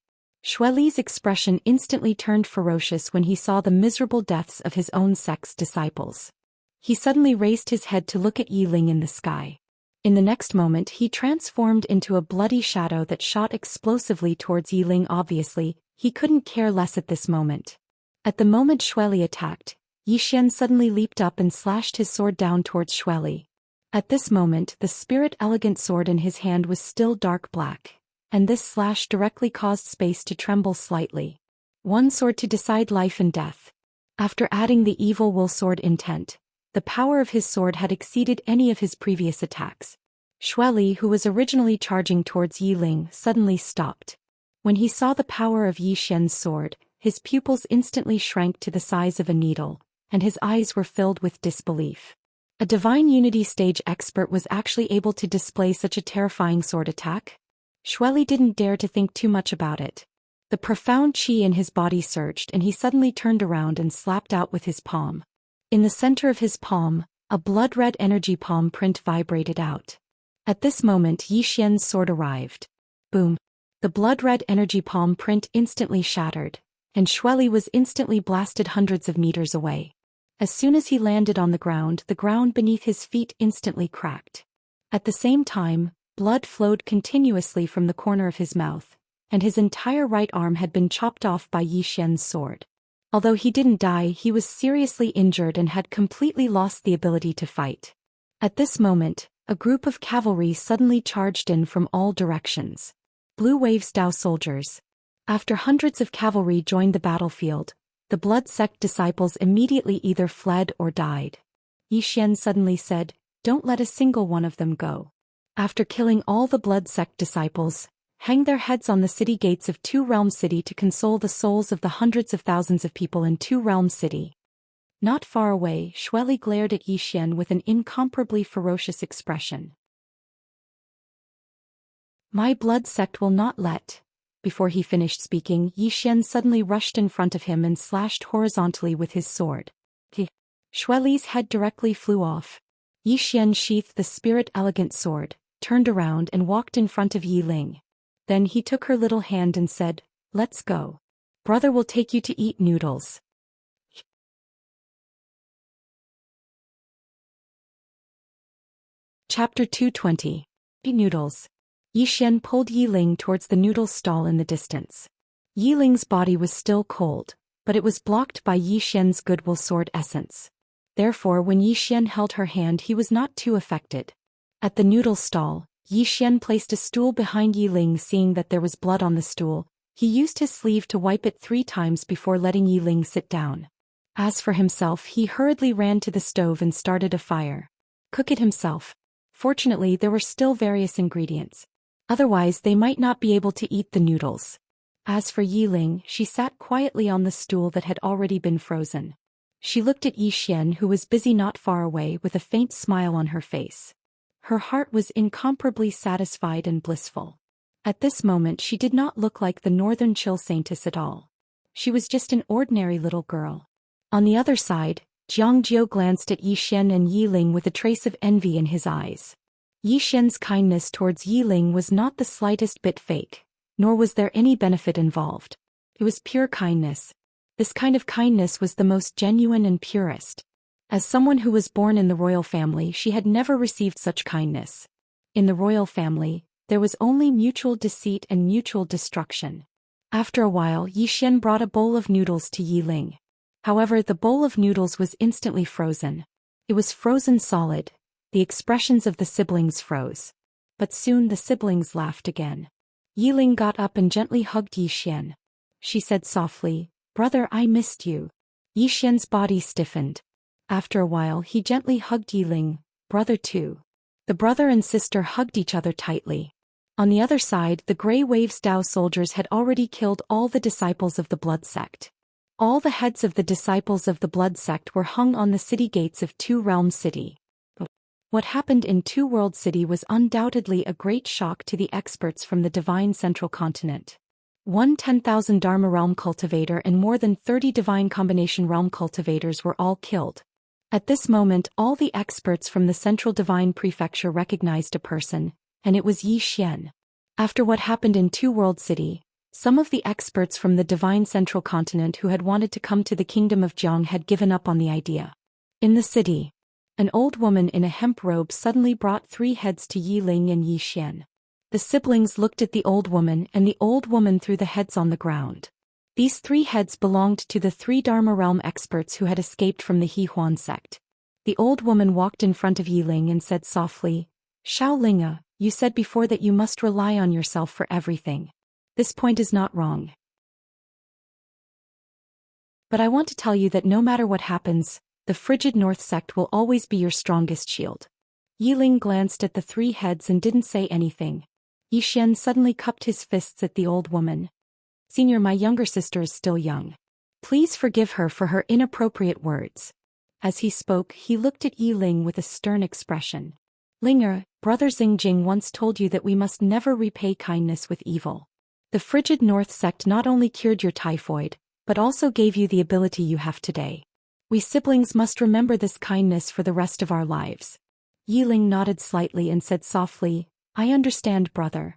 Xueli's expression instantly turned ferocious when he saw the miserable deaths of his own sect's disciples. He suddenly raised his head to look at Yi Ling in the sky. In the next moment, he transformed into a bloody shadow that shot explosively towards Yi Ling. Obviously, he couldn't care less at this moment. At the moment Xueli attacked, Yi Xian suddenly leaped up and slashed his sword down towards Xueli. At this moment, the spirit elegant sword in his hand was still dark black, and this slash directly caused space to tremble slightly. One sword to decide life and death. After adding the evil will sword intent, The power of his sword had exceeded any of his previous attacks. Xueli, who was originally charging towards Yi Ling, suddenly stopped. When he saw the power of Yi Xian's sword, his pupils instantly shrank to the size of a needle, and his eyes were filled with disbelief. A Divine Unity stage expert was actually able to display such a terrifying sword attack? Xueli didn't dare to think too much about it. The profound qi in his body surged and he suddenly turned around and slapped out with his palm. In the center of his palm, a blood-red energy palm print vibrated out. At this moment Yi Xian's sword arrived. Boom! The blood-red energy palm print instantly shattered, and Xueli was instantly blasted hundreds of meters away. As soon as he landed on the ground beneath his feet instantly cracked. At the same time, blood flowed continuously from the corner of his mouth, and his entire right arm had been chopped off by Yi Xian's sword. Although he didn't die, he was seriously injured and had completely lost the ability to fight. At this moment, a group of cavalry suddenly charged in from all directions. Blue Wave's Dao soldiers. After hundreds of cavalry joined the battlefield, the blood sect disciples immediately either fled or died. Yi Xian suddenly said, "Don't let a single one of them go. After killing all the blood sect disciples, hang their heads on the city gates of Two Realms City to console the souls of the hundreds of thousands of people in Two Realms City." Not far away, Xueli glared at Yi Xian with an incomparably ferocious expression. "My blood sect will not let." Before he finished speaking, Yi Xian suddenly rushed in front of him and slashed horizontally with his sword. Xueli's head directly flew off. Yi Xian sheathed the spirit elegant sword, turned around and walked in front of Yi Ling. Then he took her little hand and said, "Let's go. Brother will take you to eat noodles." Chapter 220. Noodles. Yi Xian pulled Yi Ling towards the noodle stall in the distance. Yi Ling's body was still cold, but it was blocked by Yi Xian's goodwill sword essence. Therefore when Yi Xian held her hand he was not too affected. At the noodle stall, Yi Xian placed a stool behind Yi Ling. Seeing that there was blood on the stool, he used his sleeve to wipe it 3 times before letting Yi Ling sit down. As for himself, he hurriedly ran to the stove and started a fire. Cook it himself. Fortunately there were still various ingredients. Otherwise they might not be able to eat the noodles. As for Yi Ling, she sat quietly on the stool that had already been frozen. She looked at Yi Xian, who was busy not far away, with a faint smile on her face. Her heart was incomparably satisfied and blissful. At this moment she did not look like the northern chill saintess at all. She was just an ordinary little girl. On the other side, Jiang Jiu glanced at Yi Xian and Yi Ling with a trace of envy in his eyes. Yi Xian's kindness towards Yi Ling was not the slightest bit fake, nor was there any benefit involved. It was pure kindness. This kind of kindness was the most genuine and purest. As someone who was born in the royal family, she had never received such kindness. In the royal family, there was only mutual deceit and mutual destruction. After a while, Yi Xian brought a bowl of noodles to Yi Ling. However, the bowl of noodles was instantly frozen. It was frozen solid. The expressions of the siblings froze. But soon the siblings laughed again. Yi Ling got up and gently hugged Yi Xian. She said softly, "Brother, I missed you." Yi Xian's body stiffened. After a while he gently hugged Yi Ling, "Brother too." The brother and sister hugged each other tightly. On the other side, the Grey Wave's Dao soldiers had already killed all the disciples of the blood sect. All the heads of the disciples of the blood sect were hung on the city gates of Two Realms City. What happened in Two World City was undoubtedly a great shock to the experts from the Divine Central Continent. 10,000 Dharma Realm cultivator and more than 30 Divine Combination Realm cultivators were all killed. At this moment all the experts from the Central Divine Prefecture recognized a person, and it was Yi Xian. After what happened in Two World City, some of the experts from the Divine Central Continent who had wanted to come to the Kingdom of Jiang had given up on the idea. In the city, an old woman in a hemp robe suddenly brought 3 heads to Yi Ling and Yi Xian. The siblings looked at the old woman and the old woman threw the heads on the ground. These 3 heads belonged to the 3 Dharma Realm experts who had escaped from the He Huan sect. The old woman walked in front of Yi Ling and said softly, "Xiao Linga, you said before that you must rely on yourself for everything. This point is not wrong. But I want to tell you that no matter what happens, The frigid North sect will always be your strongest shield. Yiling glanced at the three heads and didn't say anything. Xian suddenly cupped his fists at the old woman. Senior, my younger sister is still young. Please forgive her for her inappropriate words. As he spoke, he looked at Yiling with a stern expression. Linger, Brother Xingjing once told you that we must never repay kindness with evil. The frigid North sect not only cured your typhoid, but also gave you the ability you have today. We siblings must remember this kindness for the rest of our lives. Yiling nodded slightly and said softly, I understand, brother.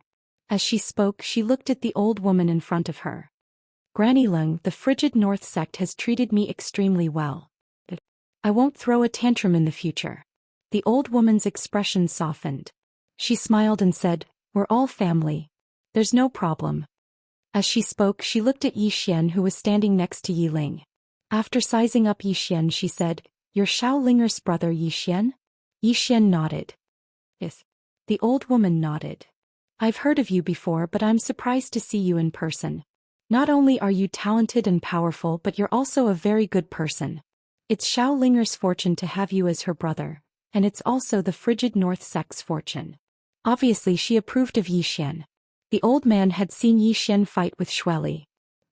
As she spoke, she looked at the old woman in front of her. Granny Lung, the frigid North sect has treated me extremely well. I won't throw a tantrum in the future. The old woman's expression softened. She smiled and said, we're all family. There's no problem. As she spoke, she looked at Xian, who was standing next to Yiling. After sizing up Xian, she said, you're Xiao Linger's brother Xian? Xian nodded. Yes. The old woman nodded. I've heard of you before, but I'm surprised to see you in person. Not only are you talented and powerful, but you're also a very good person. It's Xiao Linger's fortune to have you as her brother, and it's also the frigid North sect's fortune. Obviously she approved of Xian. The old man had seen Xian fight with Shueli.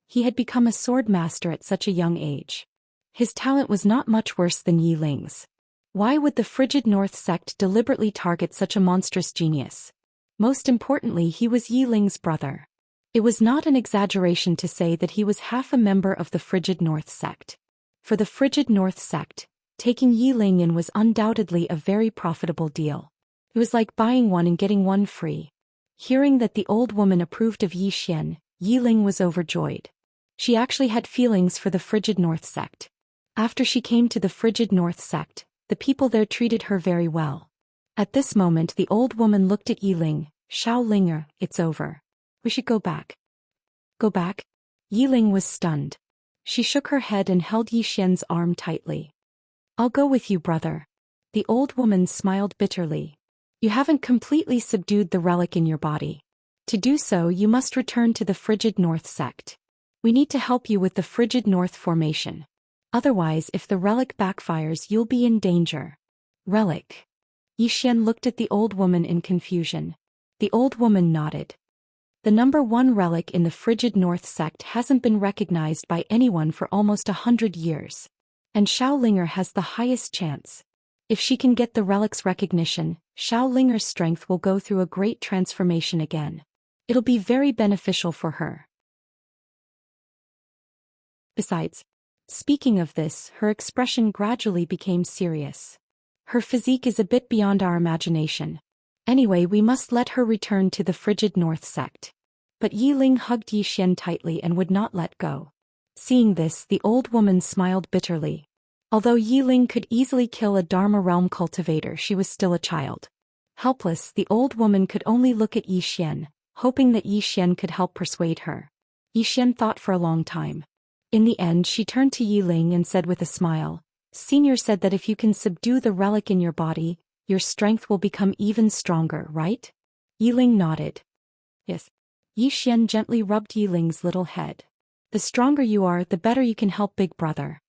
He had become a sword master at such a young age. His talent was not much worse than Yiling's. Why would the frigid North sect deliberately target such a monstrous genius? Most importantly, he was Yiling's brother. It was not an exaggeration to say that he was half a member of the frigid North sect. For the frigid North sect, taking Yiling in was undoubtedly a very profitable deal. It was like buying one and getting one free. Hearing that the old woman approved of Xian, Yiling was overjoyed. She actually had feelings for the frigid North sect. After she came to the frigid North sect, the people there treated her very well. At this moment the old woman looked at Yiling. Xiao Linger, it's over. We should go back. Go back? Yiling was stunned. She shook her head and held Xian's arm tightly. I'll go with you, brother. The old woman smiled bitterly. You haven't completely subdued the relic in your body. To do so, you must return to the frigid North sect. We need to help you with the frigid North formation. Otherwise, if the relic backfires, you'll be in danger. Relic. Xian looked at the old woman in confusion. The old woman nodded. The number 1 relic in the frigid North sect hasn't been recognized by anyone for almost 100 years. And Xiao Linger has the highest chance. If she can get the relic's recognition, Xiao Linger's strength will go through a great transformation again. It'll be very beneficial for her. Besides, speaking of this, her expression gradually became serious. Her physique is a bit beyond our imagination. Anyway, we must let her return to the frigid North sect. But Yiling hugged Xian tightly and would not let go. Seeing this, the old woman smiled bitterly. Although Yiling could easily kill a Dharma realm cultivator, she was still a child. Helpless, the old woman could only look at Xian, hoping that Xian could help persuade her. Xian thought for a long time. In the end, she turned to Yiling and said with a smile, Senior said that if you can subdue the relic in your body, your strength will become even stronger, right? Yiling nodded. Yes. Xian gently rubbed Yiling's little head. The stronger you are, the better you can help big brother.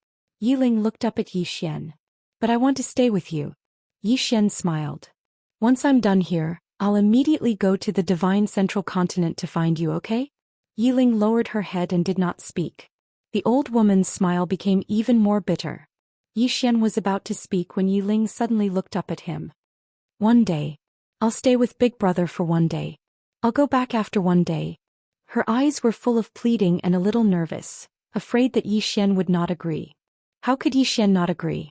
Yiling looked up at Xian. But I want to stay with you. Xian smiled. Once I'm done here, I'll immediately go to the divine central continent to find you, okay? Yiling lowered her head and did not speak. The old woman's smile became even more bitter. Xian was about to speak when Yiling suddenly looked up at him. One day. I'll stay with big brother for one day. I'll go back after one day. Her eyes were full of pleading and a little nervous, afraid that Xian would not agree. How could Xian not agree?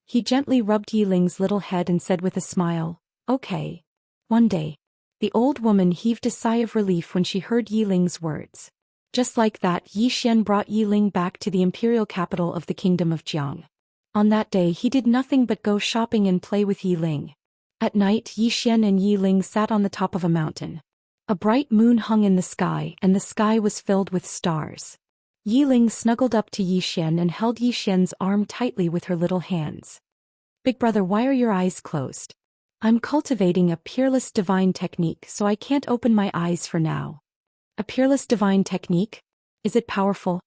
He gently rubbed Yiling's little head and said with a smile, okay. One day. The old woman heaved a sigh of relief when she heard Yiling's words. Just like that, Xian brought Yiling back to the imperial capital of the kingdom of Jiang. On that day he did nothing but go shopping and play with Yiling. At night Xian and Yiling sat on the top of a mountain. A bright moon hung in the sky and the sky was filled with stars. Yiling snuggled up to Xian and held Xian's arm tightly with her little hands. Big brother, why are your eyes closed? I'm cultivating a peerless divine technique, so I can't open my eyes for now. A peerless divine technique? Is it powerful?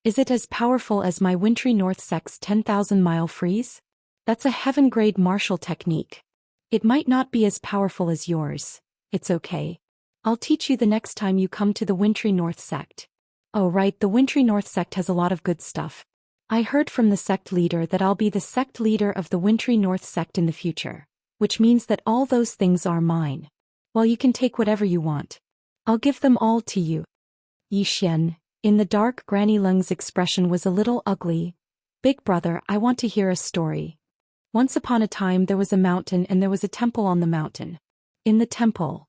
Is it as powerful as my wintry north sect's 10,000-mile freeze? That's a heaven-grade martial technique. It might not be as powerful as yours. It's okay. I'll teach you the next time you come to the wintry north sect. Oh right, the wintry north sect has a lot of good stuff. I heard from the sect leader that I'll be the sect leader of the wintry north sect in the future, which means that all those things are mine. Well, you can take whatever you want. I'll give them all to you. Yi Xian, in the dark, Granny Lung's expression was a little ugly. Big brother, I want to hear a story. Once upon a time there was a mountain and there was a temple on the mountain. In the temple.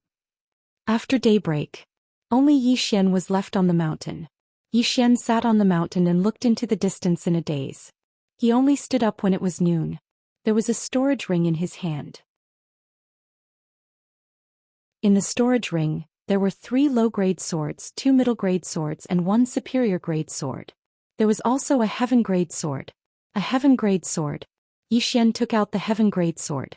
After daybreak. Only Yi Xian was left on the mountain. Yi Xian sat on the mountain and looked into the distance in a daze. He only stood up when it was noon. There was a storage ring in his hand. In the storage ring, there were 3 low-grade swords, 2 middle-grade swords and 1 superior-grade sword. There was also a heaven-grade sword. A heaven-grade sword. Yi Xian took out the heaven-grade sword.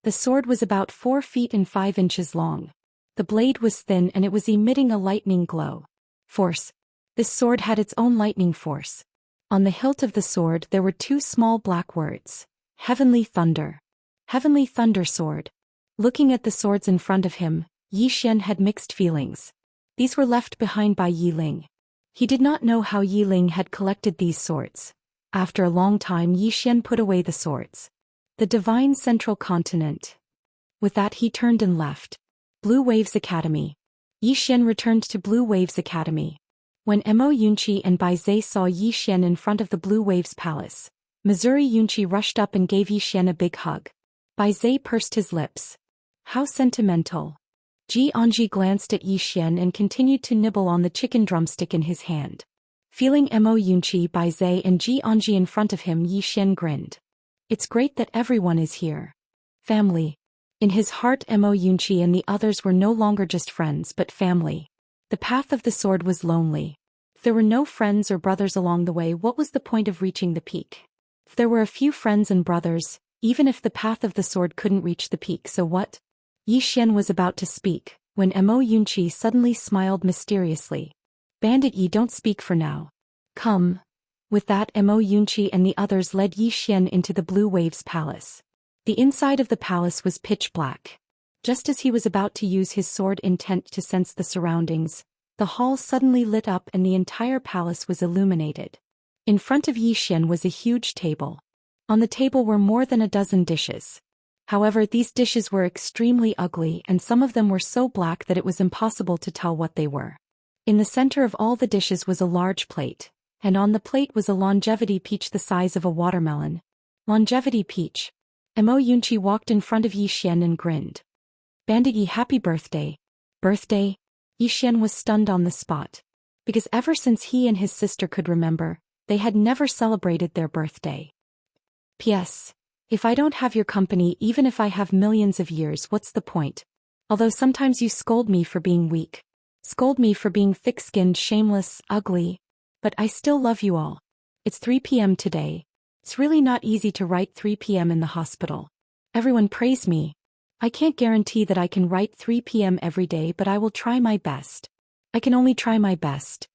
The sword was about 4 feet and 5 inches long. The blade was thin and it was emitting a lightning glow. Force. This sword had its own lightning force. On the hilt of the sword there were 2 small black words. Heavenly Thunder. Heavenly Thunder Sword. Looking at the swords in front of him, Yi Xian had mixed feelings. These were left behind by Yi Ling. He did not know how Yi Ling had collected these swords. After a long time Yi Xian put away the swords. The Divine Central Continent. With that he turned and left. Blue Waves Academy. Yi Xian returned to Blue Waves Academy. When Mo Yunqi and Bai Zhe saw Yi Xian in front of the Blue Waves Palace, Missouri Yunqi rushed up and gave Yi Xian a big hug. Bai Zhe pursed his lips. How sentimental. Xianxia glanced at Yi Xian and continued to nibble on the chicken drumstick in his hand. Feeling Mo Yunqi, Bai Zhe and Xianxia in front of him, Yi Xian grinned. It's great that everyone is here. Family. In his heart, Mo Yunqi and the others were no longer just friends but family. The path of the sword was lonely. If there were no friends or brothers along the way, what was the point of reaching the peak? If there were a few friends and brothers, even if the path of the sword couldn't reach the peak, so what? Yi Xian was about to speak, when Mo Yunqi suddenly smiled mysteriously. Bandit Yi, don't speak for now. Come. With that, Mo Yunqi and the others led Yi Xian into the Blue Waves Palace. The inside of the palace was pitch black. Just as he was about to use his sword intent to sense the surroundings, the hall suddenly lit up and the entire palace was illuminated. In front of Yi Xian was a huge table. On the table were more than a dozen dishes. However, these dishes were extremely ugly and some of them were so black that it was impossible to tell what they were. In the center of all the dishes was a large plate, and on the plate was a longevity peach the size of a watermelon. Longevity peach. Mo Yunqi walked in front of Yi Xian and grinned. Bandit Yi, happy birthday. Birthday? Yi Xian was stunned on the spot. Because ever since he and his sister could remember, they had never celebrated their birthday. P.S. If I don't have your company, even if I have millions of years, what's the point? Although sometimes you scold me for being weak. Scold me for being thick-skinned, shameless, ugly. But I still love you all. It's 3 p.m. today. It's really not easy to write 3 p.m. in the hospital. Everyone praise me. I can't guarantee that I can write 3 p.m. every day, but I will try my best. I can only try my best.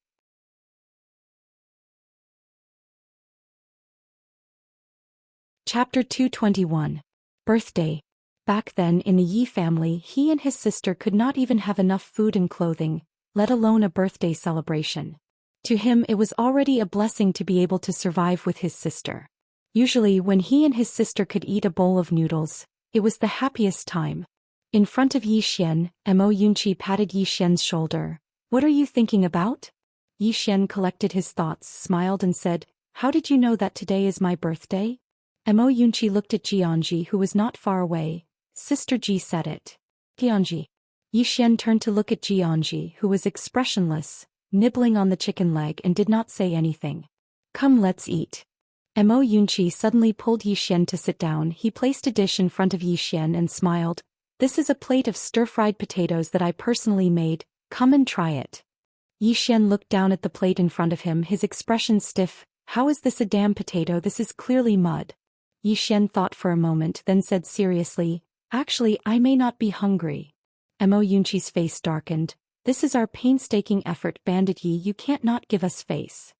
Chapter 221. Birthday. Back then in the Yi family, he and his sister could not even have enough food and clothing, let alone a birthday celebration. To him it was already a blessing to be able to survive with his sister. Usually when he and his sister could eat a bowl of noodles, it was the happiest time. In front of Yi Xian, Mo Yunqi patted Yi Xian's shoulder. What are you thinking about? Yi Xian collected his thoughts, smiled and said, how did you know that today is my birthday? Mo Yunqi looked at Xianxia, who was not far away. Sister Ji said it. Xianxia. Yi Xian turned to look at Xianxia, who was expressionless, nibbling on the chicken leg and did not say anything. Come, let's eat. Mo Yunqi suddenly pulled Yi Xian to sit down. He placed a dish in front of Yi Xian and smiled. This is a plate of stir-fried potatoes that I personally made. Come and try it. Yi Xian looked down at the plate in front of him, his expression stiff. How is this a damn potato? This is clearly mud. Yi Xian thought for a moment, then said seriously, actually, I may not be hungry. Mo Yunqi's face darkened. This is our painstaking effort, Bandit Yi, you can't not give us face.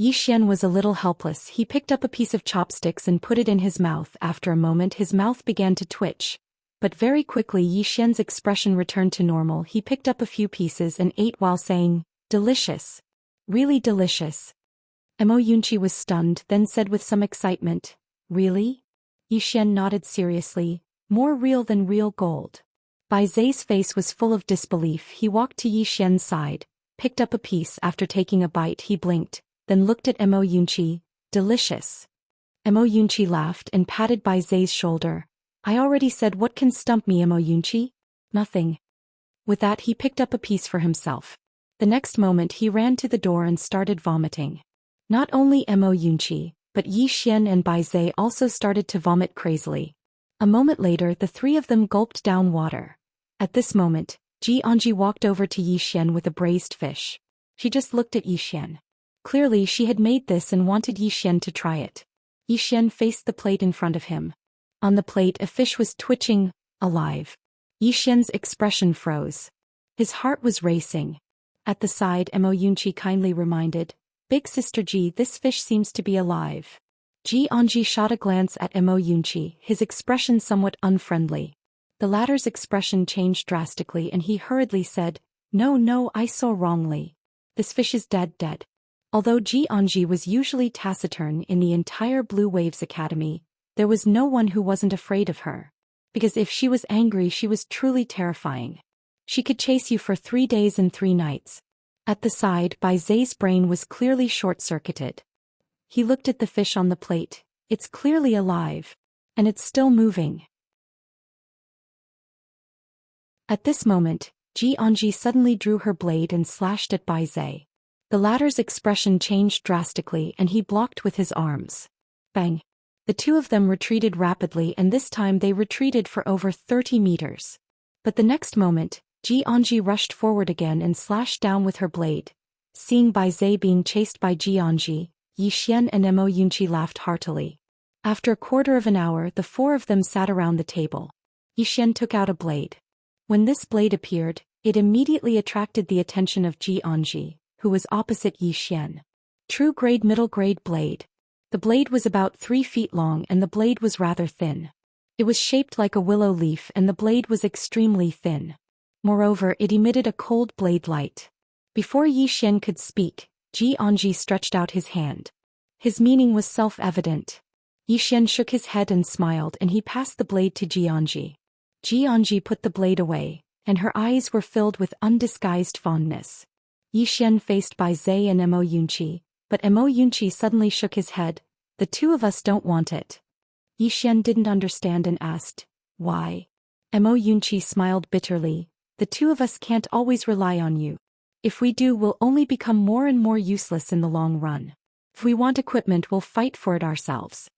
Yi Xian was a little helpless. He picked up a piece of chopsticks and put it in his mouth. After a moment his mouth began to twitch. But very quickly Yi Xian's expression returned to normal. He picked up a few pieces and ate while saying, "Delicious. Really delicious." Mo Yunqi was stunned, then said with some excitement, "Really?" Yi Xian nodded seriously, "More real than real gold." Bai Zai's face was full of disbelief. He walked to Yi Xian's side, picked up a piece. After taking a bite he blinked, then looked at Mo Yunqi, "Delicious." Mo Yunqi laughed and patted Bai Zai's shoulder. "I already said what can stump me, Mo Yunqi? Nothing." With that he picked up a piece for himself. The next moment he ran to the door and started vomiting. Not only Mo Yunqi, but Yi Xian and Bai Zai also started to vomit crazily. A moment later the three of them gulped down water. At this moment, Xianxia walked over to Yi Xian with a braised fish. She just looked at Yi Xian. Clearly she had made this and wanted Yi Xian to try it. Yi Xian faced the plate in front of him. On the plate a fish was twitching, alive. Yi Xian's expression froze. His heart was racing. At the side Mo Yunqi kindly reminded, "Big Sister Ji, this fish seems to be alive." Xianxia shot a glance at Mo Yunqi, his expression somewhat unfriendly. The latter's expression changed drastically and he hurriedly said, No, I saw wrongly. This fish is dead. Although Xianxia was usually taciturn in the entire Blue Waves Academy, there was no one who wasn't afraid of her. Because if she was angry she was truly terrifying. She could chase you for 3 days and 3 nights. At the side Bai Zai's brain was clearly short-circuited. He looked at the fish on the plate. It's clearly alive. And it's still moving. At this moment, Xianxia suddenly drew her blade and slashed at Bai Zai. The latter's expression changed drastically and he blocked with his arms. Bang! The two of them retreated rapidly and this time they retreated for over 30 meters. But the next moment, Xianxia rushed forward again and slashed down with her blade. Seeing Bai Zai being chased by Xianxia, Yi Xian and Mo Yunqi laughed heartily. After a quarter of an hour the four of them sat around the table. Yi Xian took out a blade. When this blade appeared, it immediately attracted the attention of Xianxia, who was opposite Yi Xian. True grade middle grade blade. The blade was about 3 feet long and the blade was rather thin. It was shaped like a willow leaf and the blade was extremely thin. Moreover, it emitted a cold blade light. Before Yi Xian could speak, Xianxia stretched out his hand. His meaning was self-evident. Yi Xian shook his head and smiled and he passed the blade to Xianxia. Xianxia put the blade away, and her eyes were filled with undisguised fondness. Yi Xian faced Bai Zai and Mo Yunqi, but Mo Yunqi suddenly shook his head. "The two of us don't want it." Yi Xian didn't understand and asked, "Why?" Mo Yunqi smiled bitterly. "The two of us can't always rely on you. If we do we'll only become more and more useless in the long run. If we want equipment we'll fight for it ourselves."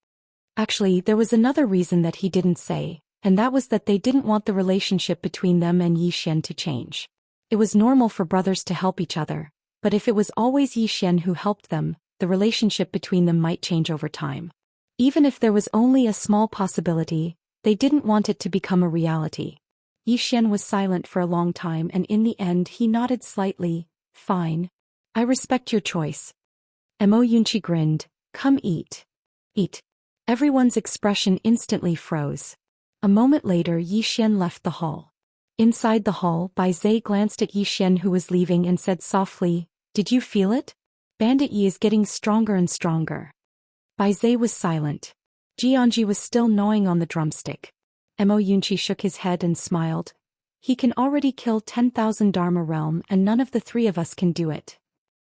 Actually, there was another reason that he didn't say, and that was that they didn't want the relationship between them and Yi Xian to change. It was normal for brothers to help each other, but if it was always Yi Xian who helped them, the relationship between them might change over time. Even if there was only a small possibility, they didn't want it to become a reality. Yi Xian was silent for a long time and in the end he nodded slightly. "Fine. I respect your choice." Mo Yunqi grinned. "Come eat." Eat. Everyone's expression instantly froze. A moment later Yi Xian left the hall. Inside the hall Bai Zai glanced at Yi Xian who was leaving and said softly, "Did you feel it? Bandit Yi is getting stronger and stronger." Bai Zai was silent. Xianxia was still gnawing on the drumstick. Mo Yunqi shook his head and smiled. "He can already kill 10,000 Dharma realm and none of the three of us can do it."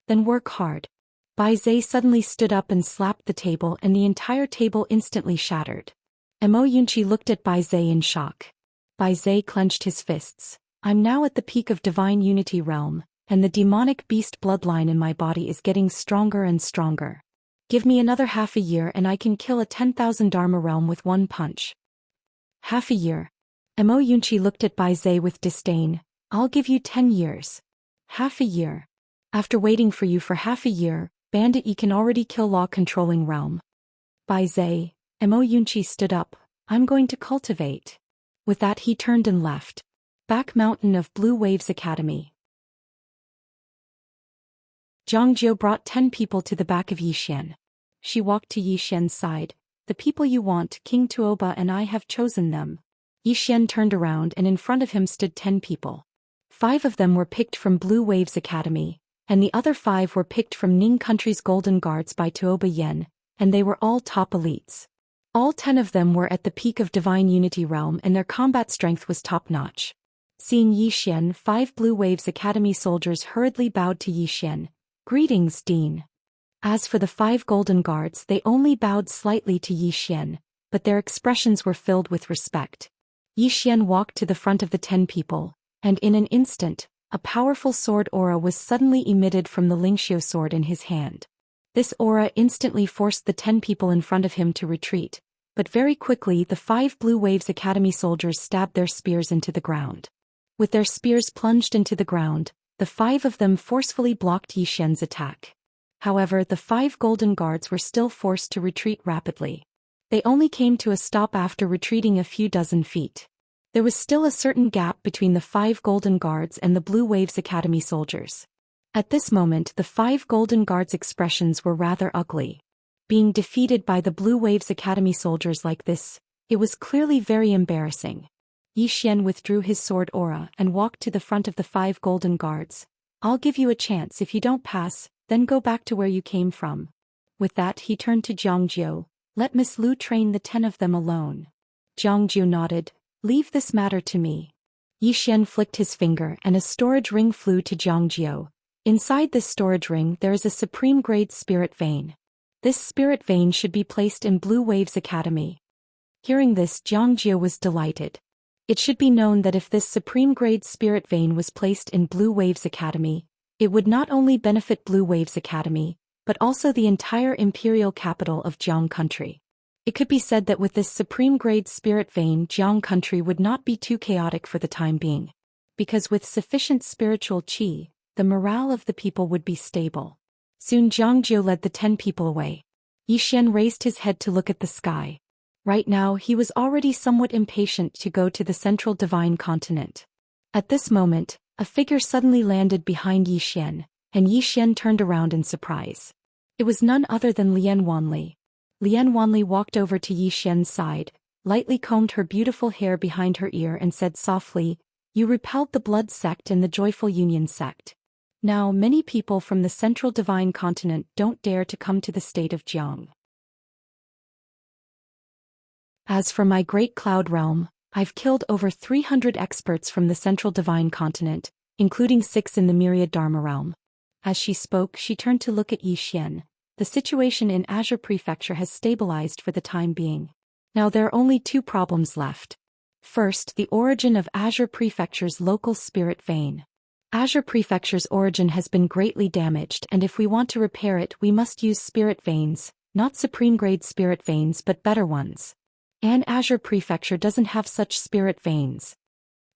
"Then work hard." Bai Zai suddenly stood up and slapped the table and the entire table instantly shattered. Mo Yunqi looked at Bai Zai in shock. Bai Zai clenched his fists. "I'm now at the peak of Divine Unity realm, and the demonic beast bloodline in my body is getting stronger and stronger. Give me another half a year and I can kill a 10,000 Dharma realm with one punch." "Half a year?" Mo Yunqi looked at Bai Zai with disdain. "I'll give you 10 years. Half a year. After waiting for you for half a year, Bandit Yi can already kill law-controlling realm." Bai Zai. Mo Yunqi stood up. "I'm going to cultivate." With that he turned and left. Back mountain of Blue Waves Academy. Zhang Jiu brought 10 people to the back of Yi Xian. She walked to Yi Xian's side. The people you want, King Tuoba and I have chosen them. Yi Xian turned around and in front of him stood 10 people. 5 of them were picked from Blue Waves Academy, and the other 5 were picked from Ning Country's Golden Guards by Tuoba Yen, and they were all top elites. All 10 of them were at the peak of Divine Unity Realm and their combat strength was top-notch. Seeing Yi Xian, 5 Blue Waves Academy soldiers hurriedly bowed to Yi Xian. Greetings, Dean. As for the 5 Golden Guards, they only bowed slightly to Yi Xian, but their expressions were filled with respect. Yi Xian walked to the front of the 10 people, and in an instant, a powerful sword aura was suddenly emitted from the Lingxiu sword in his hand. This aura instantly forced the 10 people in front of him to retreat, but very quickly the 5 Blue Waves Academy soldiers stabbed their spears into the ground. With their spears plunged into the ground, the 5 of them forcefully blocked Yi Xian's attack. However, the 5 Golden Guards were still forced to retreat rapidly. They only came to a stop after retreating a few dozen feet. There was still a certain gap between the 5 Golden Guards and the Blue Waves Academy soldiers. At this moment, the 5 Golden Guards' expressions were rather ugly. Being defeated by the Blue Waves Academy soldiers like this, it was clearly very embarrassing. Yi Xian withdrew his sword aura and walked to the front of the 5 Golden Guards. I'll give you a chance. If you don't pass, then go back to where you came from. With that he turned to Zhang Jiu. Let Miss Lu train the 10 of them alone. Zhang Jiu nodded. Leave this matter to me. Yi Xian flicked his finger and a storage ring flew to Zhang Jiu. Inside this storage ring there is a supreme grade spirit vein. This spirit vein should be placed in Blue Waves Academy. Hearing this, Zhang Jiu was delighted. It should be known that if this supreme grade spirit vein was placed in Blue Waves Academy, it would not only benefit Blue Waves Academy, but also the entire imperial capital of Jiang Country. It could be said that with this supreme grade spirit vein, Jiang Country would not be too chaotic for the time being. Because with sufficient spiritual qi, the morale of the people would be stable. Soon Zhang Jiu led the 10 people away. Yi Xian raised his head to look at the sky. Right now he was already somewhat impatient to go to the central divine continent. At this moment, a figure suddenly landed behind Yi Xian, and Yi Xian turned around in surprise. It was none other than Lian Wanli. Lian Wanli walked over to Yi Xian's side, lightly combed her beautiful hair behind her ear and said softly, "You repelled the Blood Sect and the Joyful Union Sect. Now many people from the central divine continent don't dare to come to the state of Jiang. As for my great cloud realm, I've killed over 300 experts from the central divine continent, including 6 in the myriad Dharma realm." As she spoke, she turned to look at Yi Xian. The situation in Azure Prefecture has stabilized for the time being. Now there are only 2 problems left. First, the origin of Azure Prefecture's local spirit vein. Azure Prefecture's origin has been greatly damaged, and if we want to repair it, we must use spirit veins, not supreme grade spirit veins but better ones. And Azure Prefecture doesn't have such spirit veins.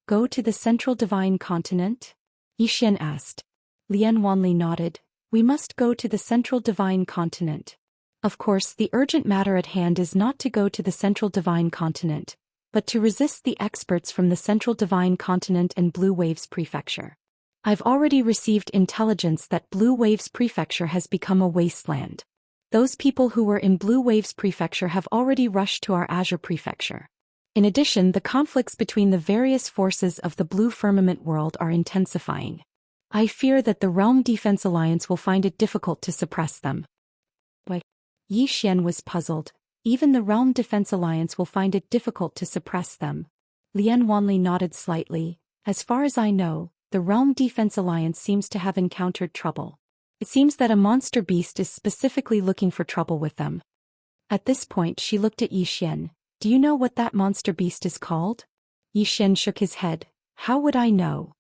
Go to the central divine continent? Yi Xian asked. Lian Wanli nodded. We must go to the central divine continent. Of course, the urgent matter at hand is not to go to the central divine continent, but to resist the experts from the central divine continent and Blue Waves Prefecture. I've already received intelligence that Blue Waves Prefecture has become a wasteland. Those people who were in Blue Waves Prefecture have already rushed to our Azure Prefecture. In addition, the conflicts between the various forces of the Blue Firmament world are intensifying. I fear that the Realm Defense Alliance will find it difficult to suppress them. But Yi Xian was puzzled. Even the Realm Defense Alliance will find it difficult to suppress them. Lian Wanli nodded slightly. As far as I know, the Realm Defense Alliance seems to have encountered trouble. It seems that a monster beast is specifically looking for trouble with them. At this point she looked at Yi Xian. Do you know what that monster beast is called? Yi Xian shook his head. How would I know?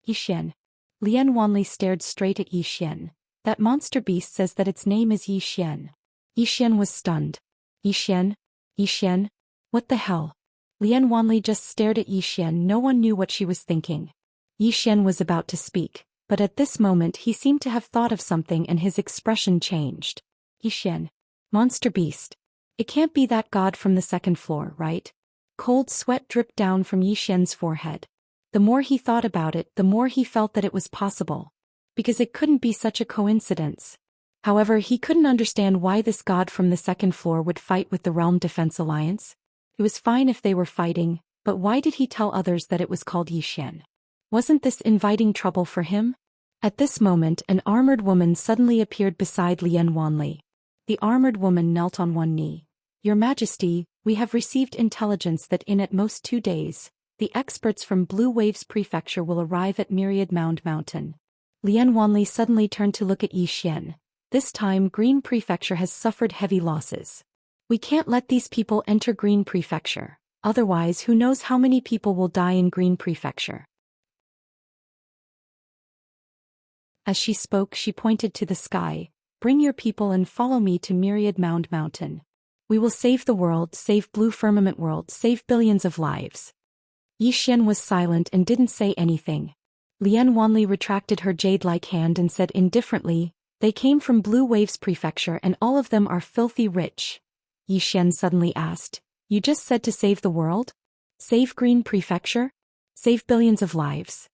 Yi Xian. Lian Wanli stared straight at Yi Xian. That monster beast says that its name is Yi Xian. Yi Xian was stunned. Yi Xian? Yi Xian? What the hell? Lian Wanli just stared at Yi Xian. No one knew what she was thinking. Yi Xian was about to speak, but at this moment he seemed to have thought of something and his expression changed. Yi Xian. Monster beast. It can't be that god from the 2nd floor, right? Cold sweat dripped down from Yi Xian's forehead. The more he thought about it, the more he felt that it was possible. because it couldn't be such a coincidence. However, he couldn't understand why this god from the second floor would fight with the Realm Defense Alliance. It was fine if they were fighting, but why did he tell others that it was called Zhou Xian? Wasn't this inviting trouble for him? At this moment, an armored woman suddenly appeared beside Lien Wanli. The armored woman knelt on one knee. Your Majesty, we have received intelligence that in at most 2 days, the experts from Blue Waves Prefecture will arrive at Myriad Mound Mountain. Lien Wanli suddenly turned to look at Zhou Xian. This time Green Prefecture has suffered heavy losses. We can't let these people enter Green Prefecture, otherwise who knows how many people will die in Green Prefecture. As she spoke, she pointed to the sky. Bring your people and follow me to Myriad Mound Mountain. We will save the world, save Blue Firmament World, save billions of lives. Zhou Xian was silent and didn't say anything. Lien Wanli retracted her jade-like hand and said indifferently, they came from Blue Waves Prefecture and all of them are filthy rich. Zhou Xian suddenly asked, you just said to save the world? Save Green Prefecture? Save billions of lives?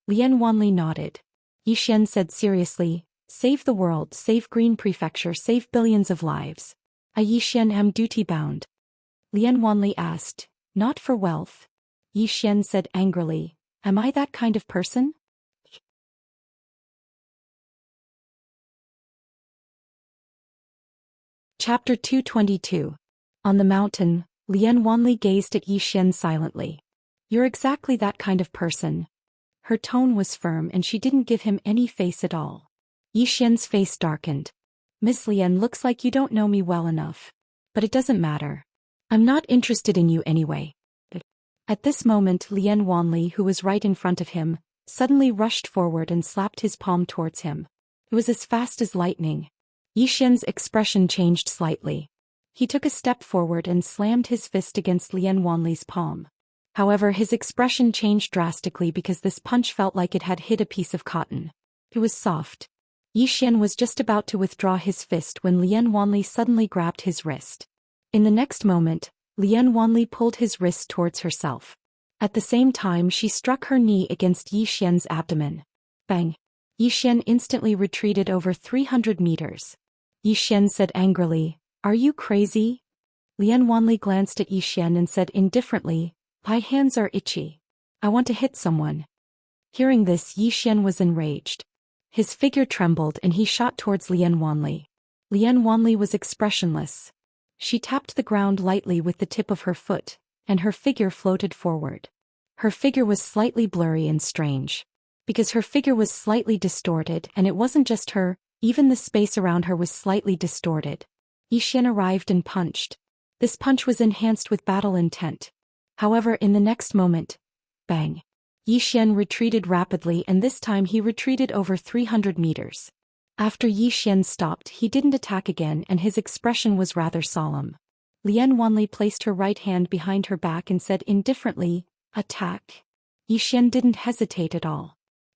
Lien Wanli nodded. Zhou Xian said seriously, save the world, save Green Prefecture, save billions of lives. I Zhou Xian am duty-bound. Lien Wanli asked, not for wealth. Zhou Xian said angrily, am I that kind of person? Chapter 222. On the mountain, Lien Wanli gazed at Zhou Xian silently. You're exactly that kind of person. Her tone was firm and she didn't give him any face at all. Zhou Xian's face darkened. Miss Lien, looks like you don't know me well enough. But it doesn't matter. I'm not interested in you anyway. At this moment Lien Wanli, who was right in front of him, suddenly rushed forward and slapped his palm towards him. It was as fast as lightning. Zhou Xian's expression changed slightly. He took a step forward and slammed his fist against Lien Wanli's palm. However, his expression changed drastically because this punch felt like it had hit a piece of cotton. It was soft. Zhou Xian was just about to withdraw his fist when Lien Wanli suddenly grabbed his wrist. In the next moment, Lien Wanli pulled his wrist towards herself. At the same time she struck her knee against Zhou Xian's abdomen. Bang! Zhou Xian instantly retreated over 300 meters. Zhou Xian said angrily, are you crazy? Lien Wanli glanced at Zhou Xian and said indifferently, my hands are itchy. I want to hit someone. Hearing this, Zhou Xian was enraged. His figure trembled and he shot towards Lien Wanli. Lien Wanli was expressionless. She tapped the ground lightly with the tip of her foot, and her figure floated forward. Her figure was slightly blurry and strange. Because her figure was slightly distorted, and it wasn't just her, even the space around her was slightly distorted. Zhou Xian arrived and punched. This punch was enhanced with battle intent. However, in the next moment, bang! Zhou Xian retreated rapidly, and this time he retreated over 300 meters. After Zhou Xian stopped, he didn't attack again and his expression was rather solemn. Lien Wanli placed her right hand behind her back and said indifferently, attack. Zhou Xian didn't hesitate at all.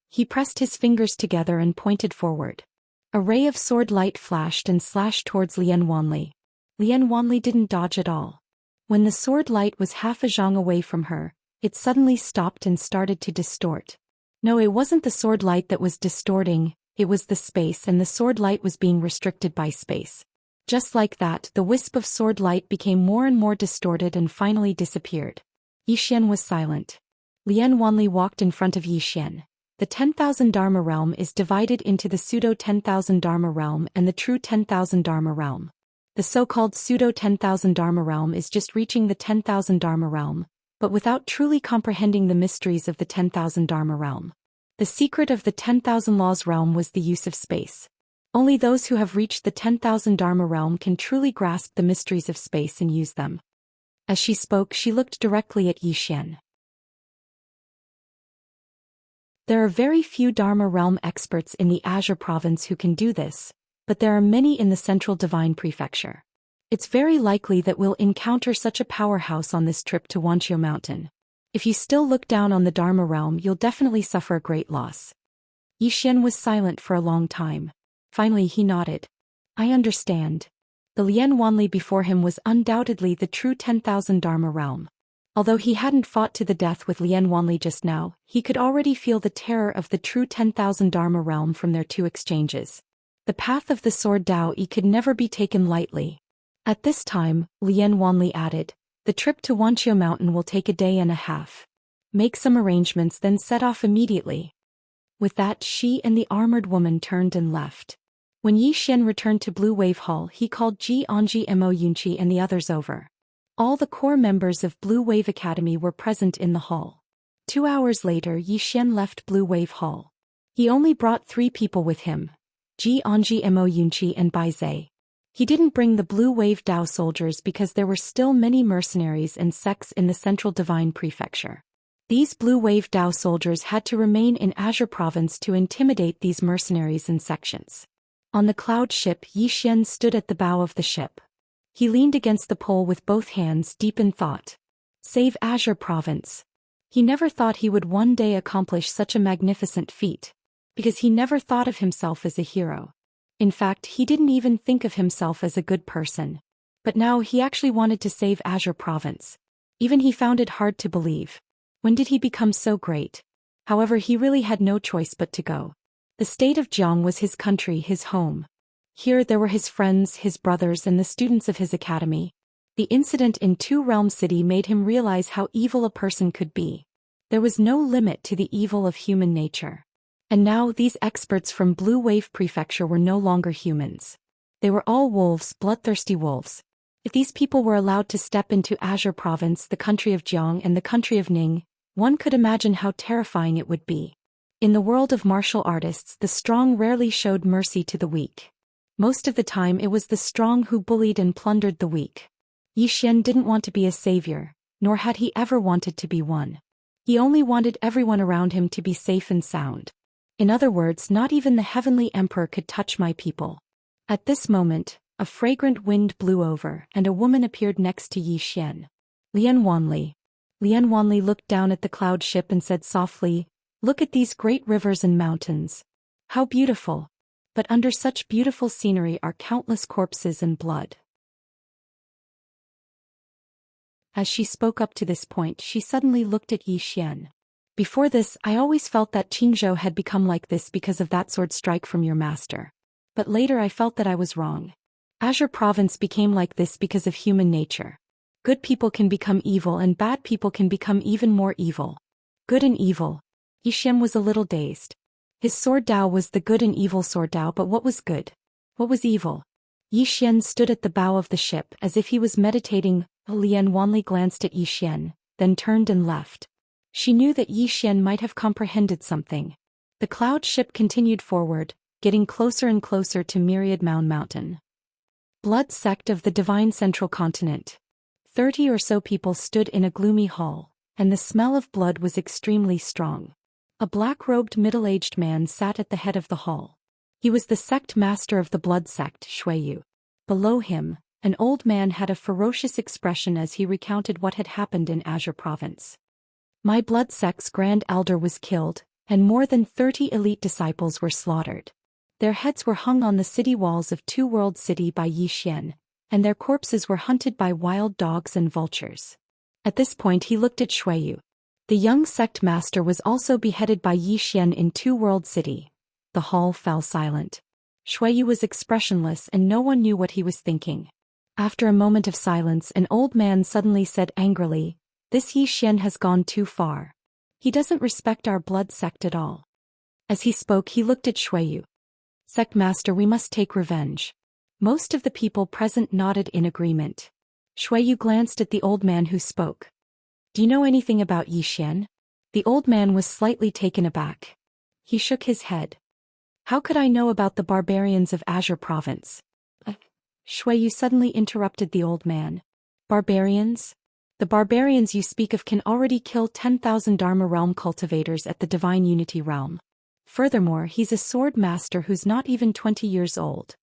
He pressed his fingers together and pointed forward. A ray of sword light flashed and slashed towards Lien Wanli. Lien Wanli didn't dodge at all. When the sword light was half a zhang away from her, it suddenly stopped and started to distort. No, it wasn't the sword light that was distorting, it was the space, and the sword light was being restricted by space. Just like that, the wisp of sword light became more and more distorted and finally disappeared. Zhou Xian was silent. Lien Wanli walked in front of Zhou Xian. The 10,000 Dharma realm is divided into the pseudo 10,000 Dharma realm and the true 10,000 Dharma realm. The so-called pseudo 10,000 Dharma realm is just reaching the 10,000 Dharma realm, but without truly comprehending the mysteries of the 10,000 Dharma realm. The secret of the 10,000 laws realm was the use of space. Only those who have reached the 10,000 Dharma realm can truly grasp the mysteries of space and use them. As she spoke, she looked directly at Zhou Xian. There are very few Dharma realm experts in the Azure province who can do this, but there are many in the central divine prefecture. It's very likely that we'll encounter such a powerhouse on this trip to Wuxia Mountain. If you still look down on the Dharma realm, you'll definitely suffer a great loss. Zhou Xian was silent for a long time. Finally he nodded. I understand. The Lien Wanli before him was undoubtedly the true 10,000 Dharma realm. Although he hadn't fought to the death with Lian Wanli just now, he could already feel the terror of the true 10,000 Dharma realm from their two exchanges. The path of the sword Daoist could never be taken lightly. At this time, Lian Wanli added, the trip to Wuxia mountain will take a day and a half. Make some arrangements then set off immediately. With that, she and the armored woman turned and left. When Xian returned to Blue Wave Hall, he called Xianxia Mo Yunqi and the others over. All the core members of Blue Wave Academy were present in the hall. 2 hours later, Xian left Blue Wave Hall. He only brought 3 people with him, Xianxia Mo Yunqi and Bai Zai. He didn't bring the Blue Wave Dao soldiers because there were still many mercenaries and sects in the Central Divine Prefecture. These Blue Wave Dao soldiers had to remain in Azure Province to intimidate these mercenaries and sections. On the cloud ship, Xian stood at the bow of the ship. He leaned against the pole with both hands deep in thought. Save Azure Province. He never thought he would one day accomplish such a magnificent feat, because he never thought of himself as a hero. In fact, he didn't even think of himself as a good person. But now he actually wanted to save Azure Province. Even he found it hard to believe. When did he become so great? However, he really had no choice but to go. The state of Jiang was his country, his home. Here there were his friends, his brothers and the students of his academy. The incident in Two Realm City made him realize how evil a person could be. There was no limit to the evil of human nature. And now these experts from Blue Wave Prefecture were no longer humans. They were all wolves, bloodthirsty wolves. If these people were allowed to step into Azure Province, the country of Jiang and the country of Ning, one could imagine how terrifying it would be. In the world of martial artists, the strong rarely showed mercy to the weak. Most of the time it was the strong who bullied and plundered the weak. Xian didn't want to be a savior, nor had he ever wanted to be one. He only wanted everyone around him to be safe and sound. In other words, not even the heavenly emperor could touch my people. At this moment, a fragrant wind blew over and a woman appeared next to Xian. Lian Wanli. Lian Wanli looked down at the cloud ship and said softly, "Look at these great rivers and mountains. How beautiful. But under such beautiful scenery are countless corpses and blood." As she spoke up to this point, she suddenly looked at Xian. Before this, I always felt that Qingzhou had become like this because of that sword strike from your master. But later I felt that I was wrong. Azure Province became like this because of human nature. Good people can become evil and bad people can become even more evil. Good and evil. Xian was a little dazed. His sword Dao was the good and evil sword Dao, but what was good? What was evil? Xian stood at the bow of the ship as if he was meditating. Lian Wanli glanced at Xian, then turned and left. She knew that Xian might have comprehended something. The cloud ship continued forward, getting closer and closer to Myriad Mountain. Blood sect of the Divine Central Continent. 30 or so people stood in a gloomy hall, and the smell of blood was extremely strong. A black-robed middle-aged man sat at the head of the hall. He was the sect master of the blood sect, Shuiyu. Below him, an old man had a ferocious expression as he recounted what had happened in Azure Province. My blood sect's grand elder was killed, and more than 30 elite disciples were slaughtered. Their heads were hung on the city walls of Two World City by Xian, and their corpses were hunted by wild dogs and vultures. At this point he looked at Shuiyu. The young sect master was also beheaded by Xian in Two World City. The hall fell silent. Shuiyu was expressionless and no one knew what he was thinking. After a moment of silence, an old man suddenly said angrily, "This Xian has gone too far. He doesn't respect our blood sect at all." As he spoke, he looked at Shuiyu. "Sect master, we must take revenge." Most of the people present nodded in agreement. Shuiyu glanced at the old man who spoke. "Do you know anything about Xian?" The old man was slightly taken aback. He shook his head. "How could I know about the barbarians of Azure Province?" Shuiyu suddenly interrupted the old man. "Barbarians? The barbarians you speak of can already kill 10,000 Dharma realm cultivators at the Divine Unity realm. Furthermore, he's a sword master who's not even 20 years old."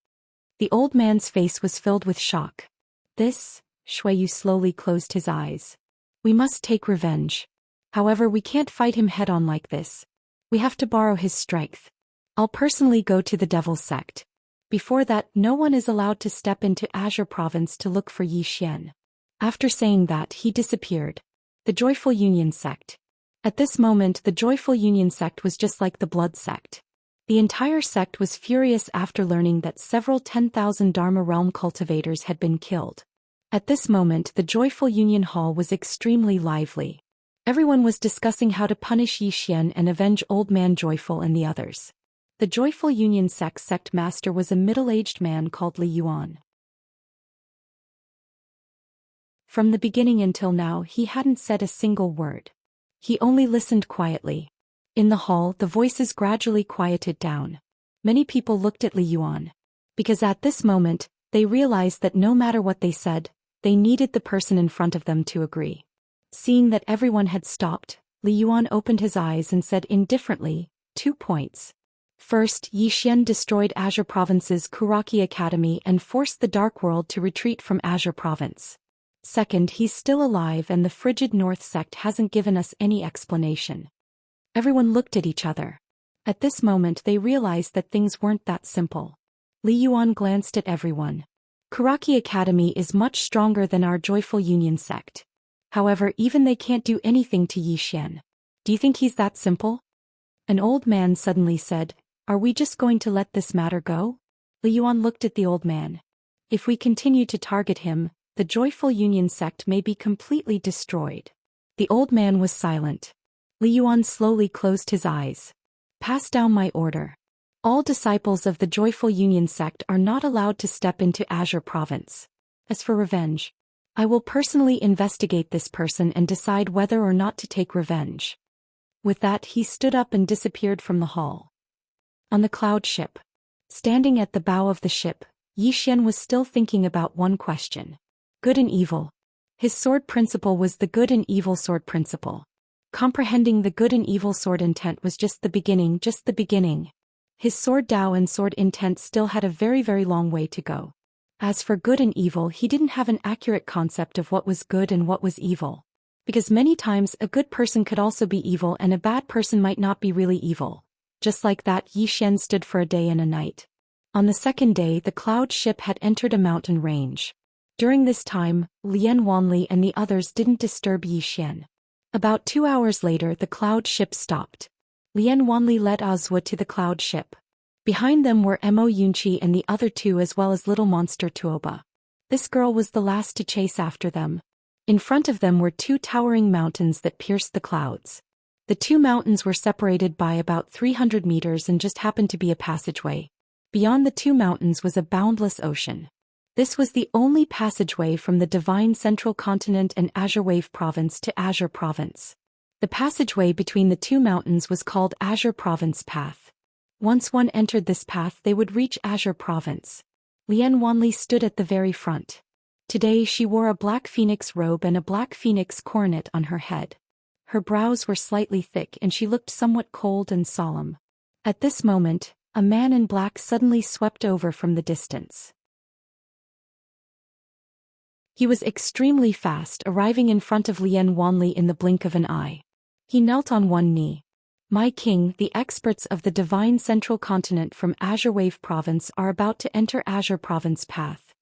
The old man's face was filled with shock. "This?" Shuiyu slowly closed his eyes. "We must take revenge. However, we can't fight him head-on like this. We have to borrow his strength. I'll personally go to the Devil's Sect. Before that, no one is allowed to step into Azure Province to look for Xian." After saying that, he disappeared. The Joyful Union Sect. At this moment the Joyful Union Sect was just like the Blood Sect. The entire sect was furious after learning that several 10,000 Dharma realm cultivators had been killed. At this moment the Joyful Union Hall was extremely lively. Everyone was discussing how to punish Zhou Xian and avenge Old Man Joyful and the others. The Joyful Union sect master was a middle-aged man called Li Yuan. From the beginning until now he hadn't said a single word. He only listened quietly. In the hall the voices gradually quieted down. Many people looked at Li Yuan. Because at this moment, they realized that no matter what they said, they needed the person in front of them to agree. Seeing that everyone had stopped, Li Yuan opened his eyes and said indifferently, 2 points. First, Zhou Xian destroyed Azure Province's Kuraki Academy and forced the Dark World to retreat from Azure Province. Second, he's still alive and the Frigid North sect hasn't given us any explanation. Everyone looked at each other. At this moment they realized that things weren't that simple. Li Yuan glanced at everyone. Kuraki Academy is much stronger than our Joyful Union sect. However, even they can't do anything to Zhou Xian. Do you think he's that simple? An old man suddenly said, "Are we just going to let this matter go?" Li Yuan looked at the old man. If we continue to target him, the Joyful Union sect may be completely destroyed. The old man was silent. Li Yuan slowly closed his eyes. Pass down my order. All disciples of the Joyful Union sect are not allowed to step into Azure Province. As for revenge, I will personally investigate this person and decide whether or not to take revenge. With that he stood up and disappeared from the hall. On the cloud ship. Standing at the bow of the ship, Zhou Xian was still thinking about one question. Good and evil. His sword principle was the good and evil sword principle. Comprehending the good and evil sword intent was just the beginning. His sword Dao and sword intent still had a very long way to go. As for good and evil, he didn't have an accurate concept of what was good and what was evil. Because many times a good person could also be evil and a bad person might not be really evil. Just like that, Zhou Xian stood for a day and a night. On the second day the cloud ship had entered a mountain range. During this time, Lian Wanli and the others didn't disturb Zhou Xian. About 2 hours later the cloud ship stopped. Lian Wanli led Azua to the cloud ship. Behind them were Mo Yunqi and the other two as well as little monster Tuoba. This girl was the last to chase after them. In front of them were 2 towering mountains that pierced the clouds. The 2 mountains were separated by about 300 meters and just happened to be a passageway. Beyond the 2 mountains was a boundless ocean. This was the only passageway from the Divine Central Continent and Azure Wave Province to Azure Province. The passageway between the 2 mountains was called Azure Province Path. Once one entered this path they would reach Azure Province. Lian Wanli stood at the very front. Today she wore a black phoenix robe and a black phoenix coronet on her head. Her brows were slightly thick and she looked somewhat cold and solemn. At this moment, a man in black suddenly swept over from the distance. He was extremely fast, arriving in front of Lian Wanli in the blink of an eye. He knelt on one knee. My king, the experts of the Divine Central Continent from Azure Wave Province are about to enter Azure Province Path.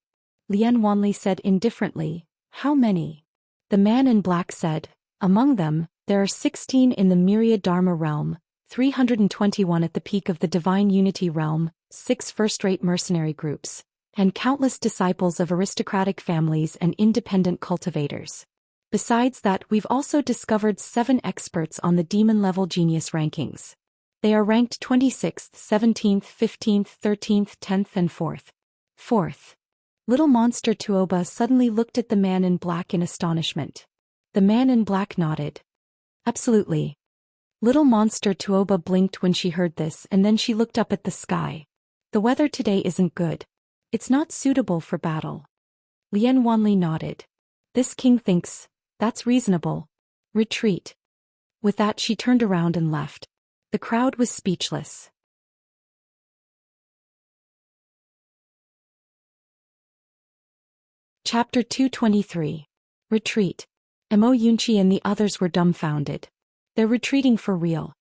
Lian Wanli said indifferently, How many? The man in black said, Among them, there are 16 in the Myriad Dharma realm, 321 at the peak of the Divine Unity realm, 6 first-rate mercenary groups, and countless disciples of aristocratic families and independent cultivators. Besides that, we've also discovered 7 experts on the demon-level genius rankings. They are ranked 26th, 17th, 15th, 13th, 10th and 4th. Little monster Tuoba suddenly looked at the man in black in astonishment. The man in black nodded. Absolutely. Little monster Tuoba blinked when she heard this and then she looked up at the sky. The weather today isn't good. It's not suitable for battle. Lian Wanli nodded. This king thinks, that's reasonable. Retreat. With that she turned around and left. The crowd was speechless. Chapter 223. Retreat. Mo Yunqi and the others were dumbfounded. They're retreating for real.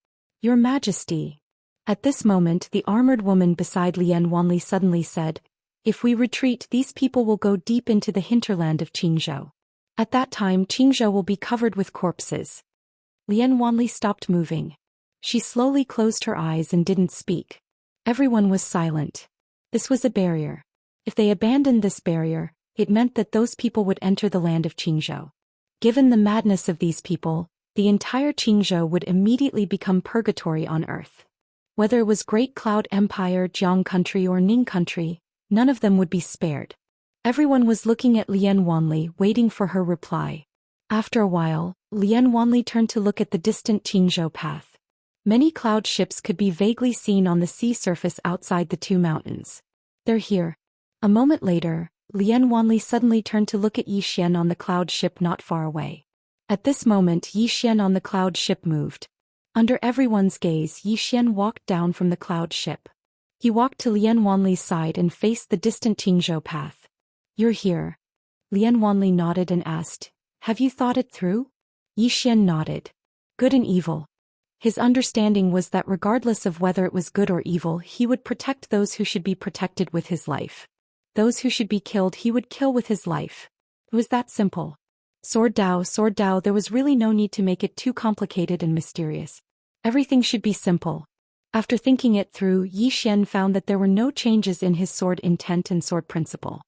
Your Majesty. At this moment the armored woman beside Lian Wanli suddenly said, If we retreat these people will go deep into the hinterland of Qingzhou. At that time Qingzhou will be covered with corpses. Lian Wanli stopped moving. She slowly closed her eyes and didn't speak. Everyone was silent. This was a barrier. If they abandoned this barrier, it meant that those people would enter the land of Qingzhou. Given the madness of these people, the entire Qingzhou would immediately become purgatory on earth. Whether it was Great Cloud Empire, Jiang Country or Ning Country, none of them would be spared. Everyone was looking at Lian Wanli, waiting for her reply. After a while, Lian Wanli turned to look at the distant Qingzhou path. Many cloud ships could be vaguely seen on the sea surface outside the two mountains. They're here. A moment later, Lian Wanli suddenly turned to look at Yi Xian on the cloud ship not far away. At this moment Yi Xian on the cloud ship moved. Under everyone's gaze Yi Xian walked down from the cloud ship. He walked to Lian Wanli's side and faced the distant Qingzhou path. "You're here." Lian Wanli nodded and asked, "Have you thought it through?" Yi Xian nodded. Good and evil. His understanding was that regardless of whether it was good or evil, he would protect those who should be protected with his life. Those who should be killed he would kill with his life. It was that simple. Sword Dao, there was really no need to make it too complicated and mysterious. Everything should be simple. After thinking it through, Yi Xian found that there were no changes in his sword intent and sword principle.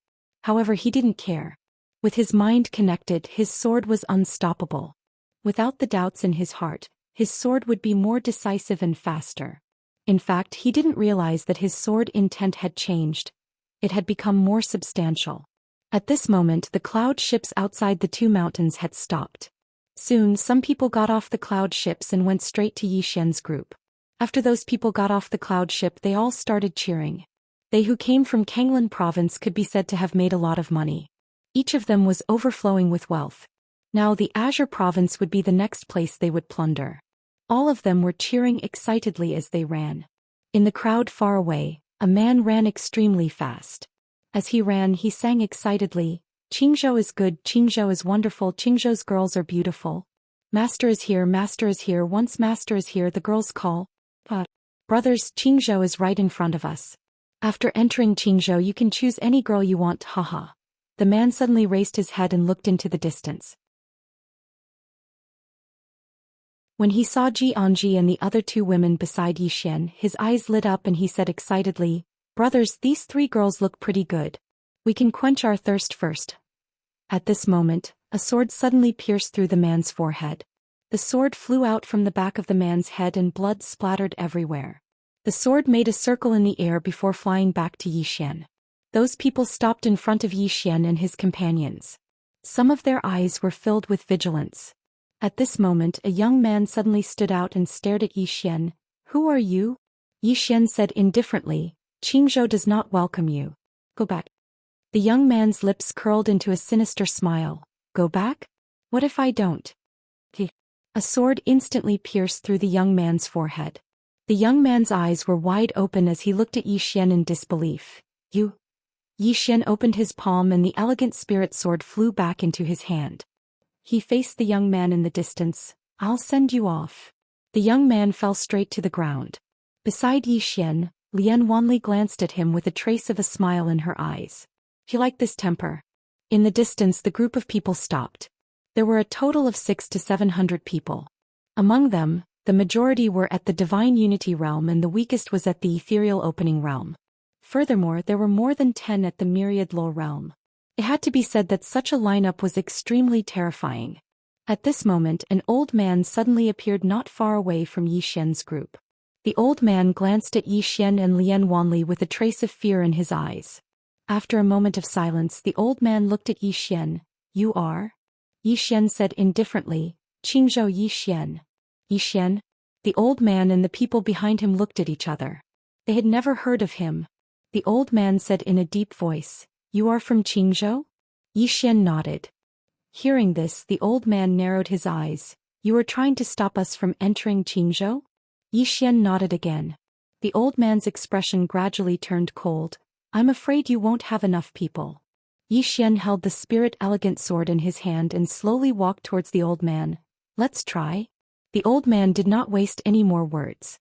However, he didn't care. With his mind connected, his sword was unstoppable. Without the doubts in his heart, his sword would be more decisive and faster. In fact, he didn't realize that his sword intent had changed. It had become more substantial. At this moment, the cloud ships outside the two mountains had stopped. Soon, some people got off the cloud ships and went straight to Yi Xian's group. After those people got off the cloud ship, they all started cheering. They who came from Kanglan province could be said to have made a lot of money. Each of them was overflowing with wealth. Now the Azure province would be the next place they would plunder. All of them were cheering excitedly as they ran. In the crowd far away, a man ran extremely fast. As he ran, he sang excitedly, "Qingzhou is good, Qingzhou is wonderful, Qingzhou's girls are beautiful. Master is here, once Master is here," the girls call. "Brothers, Qingzhou is right in front of us. After entering Qingzhou you can choose any girl you want, haha." The man suddenly raised his head and looked into the distance. When he saw Ji Anji and the other two women beside Yi Xian, his eyes lit up and he said excitedly, "Brothers, these three girls look pretty good. We can quench our thirst first." At this moment, a sword suddenly pierced through the man's forehead. The sword flew out from the back of the man's head and blood splattered everywhere. The sword made a circle in the air before flying back to Yi Xian. Those people stopped in front of Yi Xian and his companions. Some of their eyes were filled with vigilance. At this moment, a young man suddenly stood out and stared at Yi Xian. "Who are you?" Yi Xian said indifferently, "Qingzhou does not welcome you. Go back." The young man's lips curled into a sinister smile. "Go back? What if I don't?" A sword instantly pierced through the young man's forehead. The young man's eyes were wide open as he looked at Yi Xian in disbelief. "You?" Yi Xian opened his palm and the elegant spirit sword flew back into his hand. He faced the young man in the distance. "I'll send you off." The young man fell straight to the ground. Beside Yi Xian, Lian Wanli glanced at him with a trace of a smile in her eyes. She liked this temper. In the distance the group of people stopped. There were a total of 600 to 700 people. Among them, the majority were at the Divine Unity realm and the weakest was at the Ethereal Opening realm. Furthermore, there were more than 10 at the Myriad Law realm. It had to be said that such a lineup was extremely terrifying. At this moment, an old man suddenly appeared not far away from Yi Xian's group. The old man glanced at Yi Xian and Lian Wanli with a trace of fear in his eyes. After a moment of silence, the old man looked at Yi Xian. "You are?" Yi Xian said indifferently, "Qingzhou Yi Xian." Yi Xian? The old man and the people behind him looked at each other. They had never heard of him. The old man said in a deep voice, "You are from Qingzhou?" Yi Xian nodded. Hearing this, the old man narrowed his eyes. "You are trying to stop us from entering Qingzhou?" Yi Xian nodded again. The old man's expression gradually turned cold. "I'm afraid you won't have enough people." Yi Xian held the spirit elegant sword in his hand and slowly walked towards the old man. "Let's try." The old man did not waste any more words.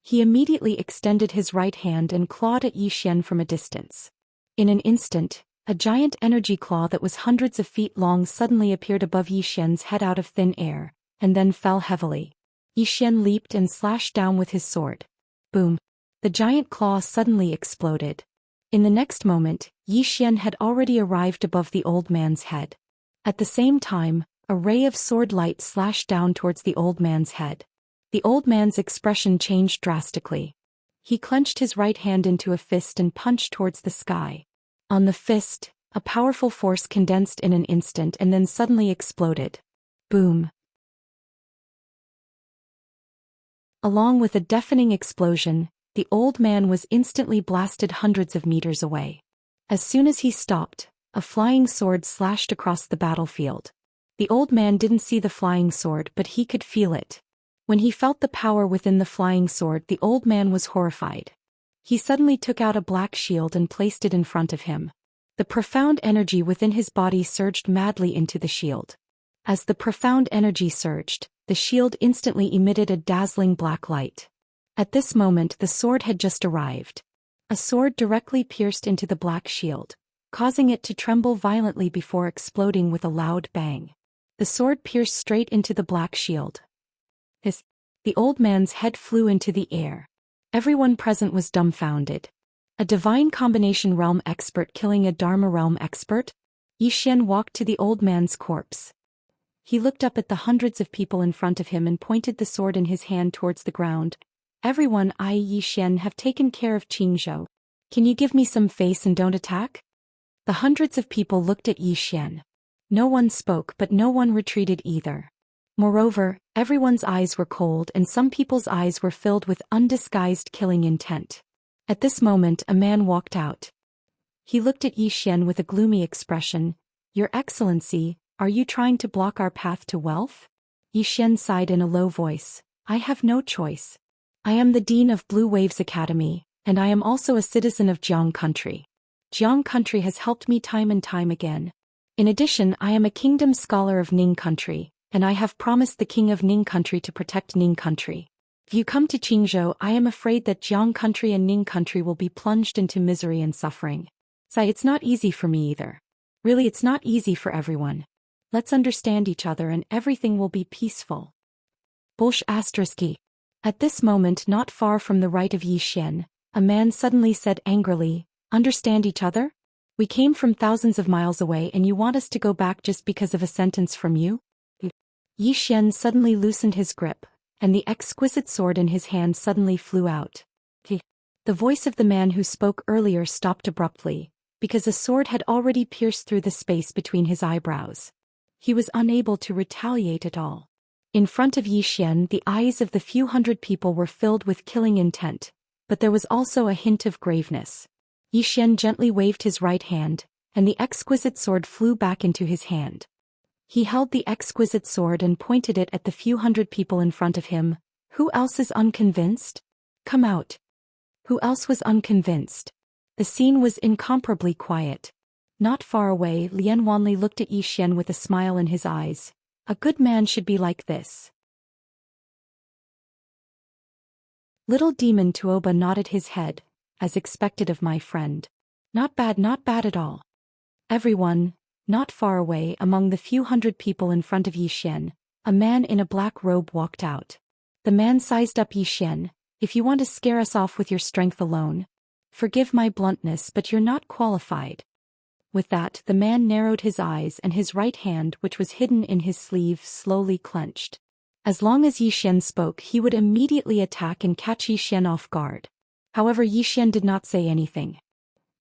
He immediately extended his right hand and clawed at Yi Xian from a distance. In an instant, A giant energy claw that was hundreds of feet long suddenly appeared above Yi Xian's head out of thin air, and then fell heavily. Yi Xian leaped and slashed down with his sword. Boom! The giant claw suddenly exploded. In the next moment, Yi Xian had already arrived above the old man's head. At the same time, a ray of sword light slashed down towards the old man's head. The old man's expression changed drastically. He clenched his right hand into a fist and punched towards the sky. On the fist, a powerful force condensed in an instant and then suddenly exploded. Boom! Along with a deafening explosion, the old man was instantly blasted hundreds of meters away. As soon as he stopped, a flying sword slashed across the battlefield. The old man didn't see the flying sword, but he could feel it. When he felt the power within the flying sword, the old man was horrified. He suddenly took out a black shield and placed it in front of him. The profound energy within his body surged madly into the shield. As the profound energy surged, the shield instantly emitted a dazzling black light. At this moment the sword had just arrived. A sword directly pierced into the black shield, causing it to tremble violently before exploding with a loud bang. The sword pierced straight into the black shield. The old man's head flew into the air. Everyone present was dumbfounded. A divine combination realm expert killing a Dharma realm expert? Yi Xian walked to the old man's corpse. He looked up at the hundreds of people in front of him and pointed the sword in his hand towards the ground. Everyone, I, Yi Xian, have taken care of Qingzhou. Can you give me some face and don't attack? The hundreds of people looked at Yi Xian. No one spoke, but no one retreated either. Moreover, everyone's eyes were cold and some people's eyes were filled with undisguised killing intent. At this moment a man walked out. He looked at Yi Xian with a gloomy expression. Your Excellency, are you trying to block our path to wealth? Yi Xian sighed in a low voice. I have no choice. I am the Dean of Blue Waves Academy, and I am also a citizen of Jiang country. Jiang country has helped me time and time again. In addition, I am a kingdom scholar of Ning country, and I have promised the king of Ning country to protect Ning country. If you come to Qingzhou, I am afraid that Jiang country and Ning country will be plunged into misery and suffering. It's not easy for me either. Really, it's not easy for everyone. Let's understand each other and everything will be peaceful. Bolsh **. At this moment, not far from the right of Yi Xian, a man suddenly said angrily, Understand each other? We came from thousands of miles away and you want us to go back just because of a sentence from you? Yi Xian suddenly loosened his grip, and the exquisite sword in his hand suddenly flew out. The voice of the man who spoke earlier stopped abruptly, because a sword had already pierced through the space between his eyebrows. He was unable to retaliate at all. In front of Yi Xian, the eyes of the few hundred people were filled with killing intent, but there was also a hint of graveness. Yi Xian gently waved his right hand, and the exquisite sword flew back into his hand. He held the exquisite sword and pointed it at the few hundred people in front of him. Who else is unconvinced? Come out. Who else was unconvinced? The scene was incomparably quiet. Not far away, Lian Wanli looked at Yi Xian with a smile in his eyes. A good man should be like this. Little Demon Tuoba nodded his head, as expected of my friend. Not bad at all. Everyone, not far away among the few hundred people in front of Yi Xian, a man in a black robe walked out. The man sized up Yi Xian. If you want to scare us off with your strength alone, forgive my bluntness, but you're not qualified. With that, the man narrowed his eyes and his right hand, which was hidden in his sleeve, slowly clenched. As long as Yi Xian spoke, he would immediately attack and catch Yi Xian off guard. However, Yi Xian did not say anything.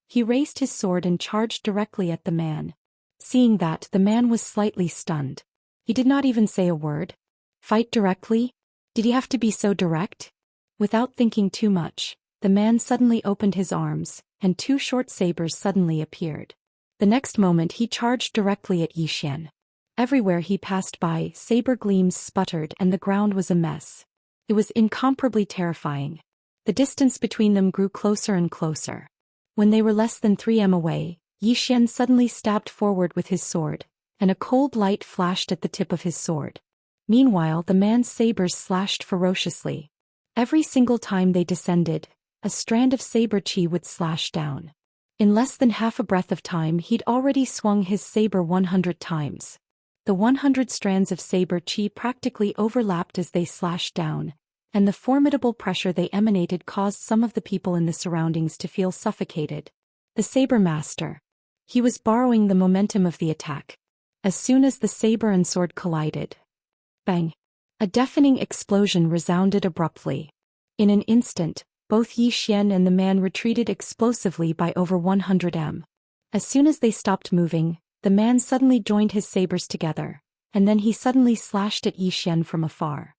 He raised his sword and charged directly at the man. Seeing that, the man was slightly stunned. He did not even say a word. Fight directly? Did he have to be so direct? Without thinking too much, the man suddenly opened his arms, and two short sabers suddenly appeared. The next moment he charged directly at Yi Xian. Everywhere he passed by, saber gleams sputtered and the ground was a mess. It was incomparably terrifying. The distance between them grew closer and closer. When they were less than 3 m away, Yi Xian suddenly stabbed forward with his sword, and a cold light flashed at the tip of his sword. Meanwhile, the man's sabers slashed ferociously. Every single time they descended, a strand of saber chi would slash down. In less than half a breath of time he'd already swung his saber 100 times. The 100 strands of saber chi practically overlapped as they slashed down, and the formidable pressure they emanated caused some of the people in the surroundings to feel suffocated. The saber master. He was borrowing the momentum of the attack. As soon as the saber and sword collided, bang! A deafening explosion resounded abruptly. In an instant, both Zhou Xian and the man retreated explosively by over 100 m. As soon as they stopped moving, the man suddenly joined his sabers together, and then he suddenly slashed at Zhou Xian from afar.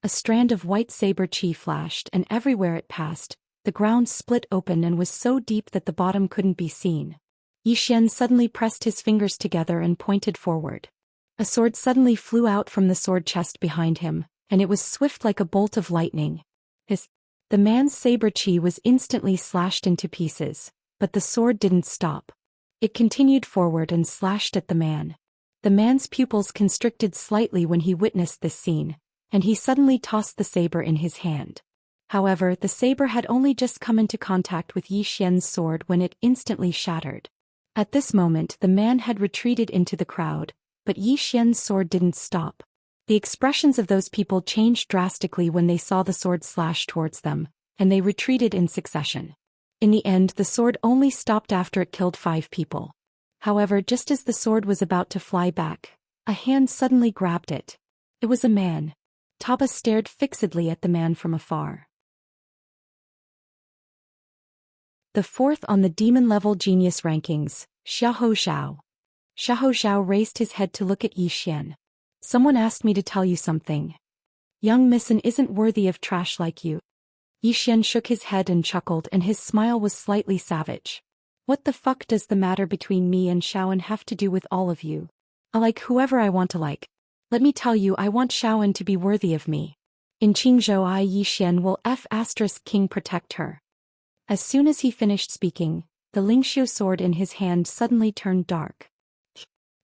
A strand of white saber chi flashed, and everywhere it passed, the ground split open and was so deep that the bottom couldn't be seen. Zhou Xian suddenly pressed his fingers together and pointed forward. A sword suddenly flew out from the sword chest behind him, and it was swift like a bolt of lightning. The man's saber chi was instantly slashed into pieces, but the sword didn't stop. It continued forward and slashed at the man. The man's pupils constricted slightly when he witnessed this scene, and he suddenly tossed the saber in his hand. However, the saber had only just come into contact with Zhou Xian's sword when it instantly shattered. At this moment the man had retreated into the crowd, but Zhou Xian's sword didn't stop. The expressions of those people changed drastically when they saw the sword slash towards them, and they retreated in succession. In the end, the sword only stopped after it killed 5 people. However, just as the sword was about to fly back, a hand suddenly grabbed it. It was a man. Taba stared fixedly at the man from afar. The 4th on the demon-level genius rankings, Xiahou Zhao. Xiahou Zhao raised his head to look at Zhou Xian. Someone asked me to tell you something. Young Misson isn't worthy of trash like you. Zhou Xian shook his head and chuckled, and his smile was slightly savage. What the fuck does the matter between me and Xiaoan have to do with all of you? I like whoever I want to like. Let me tell you, I want Xiaoan to be worthy of me. In Qingzhou Zhou Xian will King protect her. As soon as he finished speaking, the Lingxiu sword in his hand suddenly turned dark.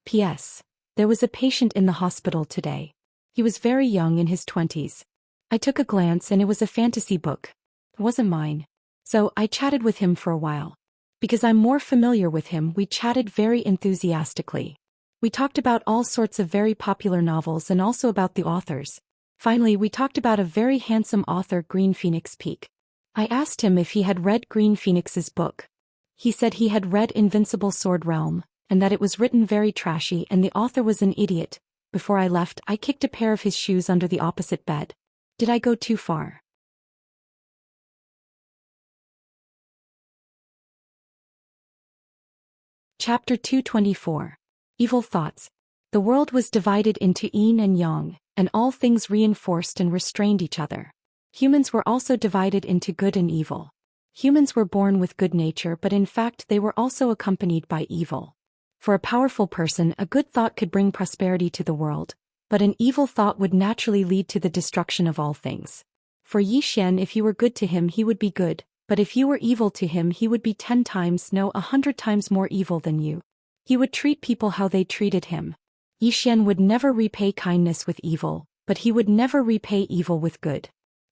P.S. There was a patient in the hospital today. He was very young, in his 20s. I took a glance and it was a fantasy book. It wasn't mine. So I chatted with him for a while. Because I'm more familiar with him, we chatted very enthusiastically. We talked about all sorts of very popular novels and also about the authors. Finally, we talked about a very handsome author, Green Phoenix Peak. I asked him if he had read Green Phoenix's book. He said he had read Invincible Sword Realm, and that it was written very trashy and the author was an idiot. Before I left, I kicked a pair of his shoes under the opposite bed. Did I go too far? Chapter 224. Evil Thoughts. The world was divided into yin and yang, and all things reinforced and restrained each other. Humans were also divided into good and evil. Humans were born with good nature, but in fact they were also accompanied by evil. For a powerful person, a good thought could bring prosperity to the world, but an evil thought would naturally lead to the destruction of all things. For Zhou Xian, if you were good to him he would be good, but if you were evil to him he would be 10 times, no 100 times more evil than you. He would treat people how they treated him. Zhou Xian would never repay kindness with evil, but he would never repay evil with good.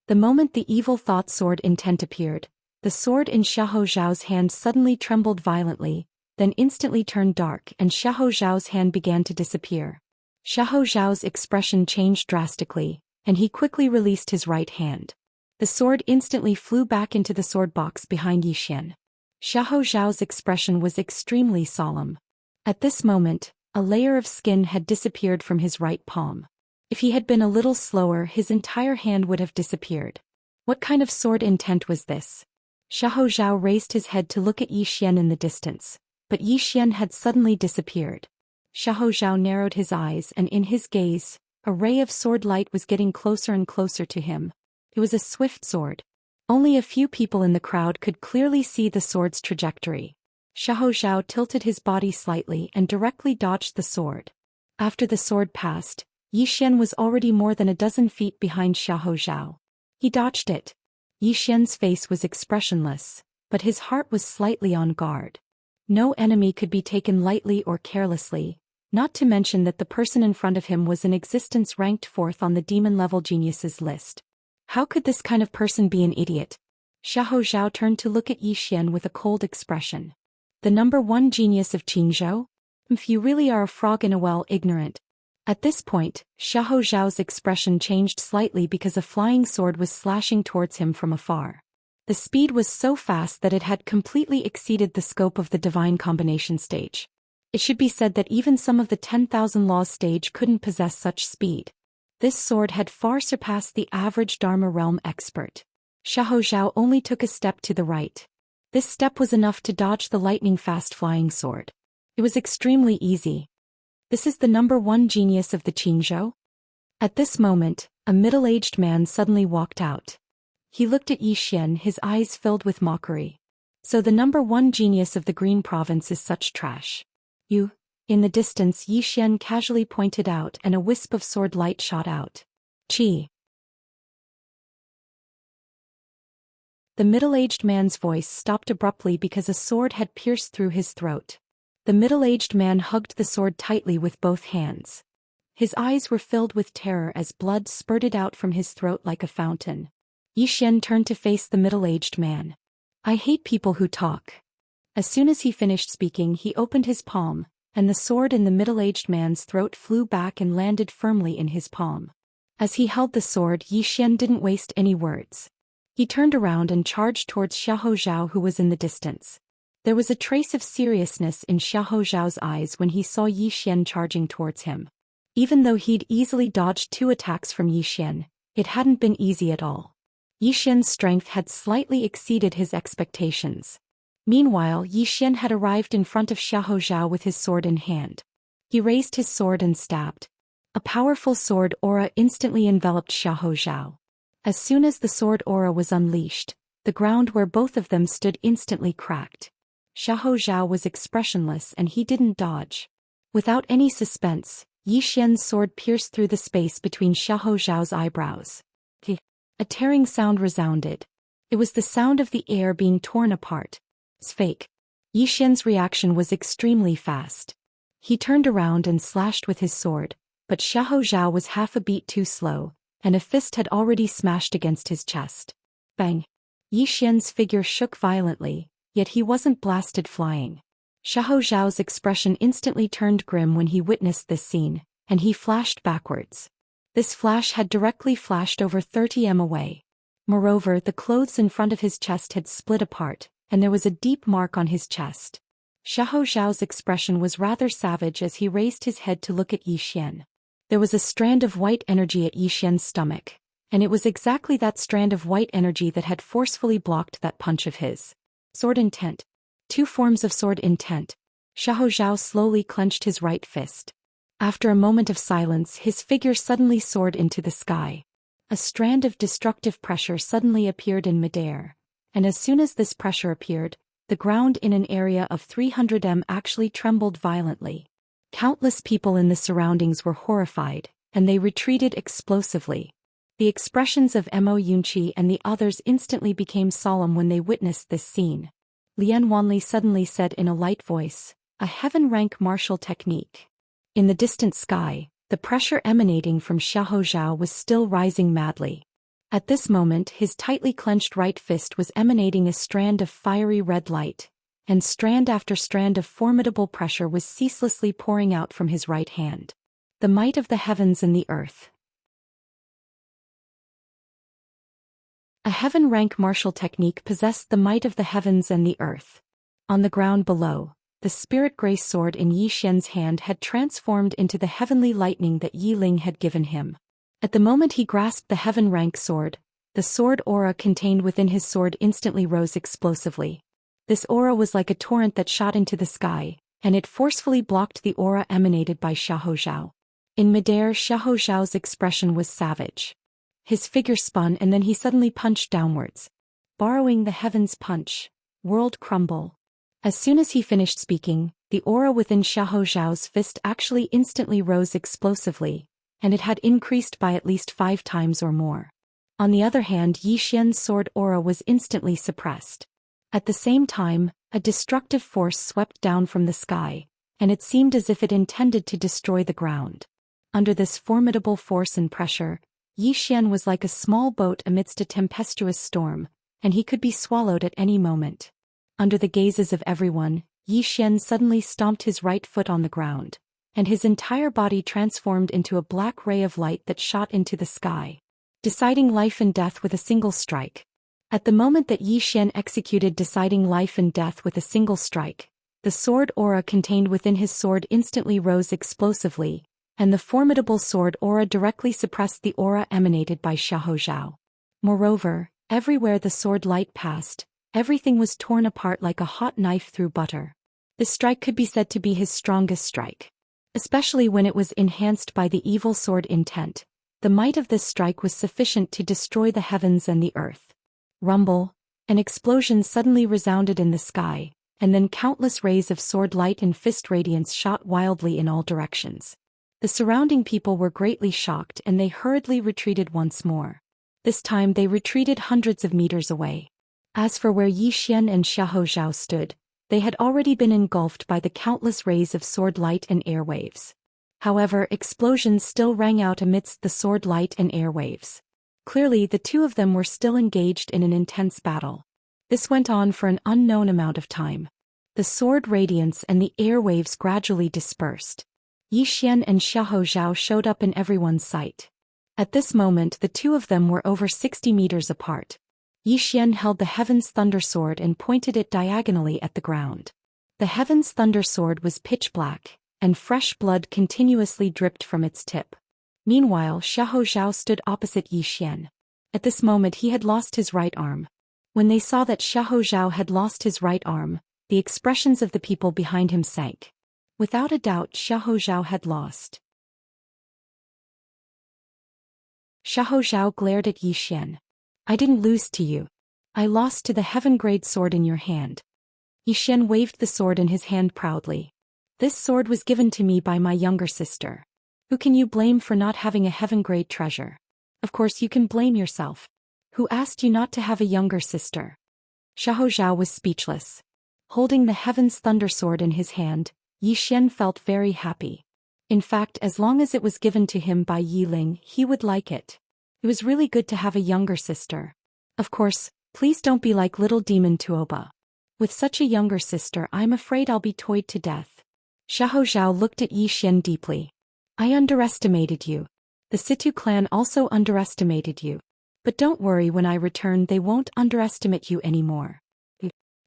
The moment the evil thought sword intent appeared, the sword in Xiahou Zhao's hand suddenly trembled violently, then instantly turned dark, and Xiahou Zhao's hand began to disappear. Xiahou Zhao's expression changed drastically, and he quickly released his right hand. The sword instantly flew back into the sword box behind Zhou Xian. Xiahou Zhao's expression was extremely solemn. At this moment, a layer of skin had disappeared from his right palm. If he had been a little slower, his entire hand would have disappeared. What kind of sword intent was this? Xiahou Zhao raised his head to look at Zhou Xian in the distance, but Zhou Xian had suddenly disappeared. Xiahou Zhao narrowed his eyes, and in his gaze, a ray of sword light was getting closer and closer to him. It was a swift sword. Only a few people in the crowd could clearly see the sword's trajectory. Xiahou Zhao tilted his body slightly and directly dodged the sword. After the sword passed, Zhou Xian was already more than a dozen feet behind Xiahou Zhao. He dodged it. Zhou Xian's face was expressionless, but his heart was slightly on guard. No enemy could be taken lightly or carelessly, not to mention that the person in front of him was in existence ranked 4th on the demon-level geniuses list. How could this kind of person be an idiot? Xiahou Zhao turned to look at Yi Xian with a cold expression. The number one genius of Qingzhou? If you really are a frog in a well, ignorant. At this point, Xiahou Zhao's expression changed slightly because a flying sword was slashing towards him from afar. The speed was so fast that it had completely exceeded the scope of the divine combination stage. It should be said that even some of the 10,000 laws stage couldn't possess such speed. This sword had far surpassed the average Dharma realm expert. Xiahou Zhao only took a step to the right. This step was enough to dodge the lightning-fast flying sword. It was extremely easy. This is the number one genius of the Qingzhou? At this moment, a middle-aged man suddenly walked out. He looked at Yi Xian, his eyes filled with mockery. So the number one genius of the Green Province is such trash. You. In the distance, Yi Xian casually pointed out, and a wisp of sword light shot out. Chi. The middle-aged man's voice stopped abruptly because a sword had pierced through his throat. The middle-aged man hugged the sword tightly with both hands. His eyes were filled with terror as blood spurted out from his throat like a fountain. Yi Xian turned to face the middle-aged man. I hate people who talk. As soon as he finished speaking, he opened his palm, and the sword in the middle-aged man's throat flew back and landed firmly in his palm. As he held the sword, Yi Xian didn't waste any words. He turned around and charged towards Xiahou Zhao, who was in the distance. There was a trace of seriousness in Xiahou Zhao's eyes when he saw Yi Xian charging towards him. Even though he'd easily dodged 2 attacks from Yi Xian, it hadn't been easy at all. Yi Xian's strength had slightly exceeded his expectations. Meanwhile, Yi Xian had arrived in front of Xiahou Zhao with his sword in hand. He raised his sword and stabbed. A powerful sword aura instantly enveloped Xiahou Zhao. As soon as the sword aura was unleashed, the ground where both of them stood instantly cracked. Xiahou Zhao was expressionless and he didn't dodge. Without any suspense, Yi Xian's sword pierced through the space between Xiahou Zhao's eyebrows. A tearing sound resounded. It was the sound of the air being torn apart. It's fake. Yi Xian's reaction was extremely fast. He turned around and slashed with his sword, but Xiahou Zhao was half a beat too slow, and a fist had already smashed against his chest. Bang! Yi Xian's figure shook violently, yet he wasn't blasted flying. Xiahou Zhao's expression instantly turned grim when he witnessed this scene, and he flashed backwards. This flash had directly flashed over 30 m away. Moreover, the clothes in front of his chest had split apart, and there was a deep mark on his chest. Xiahou Zhao's expression was rather savage as he raised his head to look at Yi Xian. There was a strand of white energy at Yi Xian's stomach, and it was exactly that strand of white energy that had forcefully blocked that punch of his. Sword intent. 2 forms of sword intent. Xiahou Zhao slowly clenched his right fist. After a moment of silence, his figure suddenly soared into the sky. A strand of destructive pressure suddenly appeared in midair, and as soon as this pressure appeared, the ground in an area of 300 m actually trembled violently. Countless people in the surroundings were horrified, and they retreated explosively. The expressions of Mo Yunqi and the others instantly became solemn when they witnessed this scene. Lian Wanli suddenly said in a light voice, "A heaven-rank martial technique." In the distant sky, the pressure emanating from Xiahou Zhao was still rising madly. At this moment, his tightly clenched right fist was emanating a strand of fiery red light, and strand after strand of formidable pressure was ceaselessly pouring out from his right hand. The might of the heavens and the earth. A heaven-rank martial technique possessed the might of the heavens and the earth. On the ground below, the spirit grace sword in Yi Xian's hand had transformed into the heavenly lightning that Yi Ling had given him. At the moment he grasped the heaven-rank sword, the sword aura contained within his sword instantly rose explosively. This aura was like a torrent that shot into the sky, and it forcefully blocked the aura emanated by Xiahou Zhao. In midair, Xiahou Zhao's expression was savage. His figure spun and then he suddenly punched downwards. Borrowing the heaven's punch. World crumble. As soon as he finished speaking, the aura within Xiahou Zhao's fist actually instantly rose explosively, and it had increased by at least 5 times or more. On the other hand, Yi Xian's sword aura was instantly suppressed. At the same time, a destructive force swept down from the sky, and it seemed as if it intended to destroy the ground. Under this formidable force and pressure, Yi Xian was like a small boat amidst a tempestuous storm, and he could be swallowed at any moment. Under the gazes of everyone, Yi Xian suddenly stomped his right foot on the ground, and his entire body transformed into a black ray of light that shot into the sky, deciding life and death with a single strike. At the moment that Yi Xian executed deciding life and death with a single strike, the sword aura contained within his sword instantly rose explosively, and the formidable sword aura directly suppressed the aura emanated by Xiahou. Moreover, everywhere the sword light passed, everything was torn apart like a hot knife through butter. This strike could be said to be his strongest strike. Especially when it was enhanced by the evil sword intent, the might of this strike was sufficient to destroy the heavens and the earth. Rumble, an explosion suddenly resounded in the sky, and then countless rays of sword light and fist radiance shot wildly in all directions. The surrounding people were greatly shocked and they hurriedly retreated once more. This time they retreated hundreds of meters away. As for where Yi Xian and Xiahou stood, they had already been engulfed by the countless rays of sword light and air waves. However, explosions still rang out amidst the sword light and air waves. Clearly, the two of them were still engaged in an intense battle. This went on for an unknown amount of time. The sword radiance and the air waves gradually dispersed. Yi Xian and Xiahou showed up in everyone's sight. At this moment, the two of them were over 60 meters apart. Yi Xian held the Heaven's Thunder Sword and pointed it diagonally at the ground. The Heaven's Thunder Sword was pitch black, and fresh blood continuously dripped from its tip. Meanwhile, Xiahou stood opposite Yi Xian. At this moment he had lost his right arm. When they saw that Xiahou had lost his right arm, the expressions of the people behind him sank. Without a doubt, Xiahou had lost. Xiahou glared at Yi Xian. I didn't lose to you. I lost to the heaven-grade sword in your hand. Yi Xian waved the sword in his hand proudly. This sword was given to me by my younger sister. Who can you blame for not having a heaven-grade treasure? Of course you can blame yourself. Who asked you not to have a younger sister? Xiahou was speechless. Holding the Heaven's Thunder Sword in his hand, Yi Xian felt very happy. In fact, as long as it was given to him by Yi Ling, he would like it. It was really good to have a younger sister. Of course, please don't be like little demon Tuoba. With such a younger sister, I'm afraid I'll be toyed to death. Xiahou looked at Yi Xian deeply. I underestimated you. The Situ clan also underestimated you. But don't worry, when I return they won't underestimate you anymore.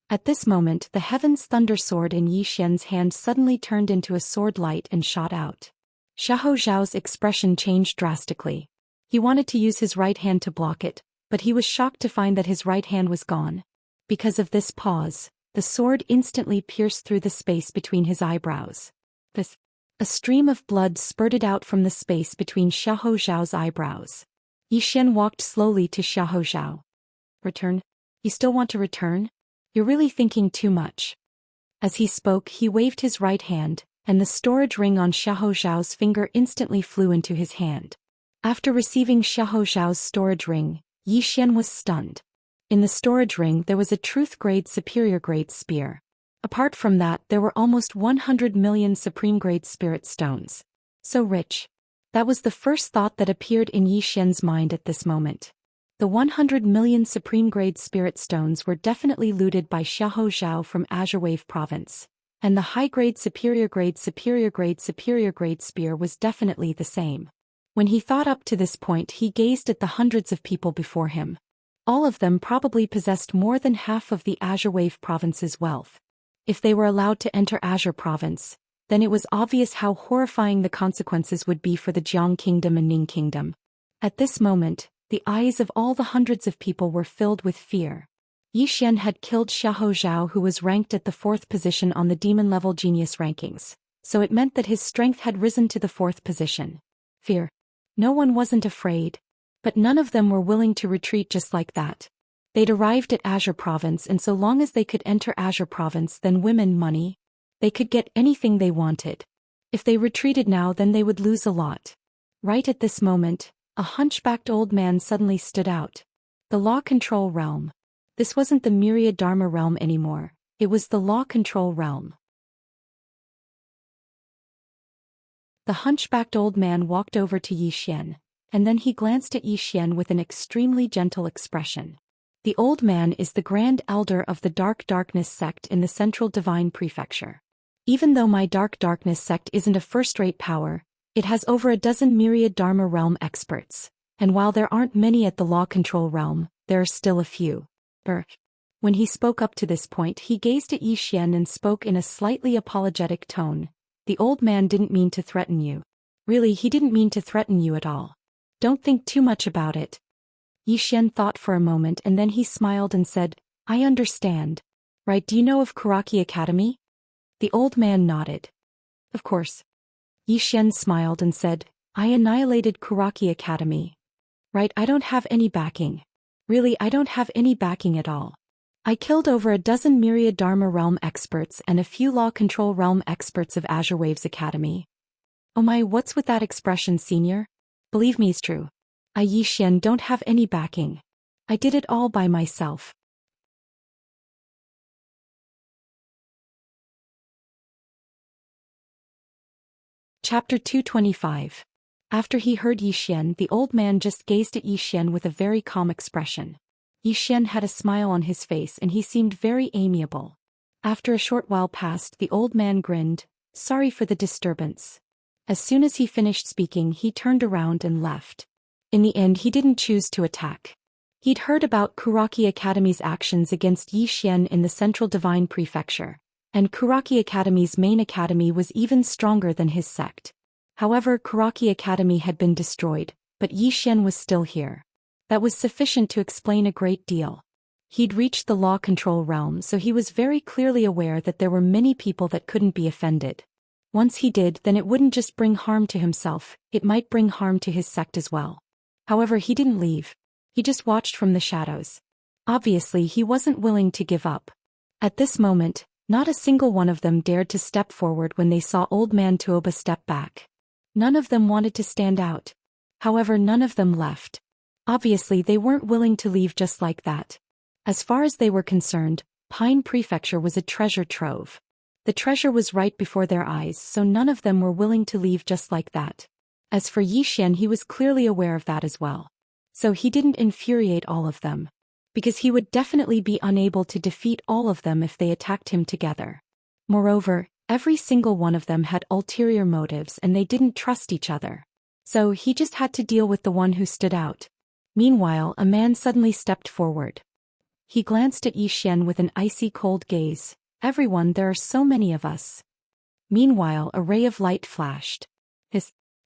At this moment, the Heaven's Thunder Sword in Yi Xian's hand suddenly turned into a sword light and shot out. Xiahou's expression changed drastically. He wanted to use his right hand to block it, but he was shocked to find that his right hand was gone. Because of this pause, the sword instantly pierced through the space between his eyebrows. A stream of blood spurted out from the space between Xiahou's eyebrows. Yi Xian walked slowly to Xiahou. Return? You still want to return? You're really thinking too much. As he spoke, he waved his right hand, and the storage ring on Xiahou's finger instantly flew into his hand. After receiving Xiahou's storage ring, Yi Xian was stunned. In the storage ring there was a truth-grade superior-grade spear. Apart from that, there were almost 100 million supreme-grade spirit stones. So rich. That was the first thought that appeared in Yi Xian's mind at this moment. The 100 million supreme-grade spirit stones were definitely looted by Xiahou from Azure Wave Province, and the high-grade superior-grade spear was definitely the same. When he thought up to this point, he gazed at the hundreds of people before him. All of them probably possessed more than half of the Azure Wave Province's wealth. If they were allowed to enter Azure Province, then it was obvious how horrifying the consequences would be for the Jiang Kingdom and Ning Kingdom. At this moment, the eyes of all the hundreds of people were filled with fear. Yi Xian had killed Xiahou, who was ranked at the 4th position on the demon-level genius rankings, so it meant that his strength had risen to the 4th position. Fear. No one wasn't afraid. But none of them were willing to retreat just like that. They'd arrived at Azure Province, and so long as they could enter Azure Province, then women, money. They could get anything they wanted. If they retreated now, then they would lose a lot. Right at this moment, a hunchbacked old man suddenly stood out. The Law Control Realm. This wasn't the Myriad Dharma Realm anymore. It was the Law Control Realm. The hunchbacked old man walked over to Yi Xian, and then he glanced at Yi Xian with an extremely gentle expression. The old man is the grand elder of the Dark Darkness sect in the Central Divine Prefecture. Even though my Dark Darkness sect isn't a first-rate power, it has over a dozen myriad Dharma realm experts, and while there aren't many at the law control realm, there are still a few. When he spoke up to this point, he gazed at Zhou Xian and spoke in a slightly apologetic tone. The old man didn't mean to threaten you. Really, he didn't mean to threaten you at all. Don't think too much about it. Zhou Xian thought for a moment and then he smiled and said, I understand. Right, do you know of Kuraki Academy? The old man nodded. Of course. Zhou Xian smiled and said, I annihilated Kuraki Academy. Right, I don't have any backing. Really, I don't have any backing at all. I killed over a dozen myriad Dharma realm experts and a few law control realm experts of Azure Waves Academy. Oh my, what's with that expression, senior? Believe me, it's true. I, Zhou Xian, don't have any backing. I did it all by myself. Chapter 225. After he heard Zhou Xian, the old man just gazed at Zhou Xian with a very calm expression. Zhou Xian had a smile on his face and he seemed very amiable. After a short while passed, the old man grinned, sorry for the disturbance. As soon as he finished speaking, he turned around and left. In the end, he didn't choose to attack. He'd heard about Kuraki Academy's actions against Zhou Xian in the Central Divine Prefecture, and Kuraki Academy's main academy was even stronger than his sect. However, Kuraki Academy had been destroyed, but Zhou Xian was still here. That was sufficient to explain a great deal. He'd reached the law control realm, so he was very clearly aware that there were many people that couldn't be offended. Once he did, then it wouldn't just bring harm to himself, it might bring harm to his sect as well. However, he didn't leave. He just watched from the shadows. Obviously, he wasn't willing to give up. At this moment, not a single one of them dared to step forward when they saw Old Man Tuoba step back. None of them wanted to stand out. However, none of them left. Obviously, they weren't willing to leave just like that. As far as they were concerned, Pine Prefecture was a treasure trove. The treasure was right before their eyes, so none of them were willing to leave just like that. As for Zhou Xian, he was clearly aware of that as well. So he didn't infuriate all of them. Because he would definitely be unable to defeat all of them if they attacked him together. Moreover, every single one of them had ulterior motives and they didn't trust each other. So he just had to deal with the one who stood out. Meanwhile, a man suddenly stepped forward. He glanced at Zhou Xian with an icy cold gaze. Everyone, there are so many of us. Meanwhile, a ray of light flashed.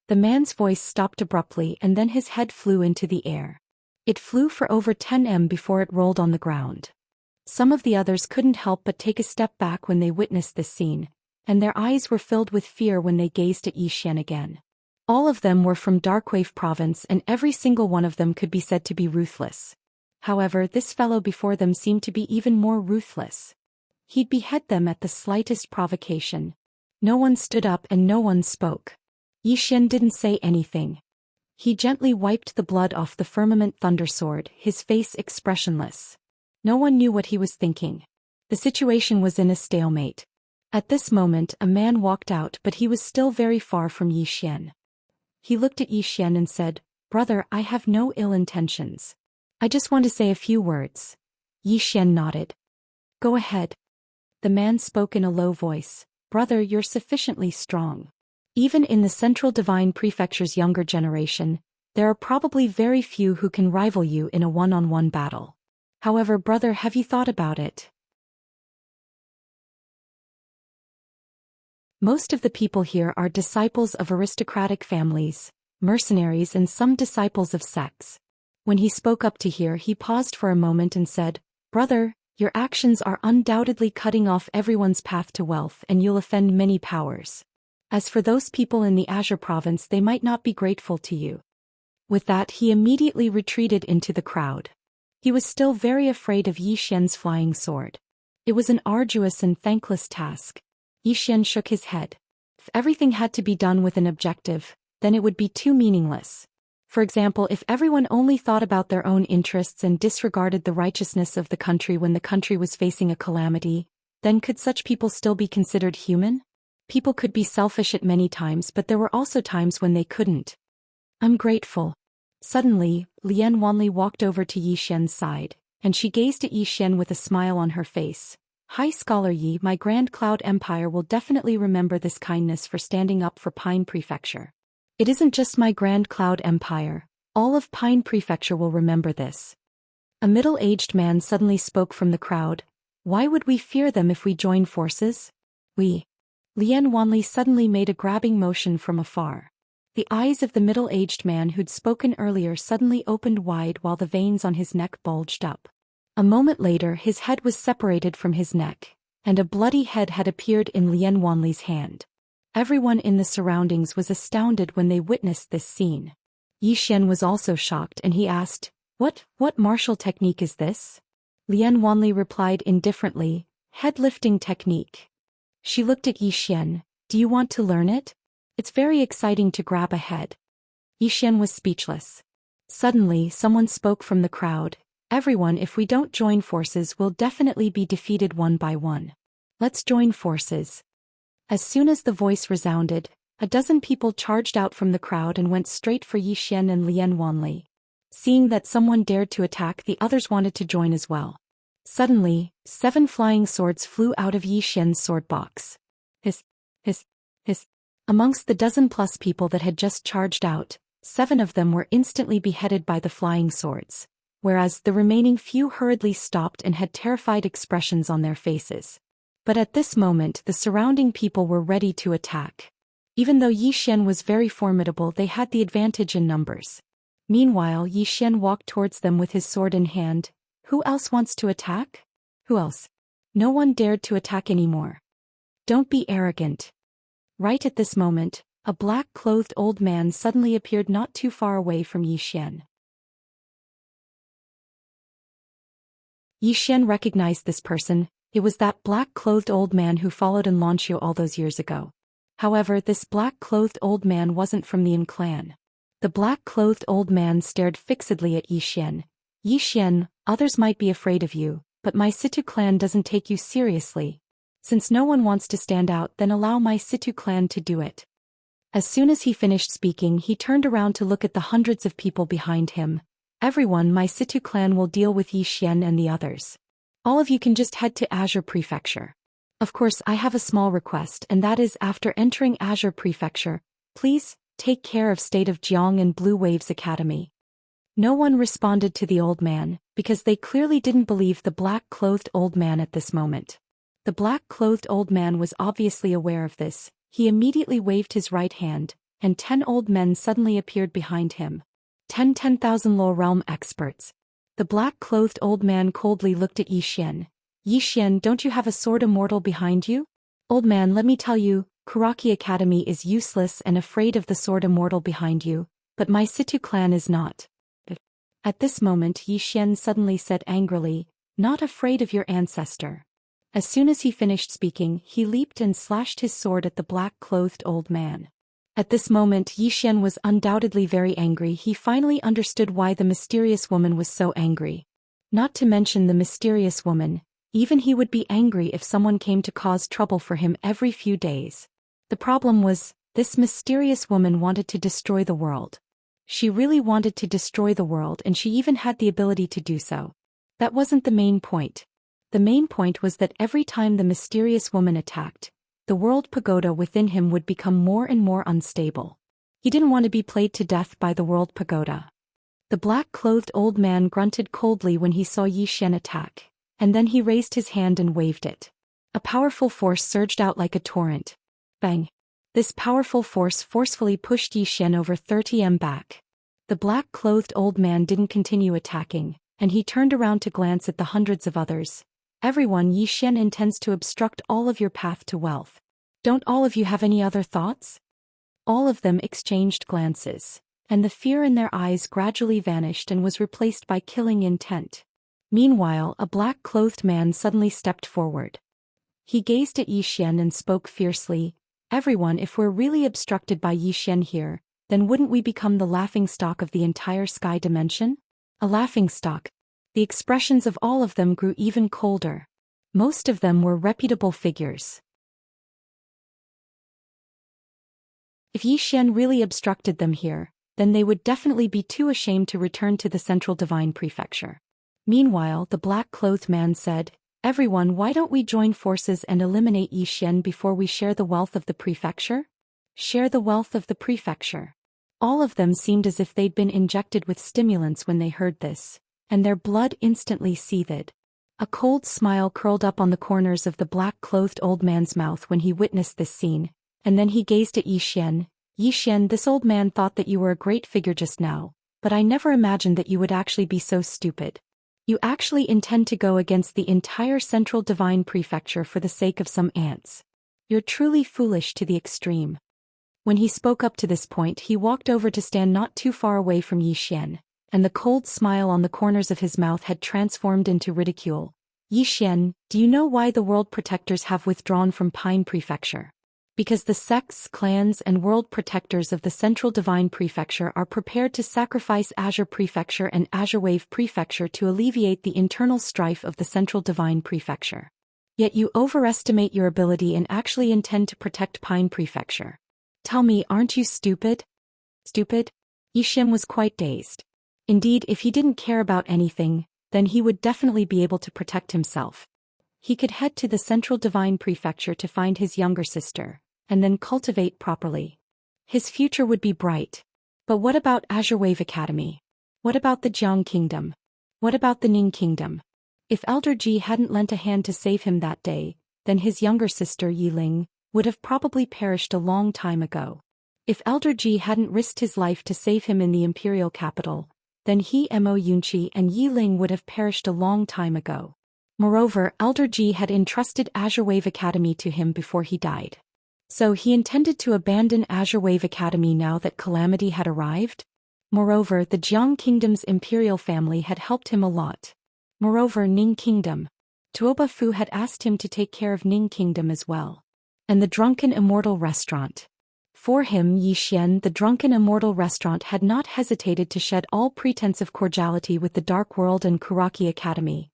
The man's voice stopped abruptly and then his head flew into the air. It flew for over 10 m before it rolled on the ground. Some of the others couldn't help but take a step back when they witnessed this scene, and their eyes were filled with fear when they gazed at Zhou Xian again. All of them were from Darkwave Province and every single one of them could be said to be ruthless. However, this fellow before them seemed to be even more ruthless. He'd behead them at the slightest provocation. No one stood up and no one spoke. Zhou Xian didn't say anything. He gently wiped the blood off the firmament thundersword, his face expressionless. No one knew what he was thinking. The situation was in a stalemate. At this moment, a man walked out, but he was still very far from Zhou Xian. He looked at Zhou Xian and said, "Brother, I have no ill intentions. I just want to say a few words." Zhou Xian nodded. "Go ahead." The man spoke in a low voice. "Brother, you're sufficiently strong. Even in the Central Divine Prefecture's younger generation, there are probably very few who can rival you in a one-on-one battle. However, brother, have you thought about it? Most of the people here are disciples of aristocratic families, mercenaries and some disciples of sects." When he spoke up to here, he paused for a moment and said, "Brother, your actions are undoubtedly cutting off everyone's path to wealth and you'll offend many powers. As for those people in the Azure Province, they might not be grateful to you." With that, he immediately retreated into the crowd. He was still very afraid of Zhou Xian's flying sword. It was an arduous and thankless task. Zhou Xian shook his head. If everything had to be done with an objective, then it would be too meaningless. For example, if everyone only thought about their own interests and disregarded the righteousness of the country when the country was facing a calamity, then could such people still be considered human? People could be selfish at many times, but there were also times when they couldn't. "I'm grateful." Suddenly, Lian Wanli walked over to Zhou Xian's side. and she gazed at Yi Xian with a smile on her face. High Scholar Yi, my Grand Cloud Empire will definitely remember this kindness for standing up for Pine Prefecture. It isn't just my Grand Cloud Empire, all of Pine Prefecture will remember this. A middle-aged man suddenly spoke from the crowd. Why would we fear them if we join forces? We. Lian Wanli suddenly made a grabbing motion from afar. The eyes of the middle-aged man who'd spoken earlier suddenly opened wide while the veins on his neck bulged up. A moment later his head was separated from his neck, and a bloody head had appeared in Lian Wanli's hand. Everyone in the surroundings was astounded when they witnessed this scene. Yi Xian was also shocked and he asked, What martial technique is this? Lian Wanli replied indifferently, head-lifting technique. She looked at Yi Xian, do you want to learn it? It's very exciting to grab a head. Yi Xian was speechless. Suddenly someone spoke from the crowd. Everyone, if we don't join forces will definitely be defeated one by one. Let's join forces. As soon as the voice resounded, a dozen people charged out from the crowd and went straight for Yi Xian and Lian Wanli. Seeing that someone dared to attack, the others wanted to join as well. Suddenly, 7 flying swords flew out of Yi Xian's sword box. Hiss. Amongst the dozen-plus people that had just charged out, 7 of them were instantly beheaded by the flying swords, whereas the remaining few hurriedly stopped and had terrified expressions on their faces. But at this moment the surrounding people were ready to attack. Even though Yi Xian was very formidable, they had the advantage in numbers. Meanwhile, Yi Xian walked towards them with his sword in hand. Who else wants to attack? Who else? No one dared to attack anymore. Don't be arrogant. Right at this moment, a black-clothed old man suddenly appeared not too far away from Yi Xian. Yi Xian recognized this person. It was that black-clothed old man who followed in Xianxia all those years ago. However, this black-clothed old man wasn't from the Im clan. The black-clothed old man stared fixedly at Yi Xian. Yi Xian, others might be afraid of you, but my Situ clan doesn't take you seriously. Since no one wants to stand out, then allow my Situ clan to do it. As soon as he finished speaking, he turned around to look at the hundreds of people behind him. Everyone, my Situ clan will deal with Yi Xian and the others. All of you can just head to Azure Prefecture. Of course, I have a small request, and that is after entering Azure Prefecture, please take care of State of Jiang and Blue Waves Academy. No one responded to the old man, because they clearly didn't believe the black-clothed old man at this moment. The black-clothed old man was obviously aware of this. He immediately waved his right hand, and 10 old men suddenly appeared behind him. 10,000 low realm experts. The black-clothed old man coldly looked at Yi Xian. Yi Xian, don't you have a sword immortal behind you? Old man, let me tell you, Kuraki Academy is useless and afraid of the sword immortal behind you, but my Situ clan is not. At this moment Yi Xian suddenly said angrily, not afraid of your ancestor. As soon as he finished speaking, he leaped and slashed his sword at the black-clothed old man. At this moment Yi Xian was undoubtedly very angry. He finally understood why the mysterious woman was so angry. Not to mention the mysterious woman, even he would be angry if someone came to cause trouble for him every few days. The problem was, this mysterious woman wanted to destroy the world. She really wanted to destroy the world, and she even had the ability to do so. That wasn't the main point. The main point was that every time the mysterious woman attacked, the world pagoda within him would become more and more unstable. He didn't want to be played to death by the world pagoda. The black-clothed old man grunted coldly when he saw Yi Xian attack, and then he raised his hand and waved it. A powerful force surged out like a torrent. Bang! This powerful force forcefully pushed Yi Xian over 30 m back. The black-clothed old man didn't continue attacking, and he turned around to glance at the hundreds of others. Everyone, Yi Xian intends to obstruct all of your path to wealth. Don't all of you have any other thoughts? All of them exchanged glances, and the fear in their eyes gradually vanished and was replaced by killing intent. Meanwhile, a black-clothed man suddenly stepped forward. He gazed at Yi Xian and spoke fiercely, everyone, if we're really obstructed by Yi Xian here, then wouldn't we become the laughingstock of the entire sky dimension? A laughingstock. The expressions of all of them grew even colder. Most of them were reputable figures. If Yi Xian really obstructed them here, then they would definitely be too ashamed to return to the Central Divine Prefecture. Meanwhile, the black-clothed man said, "Everyone, why don't we join forces and eliminate Zhou Xian before we share the wealth of the prefecture?" Share the wealth of the prefecture. All of them seemed as if they'd been injected with stimulants when they heard this, and their blood instantly seethed. A cold smile curled up on the corners of the black-clothed old man's mouth when he witnessed this scene, and then he gazed at Zhou Xian. "Zhou Xian, this old man thought that you were a great figure just now, but I never imagined that you would actually be so stupid. You actually intend to go against the entire Central Divine Prefecture for the sake of some ants. You're truly foolish to the extreme." When he spoke up to this point, he walked over to stand not too far away from Zhou Xian, and the cold smile on the corners of his mouth had transformed into ridicule. "Zhou Xian, do you know why the world protectors have withdrawn from Pine Prefecture? Because the sects, clans, and world protectors of the Central Divine Prefecture are prepared to sacrifice Azure Prefecture and Azure Wave Prefecture to alleviate the internal strife of the Central Divine Prefecture. Yet you overestimate your ability and actually intend to protect Pine Prefecture. Tell me, aren't you stupid?" Stupid? Zhou Xian was quite dazed. Indeed, if he didn't care about anything, then he would definitely be able to protect himself. He could head to the Central Divine Prefecture to find his younger sister, and then cultivate properly. His future would be bright. But what about Azure Wave Academy? What about the Jiang Kingdom? What about the Ning Kingdom? If Elder Ji hadn't lent a hand to save him that day, then his younger sister Yi Ling would have probably perished a long time ago. If Elder Ji hadn't risked his life to save him in the imperial capital, then he Mo Yunqi and Yi Ling would have perished a long time ago. Moreover, Elder Ji had entrusted Azure Wave Academy to him before he died. So he intended to abandon Azure Wave Academy now that calamity had arrived? Moreover, the Jiang Kingdom's imperial family had helped him a lot. Moreover, Ning Kingdom. Tuoba Fu had asked him to take care of Ning Kingdom as well. And the Drunken Immortal Restaurant. For him, Zhou Xian, the Drunken Immortal Restaurant had not hesitated to shed all pretense of cordiality with the Dark World and Kuraki Academy.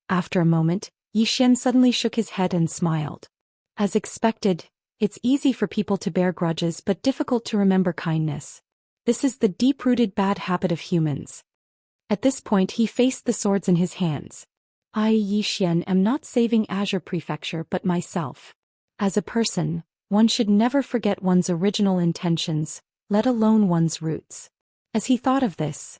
After a moment, Zhou Xian suddenly shook his head and smiled. As expected, it's easy for people to bear grudges but difficult to remember kindness. This is the deep-rooted bad habit of humans. At this point he faced the swords in his hands. "I, Zhou Xian, am not saving Azure Prefecture but myself. As a person, one should never forget one's original intentions, let alone one's roots." As he thought of this,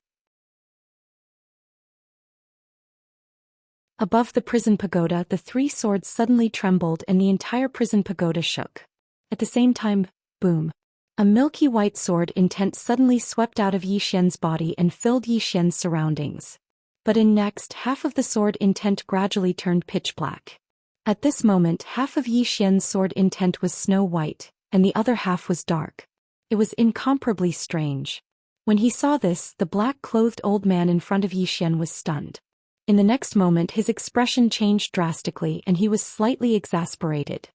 above the prison pagoda the three swords suddenly trembled and the entire prison pagoda shook. At the same time, boom. A milky white sword intent suddenly swept out of Zhou Xian's body and filled Zhou Xian's surroundings. But in next, half of the sword intent gradually turned pitch black. At this moment, half of Zhou Xian's sword intent was snow white, and the other half was dark. It was incomparably strange. When he saw this, the black-clothed old man in front of Zhou Xian was stunned. In the next moment his expression changed drastically and he was slightly exasperated.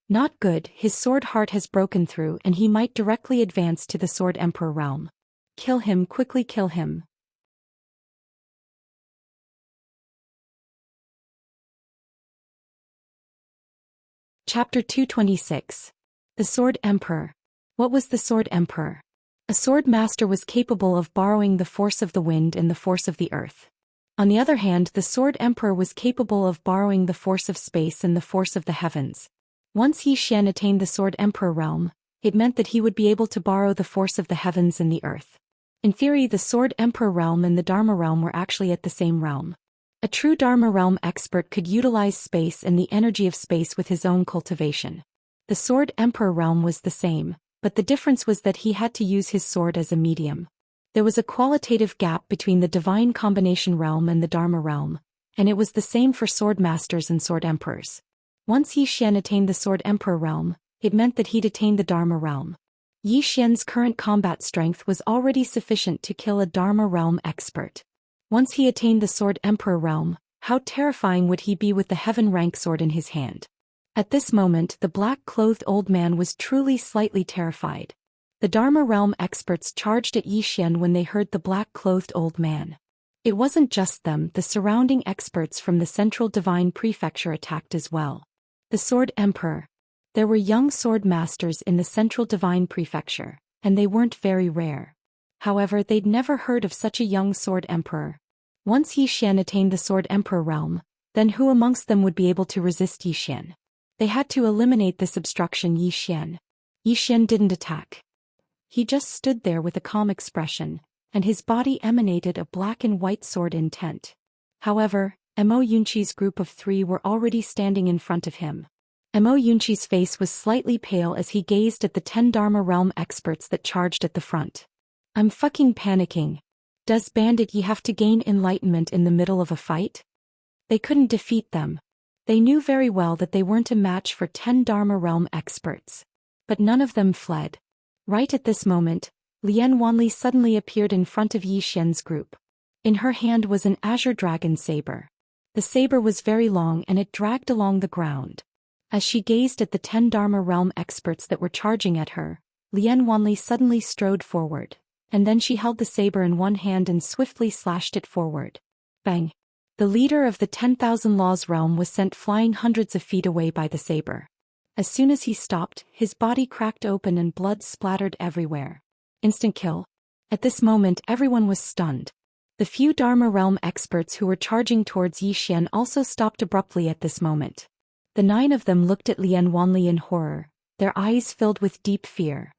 Not good, his sword heart has broken through and he might directly advance to the Sword Emperor realm. Kill him, quickly kill him. Chapter 226. The Sword Emperor. What was the Sword Emperor? A sword master was capable of borrowing the force of the wind and the force of the earth. On the other hand, the Sword Emperor was capable of borrowing the force of space and the force of the heavens. Once Zhou Xian attained the Sword Emperor realm, it meant that he would be able to borrow the force of the heavens and the earth. In theory, the Sword Emperor realm and the Dharma realm were actually at the same realm. A true Dharma realm expert could utilize space and the energy of space with his own cultivation. The Sword Emperor realm was the same, but the difference was that he had to use his sword as a medium. There was a qualitative gap between the Divine Combination realm and the Dharma realm, and it was the same for sword masters and sword emperors. Once Zhou Xian attained the Sword Emperor realm, it meant that he'd attained the Dharma realm. Zhou Xian's current combat strength was already sufficient to kill a Dharma realm expert. Once he attained the Sword Emperor realm, how terrifying would he be with the heaven rank sword in his hand? At this moment the black-clothed old man was truly slightly terrified. The Dharma realm experts charged at Zhou Xian when they heard the black-clothed old man. It wasn't just them, the surrounding experts from the Central Divine Prefecture attacked as well. The Sword Emperor. There were young sword masters in the Central Divine Prefecture, and they weren't very rare. However, they'd never heard of such a young sword emperor. Once Yi Xian attained the Sword Emperor realm, then who amongst them would be able to resist Yi Xian? They had to eliminate this obstruction. Yi Xian. Yi Xian didn't attack. He just stood there with a calm expression, and his body emanated a black and white sword intent. However, Mo Yunqi's group of 3 were already standing in front of him. Mo Yunqi's face was slightly pale as he gazed at the 10 Dharma realm experts that charged at the front. I'm fucking panicking. Does Bandit Yi have to gain enlightenment in the middle of a fight? They couldn't defeat them. They knew very well that they weren't a match for 10 Dharma realm experts. But none of them fled. Right at this moment, Lian Wanli suddenly appeared in front of Yi Xian's group. In her hand was an azure dragon saber. The saber was very long and it dragged along the ground. As she gazed at the 10 Dharma realm experts that were charging at her, Lian Wanli suddenly strode forward, and then she held the saber in one hand and swiftly slashed it forward. Bang! The leader of the 10,000 Laws realm was sent flying hundreds of feet away by the saber. As soon as he stopped, his body cracked open and blood splattered everywhere. Instant kill. At this moment everyone was stunned. The few Dharma realm experts who were charging towards Yi Xian also stopped abruptly at this moment. The 9 of them looked at Lian Wanli in horror, their eyes filled with deep fear.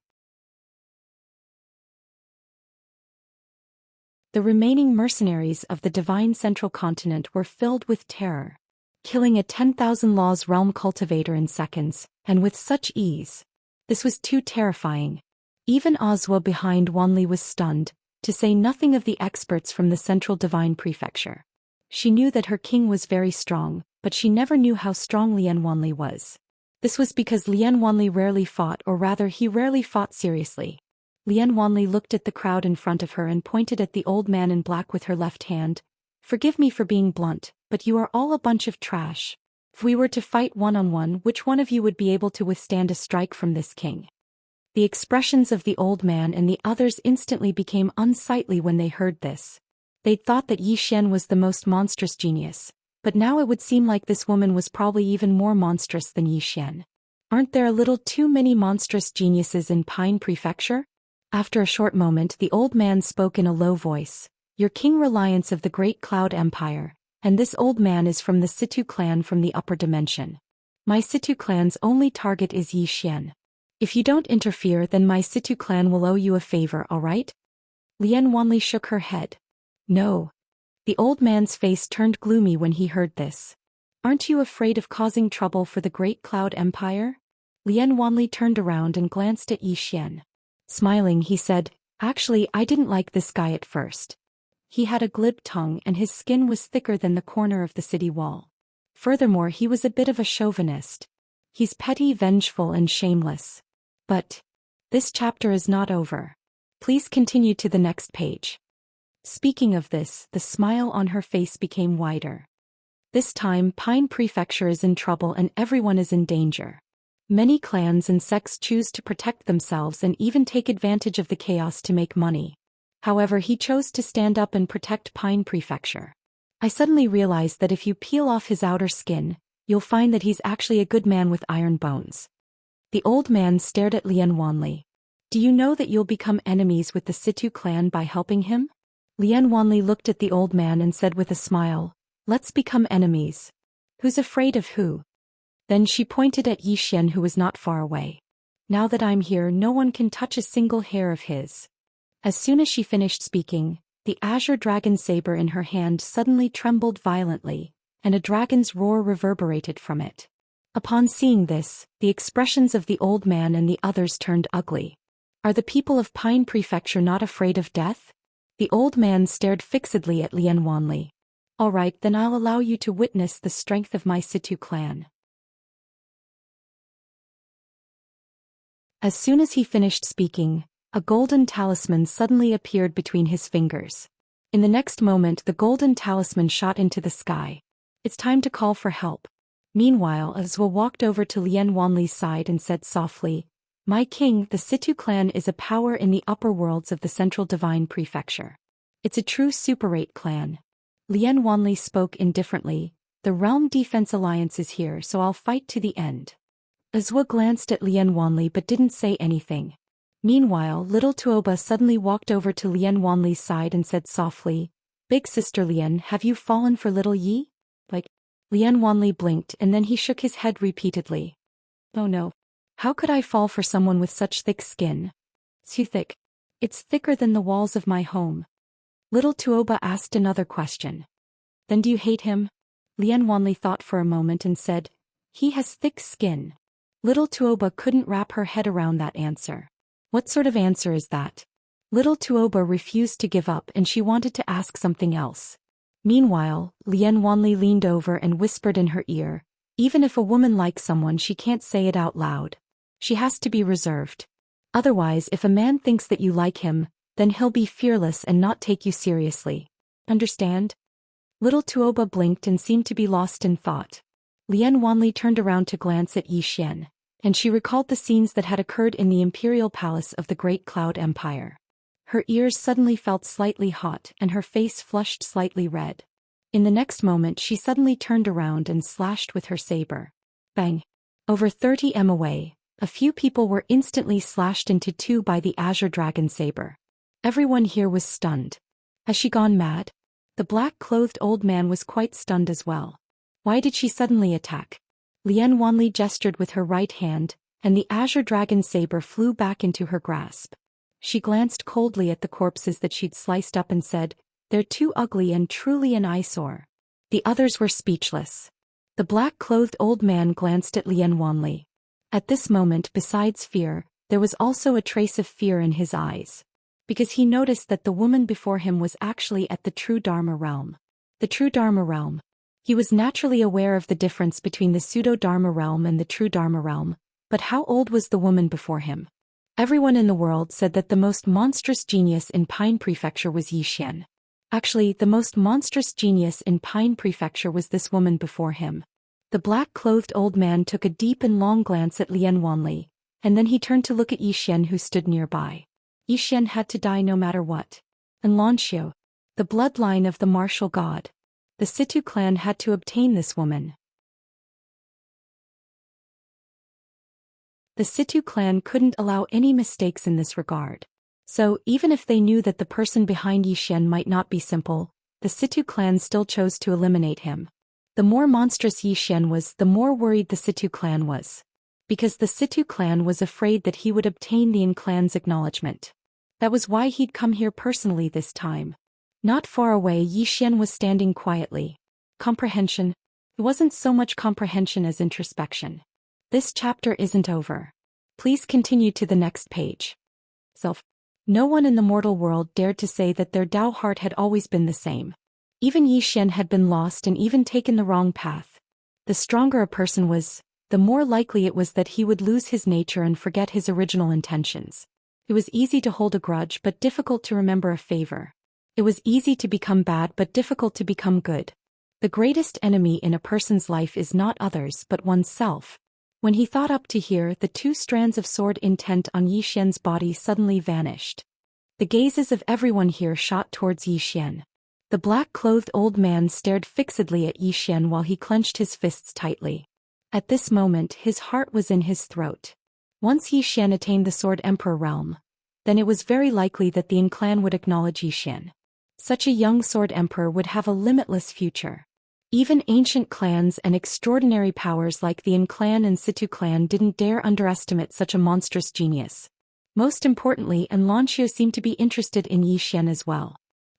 The remaining mercenaries of the divine central continent were filled with terror. Killing a 10,000 Laws realm cultivator in seconds, and with such ease. This was too terrifying. Even Ozwa behind Wanli was stunned, to say nothing of the experts from the central divine prefecture. She knew that her king was very strong, but she never knew how strong Lian Wanli was. This was because Lian Wanli rarely fought, or rather he rarely fought seriously. Lian Wanli looked at the crowd in front of her and pointed at the old man in black with her left hand. Forgive me for being blunt, but you are all a bunch of trash. If we were to fight one-on-one, which one of you would be able to withstand a strike from this king? The expressions of the old man and the others instantly became unsightly when they heard this. They'd thought that Yi Xian was the most monstrous genius, but now it would seem like this woman was probably even more monstrous than Yi Xian. Aren't there a little too many monstrous geniuses in Pine Prefecture? After a short moment the old man spoke in a low voice. Your king Reliance of the Great Cloud Empire, and this old man is from the Situ clan from the upper dimension. My Situ clan's only target is Yi Xian. If you don't interfere then my Situ clan will owe you a favor, alright? Lian Wanli shook her head. No. The old man's face turned gloomy when he heard this. Aren't you afraid of causing trouble for the Great Cloud Empire? Lian Wanli turned around and glanced at Yi Xian. Smiling he said, actually I didn't like this guy at first. He had a glib tongue and his skin was thicker than the corner of the city wall. Furthermore he was a bit of a chauvinist. He's petty, vengeful and shameless. But this chapter is not over. Please continue to the next page. Speaking of this, the smile on her face became wider. This time Pine Prefecture is in trouble and everyone is in danger. Many clans and sects choose to protect themselves and even take advantage of the chaos to make money. However, he chose to stand up and protect Pine Prefecture. I suddenly realized that if you peel off his outer skin, you'll find that he's actually a good man with iron bones. The old man stared at Lian Wanli. Do you know that you'll become enemies with the Situ clan by helping him? Lian Wanli looked at the old man and said with a smile, let's become enemies. Who's afraid of who? Then she pointed at Yi Xian who was not far away. Now that I'm here no one can touch a single hair of his. As soon as she finished speaking, the azure dragon saber in her hand suddenly trembled violently, and a dragon's roar reverberated from it. Upon seeing this, the expressions of the old man and the others turned ugly. Are the people of Pine Prefecture not afraid of death? The old man stared fixedly at Lian Wanli. All right, then I'll allow you to witness the strength of my Situ clan. As soon as he finished speaking, a golden talisman suddenly appeared between his fingers. In the next moment the golden talisman shot into the sky. It's time to call for help. Meanwhile Azwa walked over to Lian Wanli's side and said softly, My king, the Situ clan is a power in the upper worlds of the Central Divine Prefecture. It's a true Super 8 clan. Lian Wanli spoke indifferently, the Realm Defense Alliance is here so I'll fight to the end. Azwa glanced at Lian Wanli but didn't say anything. Meanwhile little Tuoba suddenly walked over to Lian Wanli's side and said softly, Big sister Lian, have you fallen for little Yi? Like, Lian Wanli blinked and then he shook his head repeatedly. Oh no. How could I fall for someone with such thick skin? Too thick. It's thicker than the walls of my home. Little Tuoba asked another question. Then do you hate him? Lian Wanli thought for a moment and said, he has thick skin. Little Tuoba couldn't wrap her head around that answer. What sort of answer is that? Little Tuoba refused to give up and she wanted to ask something else. Meanwhile, Lian Wanli leaned over and whispered in her ear, even if a woman likes someone she can't say it out loud. She has to be reserved. Otherwise, if a man thinks that you like him, then he'll be fearless and not take you seriously. Understand? Little Tuoba blinked and seemed to be lost in thought. Lian Wanli turned around to glance at Zhou Xian, and she recalled the scenes that had occurred in the imperial palace of the Great Cloud Empire. Her ears suddenly felt slightly hot and her face flushed slightly red. In the next moment she suddenly turned around and slashed with her saber. Bang! Over 30 m away, a few people were instantly slashed into two by the Azure Dragon saber. Everyone here was stunned. Has she gone mad? The black-clothed old man was quite stunned as well. Why did she suddenly attack? Lian Wanli gestured with her right hand, and the Azure Dragon saber flew back into her grasp. She glanced coldly at the corpses that she'd sliced up and said, they're too ugly and truly an eyesore. The others were speechless. The black-clothed old man glanced at Lian Wanli. At this moment, besides fear, there was also a trace of fear in his eyes. Because he noticed that the woman before him was actually at the true Dharma realm. The true Dharma realm. He was naturally aware of the difference between the pseudo-Dharma realm and the true Dharma realm, but how old was the woman before him? Everyone in the world said that the most monstrous genius in Pine Prefecture was Zhou Xian. Actually, the most monstrous genius in Pine Prefecture was this woman before him. The black-clothed old man took a deep and long glance at Lian Wanli, and then he turned to look at Zhou Xian who stood nearby. Zhou Xian had to die no matter what. And Xianxia, the bloodline of the martial god. The Situ clan had to obtain this woman. The Situ clan couldn't allow any mistakes in this regard. So, even if they knew that the person behind Zhou Xian might not be simple, the Situ clan still chose to eliminate him. The more monstrous Zhou Xian was, the more worried the Situ clan was. Because the Situ clan was afraid that he would obtain the clan's acknowledgement. That was why he'd come here personally this time. Not far away, Zhou Xian was standing quietly. Comprehension? It wasn't so much comprehension as introspection. This chapter isn't over. Please continue to the next page. Self. No one in the mortal world dared to say that their Tao heart had always been the same. Even Zhou Xian had been lost and even taken the wrong path. The stronger a person was, the more likely it was that he would lose his nature and forget his original intentions. It was easy to hold a grudge but difficult to remember a favor. It was easy to become bad but difficult to become good. The greatest enemy in a person's life is not others but oneself. When he thought up to here, the two strands of sword intent on Zhou Xian's body suddenly vanished. The gazes of everyone here shot towards Zhou Xian. The black-clothed old man stared fixedly at Zhou Xian while he clenched his fists tightly. At this moment, his heart was in his throat. Once Zhou Xian attained the Sword Emperor realm, then it was very likely that the clan would acknowledge Zhou Xian. Such a young Sword Emperor would have a limitless future. Even ancient clans and extraordinary powers like the clan and Situ clan didn't dare underestimate such a monstrous genius. Most importantly, Xianxia seemed to be interested in Zhou Xian as well.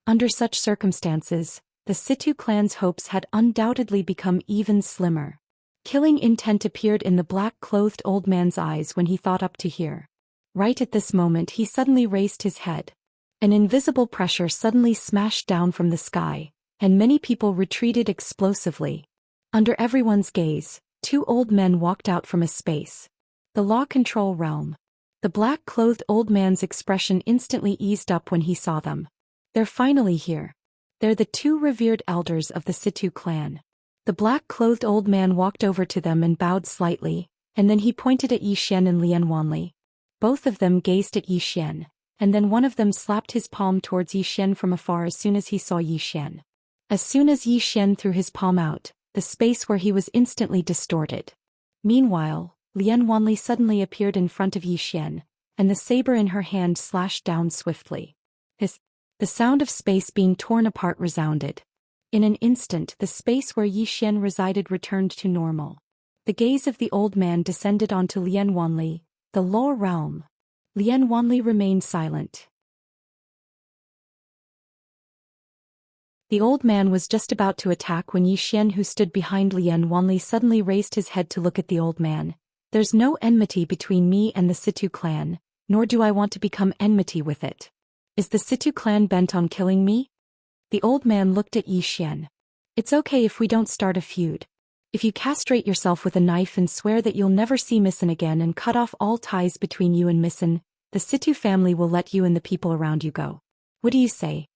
Under such circumstances, the Situ clan's hopes had undoubtedly become even slimmer. Killing intent appeared in the black-clothed old man's eyes when he thought up to here. Right at this moment he suddenly raised his head. An invisible pressure suddenly smashed down from the sky, and many people retreated explosively. Under everyone's gaze, two old men walked out from a space. The law control realm. The black-clothed old man's expression instantly eased up when he saw them. They're finally here. They're the two revered elders of the Situ clan. The black-clothed old man walked over to them and bowed slightly, and then he pointed at Zhou Xian and Lian Wanli. Both of them gazed at Zhou Xian, and then one of them slapped his palm towards Zhou Xian from afar as soon as he saw Zhou Xian. As soon as Zhou Xian threw his palm out, the space where he was instantly distorted. Meanwhile, Lian Wanli suddenly appeared in front of Zhou Xian, and the saber in her hand slashed down swiftly. The sound of space being torn apart resounded. In an instant, the space where Yi Xian resided returned to normal. The gaze of the old man descended onto Lian Wanli, the lower realm. Lian Wanli remained silent. The old man was just about to attack when Yi Xian, who stood behind Lian Wanli, suddenly raised his head to look at the old man. There's no enmity between me and the Situ clan, nor do I want to become enmity with it. Is the Situ clan bent on killing me? The old man looked at Yi Xian. It's okay if we don't start a feud. If you castrate yourself with a knife and swear that you'll never see Missen again and cut off all ties between you and Missen, the Situ family will let you and the people around you go. What do you say?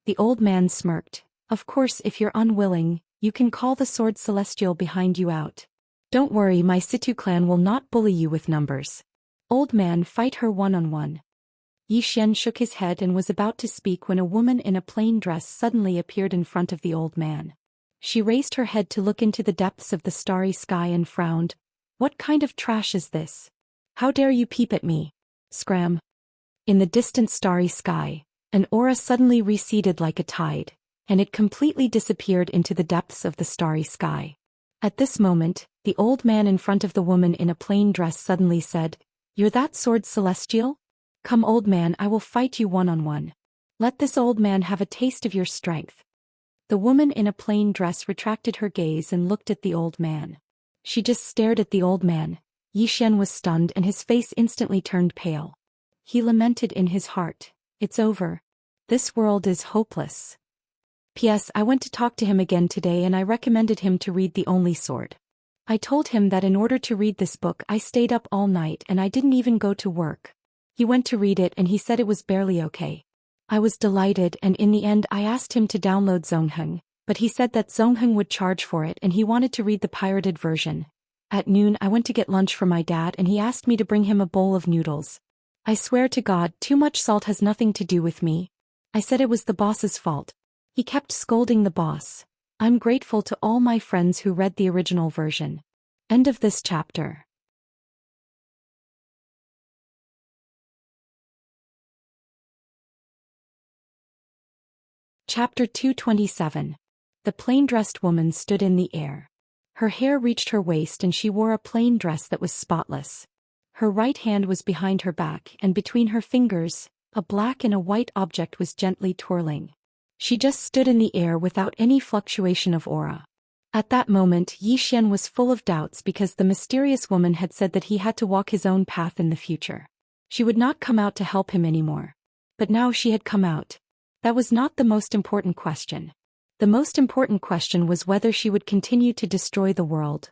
The old man smirked. Of course, if you're unwilling, you can call the sword celestial behind you out. Don't worry, my Situ clan will not bully you with numbers. Old man, fight her one-on-one. Yi Xian shook his head and was about to speak when a woman in a plain dress suddenly appeared in front of the old man. She raised her head to look into the depths of the starry sky and frowned. What kind of trash is this? How dare you peep at me? Scram. In the distant starry sky, an aura suddenly receded like a tide, and it completely disappeared into the depths of the starry sky. At this moment, the old man in front of the woman in a plain dress suddenly said, "You're that sword celestial? Come, old man, I will fight you one-on-one. Let this old man have a taste of your strength." The woman in a plain dress retracted her gaze and looked at the old man. She just stared at the old man. Yi Xian was stunned and his face instantly turned pale. He lamented in his heart, "It's over. This world is hopeless." P.S. I went to talk to him again today and I recommended him to read The Only Sword. I told him that in order to read this book I stayed up all night and I didn't even go to work. He went to read it and he said it was barely okay. I was delighted and in the end I asked him to download Zhongheng, but he said that Zhongheng would charge for it and he wanted to read the pirated version. At noon I went to get lunch for my dad and he asked me to bring him a bowl of noodles. I swear to God, too much salt has nothing to do with me. I said it was the boss's fault. He kept scolding the boss. I'm grateful to all my friends who read the original version. End of this chapter. Chapter 227. The plain-dressed woman stood in the air. Her hair reached her waist and she wore a plain dress that was spotless. Her right hand was behind her back and between her fingers, a black and a white object was gently twirling. She just stood in the air without any fluctuation of aura. At that moment Yi Xian was full of doubts because the mysterious woman had said that he had to walk his own path in the future. She would not come out to help him anymore. But now she had come out. That was not the most important question. The most important question was whether she would continue to destroy the world.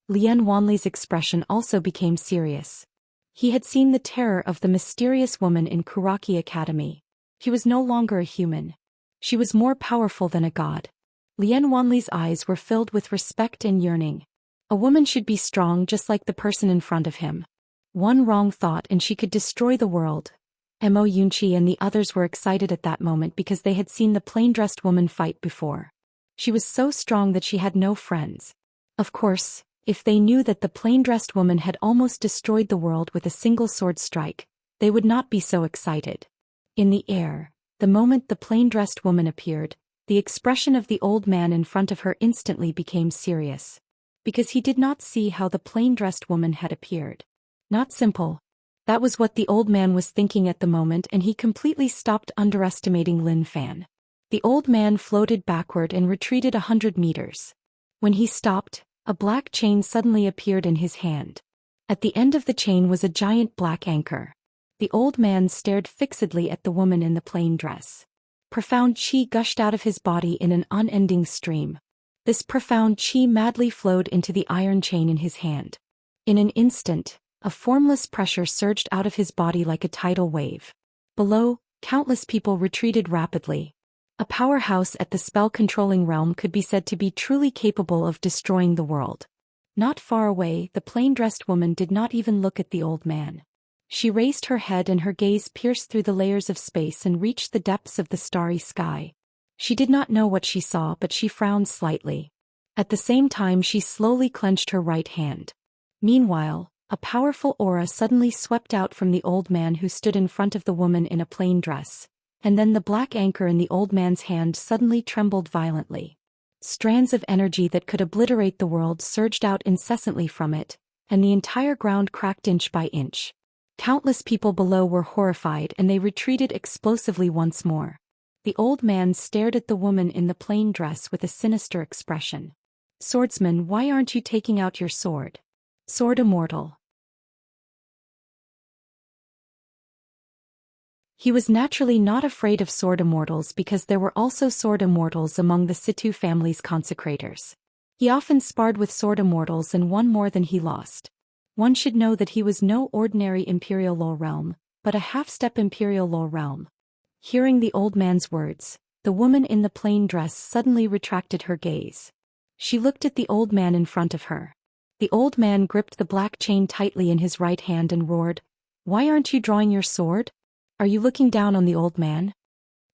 Lian Wanli's expression also became serious. He had seen the terror of the mysterious woman in Kuraki Academy. He was no longer a human. She was more powerful than a god. Lian Wanli's eyes were filled with respect and yearning. A woman should be strong just like the person in front of him. One wrong thought and she could destroy the world. Mo Yunqi and the others were excited at that moment because they had seen the plain-dressed woman fight before. She was so strong that she had no friends. Of course, if they knew that the plain-dressed woman had almost destroyed the world with a single sword strike, they would not be so excited. In the air, the moment the plain-dressed woman appeared, the expression of the old man in front of her instantly became serious. Because he did not see how the plain-dressed woman had appeared. Not simple. That was what the old man was thinking at the moment and he completely stopped underestimating Lin Fan. The old man floated backward and retreated 100 meters. When he stopped, a black chain suddenly appeared in his hand. At the end of the chain was a giant black anchor. The old man stared fixedly at the woman in the plain dress. Profound qi gushed out of his body in an unending stream. This profound qi madly flowed into the iron chain in his hand. In an instant, a formless pressure surged out of his body like a tidal wave. Below, countless people retreated rapidly. A powerhouse at the spell-controlling realm could be said to be truly capable of destroying the world. Not far away, the plain-dressed woman did not even look at the old man. She raised her head and her gaze pierced through the layers of space and reached the depths of the starry sky. She did not know what she saw, but she frowned slightly. At the same time she slowly clenched her right hand. Meanwhile, a powerful aura suddenly swept out from the old man who stood in front of the woman in a plain dress, and then the black anchor in the old man's hand suddenly trembled violently. Strands of energy that could obliterate the world surged out incessantly from it, and the entire ground cracked inch by inch. Countless people below were horrified and they retreated explosively once more. The old man stared at the woman in the plain dress with a sinister expression. "Swordsman, why aren't you taking out your sword?" "Sword Immortal." He was naturally not afraid of sword immortals because there were also sword immortals among the Situ family's consecrators. He often sparred with sword immortals and won more than he lost. One should know that he was no ordinary Imperial Law realm, but a half-step Imperial Law realm. Hearing the old man's words, the woman in the plain dress suddenly retracted her gaze. She looked at the old man in front of her. The old man gripped the black chain tightly in his right hand and roared, "Why aren't you drawing your sword? Are you looking down on the old man?"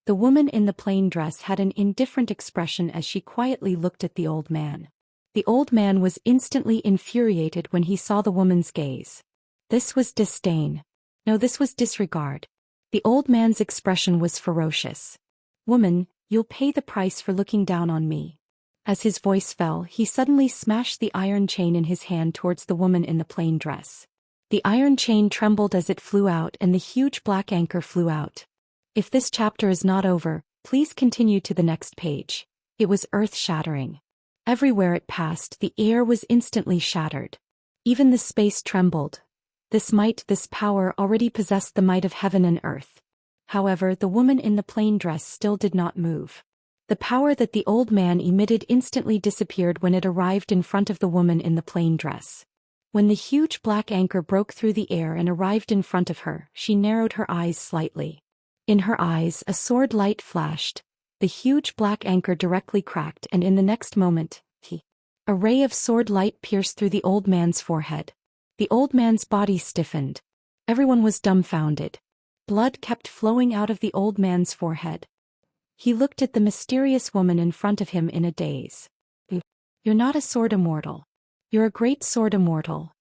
The woman in the plain dress had an indifferent expression as she quietly looked at the old man. The old man was instantly infuriated when he saw the woman's gaze. This was disdain. No, this was disregard. The old man's expression was ferocious. "Woman, you'll pay the price for looking down on me." As his voice fell, he suddenly smashed the iron chain in his hand towards the woman in the plain dress. The iron chain trembled as it flew out and the huge black anchor flew out. If this chapter is not over, please continue to the next page. It was earth-shattering. Everywhere it passed, the air was instantly shattered. Even the space trembled. This might, this power already possessed the might of heaven and earth. However, the woman in the plain dress still did not move. The power that the old man emitted instantly disappeared when it arrived in front of the woman in the plain dress. When the huge black anchor broke through the air and arrived in front of her, she narrowed her eyes slightly. In her eyes, a sword light flashed. The huge black anchor directly cracked, and in the next moment, a ray of sword light pierced through the old man's forehead. The old man's body stiffened. Everyone was dumbfounded. Blood kept flowing out of the old man's forehead. He looked at the mysterious woman in front of him in a daze. "You're not a sword immortal. You're a great sword immortal.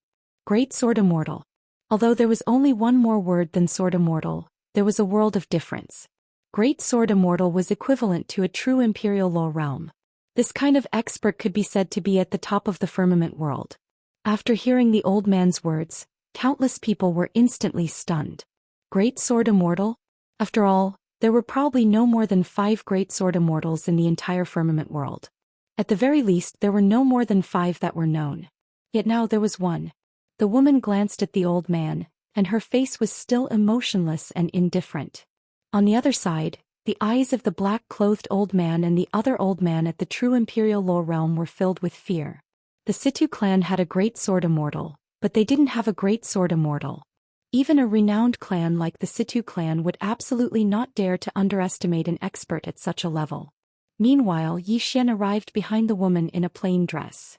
Great sword immortal." Although there was only one more word than sword immortal, there was a world of difference. Great sword immortal was equivalent to a true Imperial Law realm. This kind of expert could be said to be at the top of the firmament world. After hearing the old man's words, countless people were instantly stunned. Great sword immortal? After all, there were probably no more than 5 great sword immortals in the entire firmament world. At the very least, there were no more than 5 that were known. Yet now there was one. The woman glanced at the old man, and her face was still emotionless and indifferent. On the other side, the eyes of the black-clothed old man and the other old man at the true Imperial Law realm were filled with fear. The Situ clan had a great sword immortal, but they didn't have a great sword immortal. Even a renowned clan like the Situ clan would absolutely not dare to underestimate an expert at such a level. Meanwhile, Zhou Xian arrived behind the woman in a plain dress.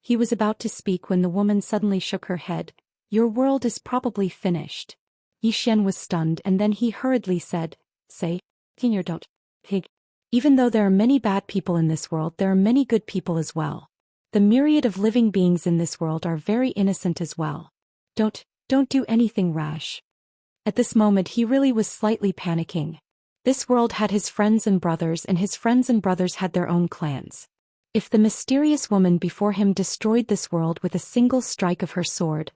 He was about to speak when the woman suddenly shook her head. "Your world is probably finished." Zhou Xian was stunned, and then he hurriedly said, "Say, Senior, don't. Pig. Even though there are many bad people in this world, there are many good people as well. The myriad of living beings in this world are very innocent as well. Don't do anything rash." At this moment he really was slightly panicking. This world had his friends and his friends and brothers had their own clans. If the mysterious woman before him destroyed this world with a single strike of her sword,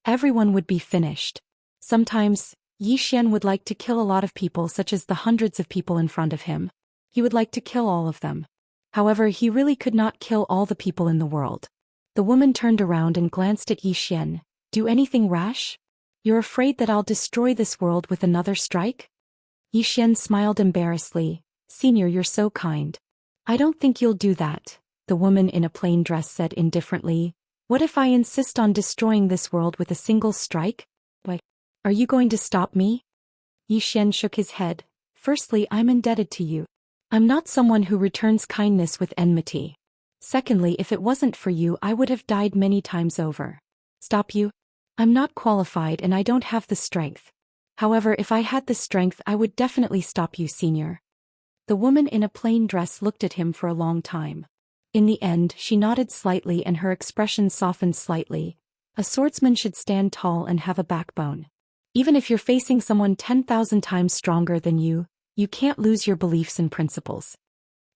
everyone would be finished. Sometimes, Zhou Xian would like to kill a lot of people, such as the hundreds of people in front of him. He would like to kill all of them. However, he really could not kill all the people in the world. The woman turned around and glanced at Zhou Xian. "Do anything rash? You're afraid that I'll destroy this world with another strike?" Zhou Xian smiled embarrassedly. "Senior, you're so kind. I don't think you'll do that," the woman in a plain dress said indifferently. "What if I insist on destroying this world with a single strike? Why, are you going to stop me?" Zhou Xian shook his head. "Firstly, I'm indebted to you. I'm not someone who returns kindness with enmity. Secondly, if it wasn't for you, I would have died many times over. Stop you? I'm not qualified and I don't have the strength. However, if I had the strength, I would definitely stop you, Senior." The woman in a plain dress looked at him for a long time. In the end, she nodded slightly and her expression softened slightly. A swordsman should stand tall and have a backbone. Even if you're facing someone 10,000 times stronger than you, you can't lose your beliefs and principles.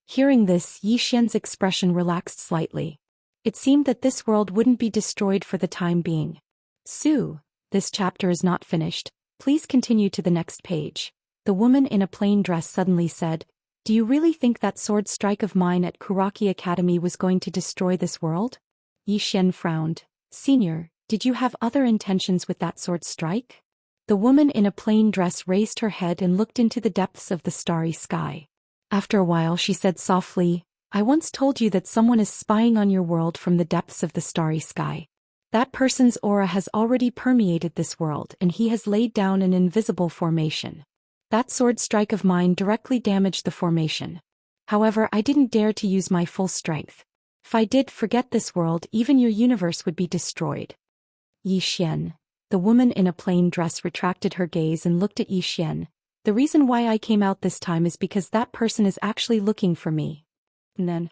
Hearing this, Yi Xian's expression relaxed slightly. It seemed that this world wouldn't be destroyed for the time being. Su, this chapter is not finished. Please continue to the next page. The woman in a plain dress suddenly said, "Do you really think that sword strike of mine at Kuraki Academy was going to destroy this world?" Yi Xian frowned. "Senior, did you have other intentions with that sword strike?" The woman in a plain dress raised her head and looked into the depths of the starry sky. After a while she said softly, "I once told you that someone is spying on your world from the depths of the starry sky. That person's aura has already permeated this world and he has laid down an invisible formation. That sword strike of mine directly damaged the formation. However, I didn't dare to use my full strength. If I did, forget this world, even your universe would be destroyed." Yi Xian. The woman in a plain dress retracted her gaze and looked at Yi Xian. "The reason why I came out this time is because that person is actually looking for me." "And then?"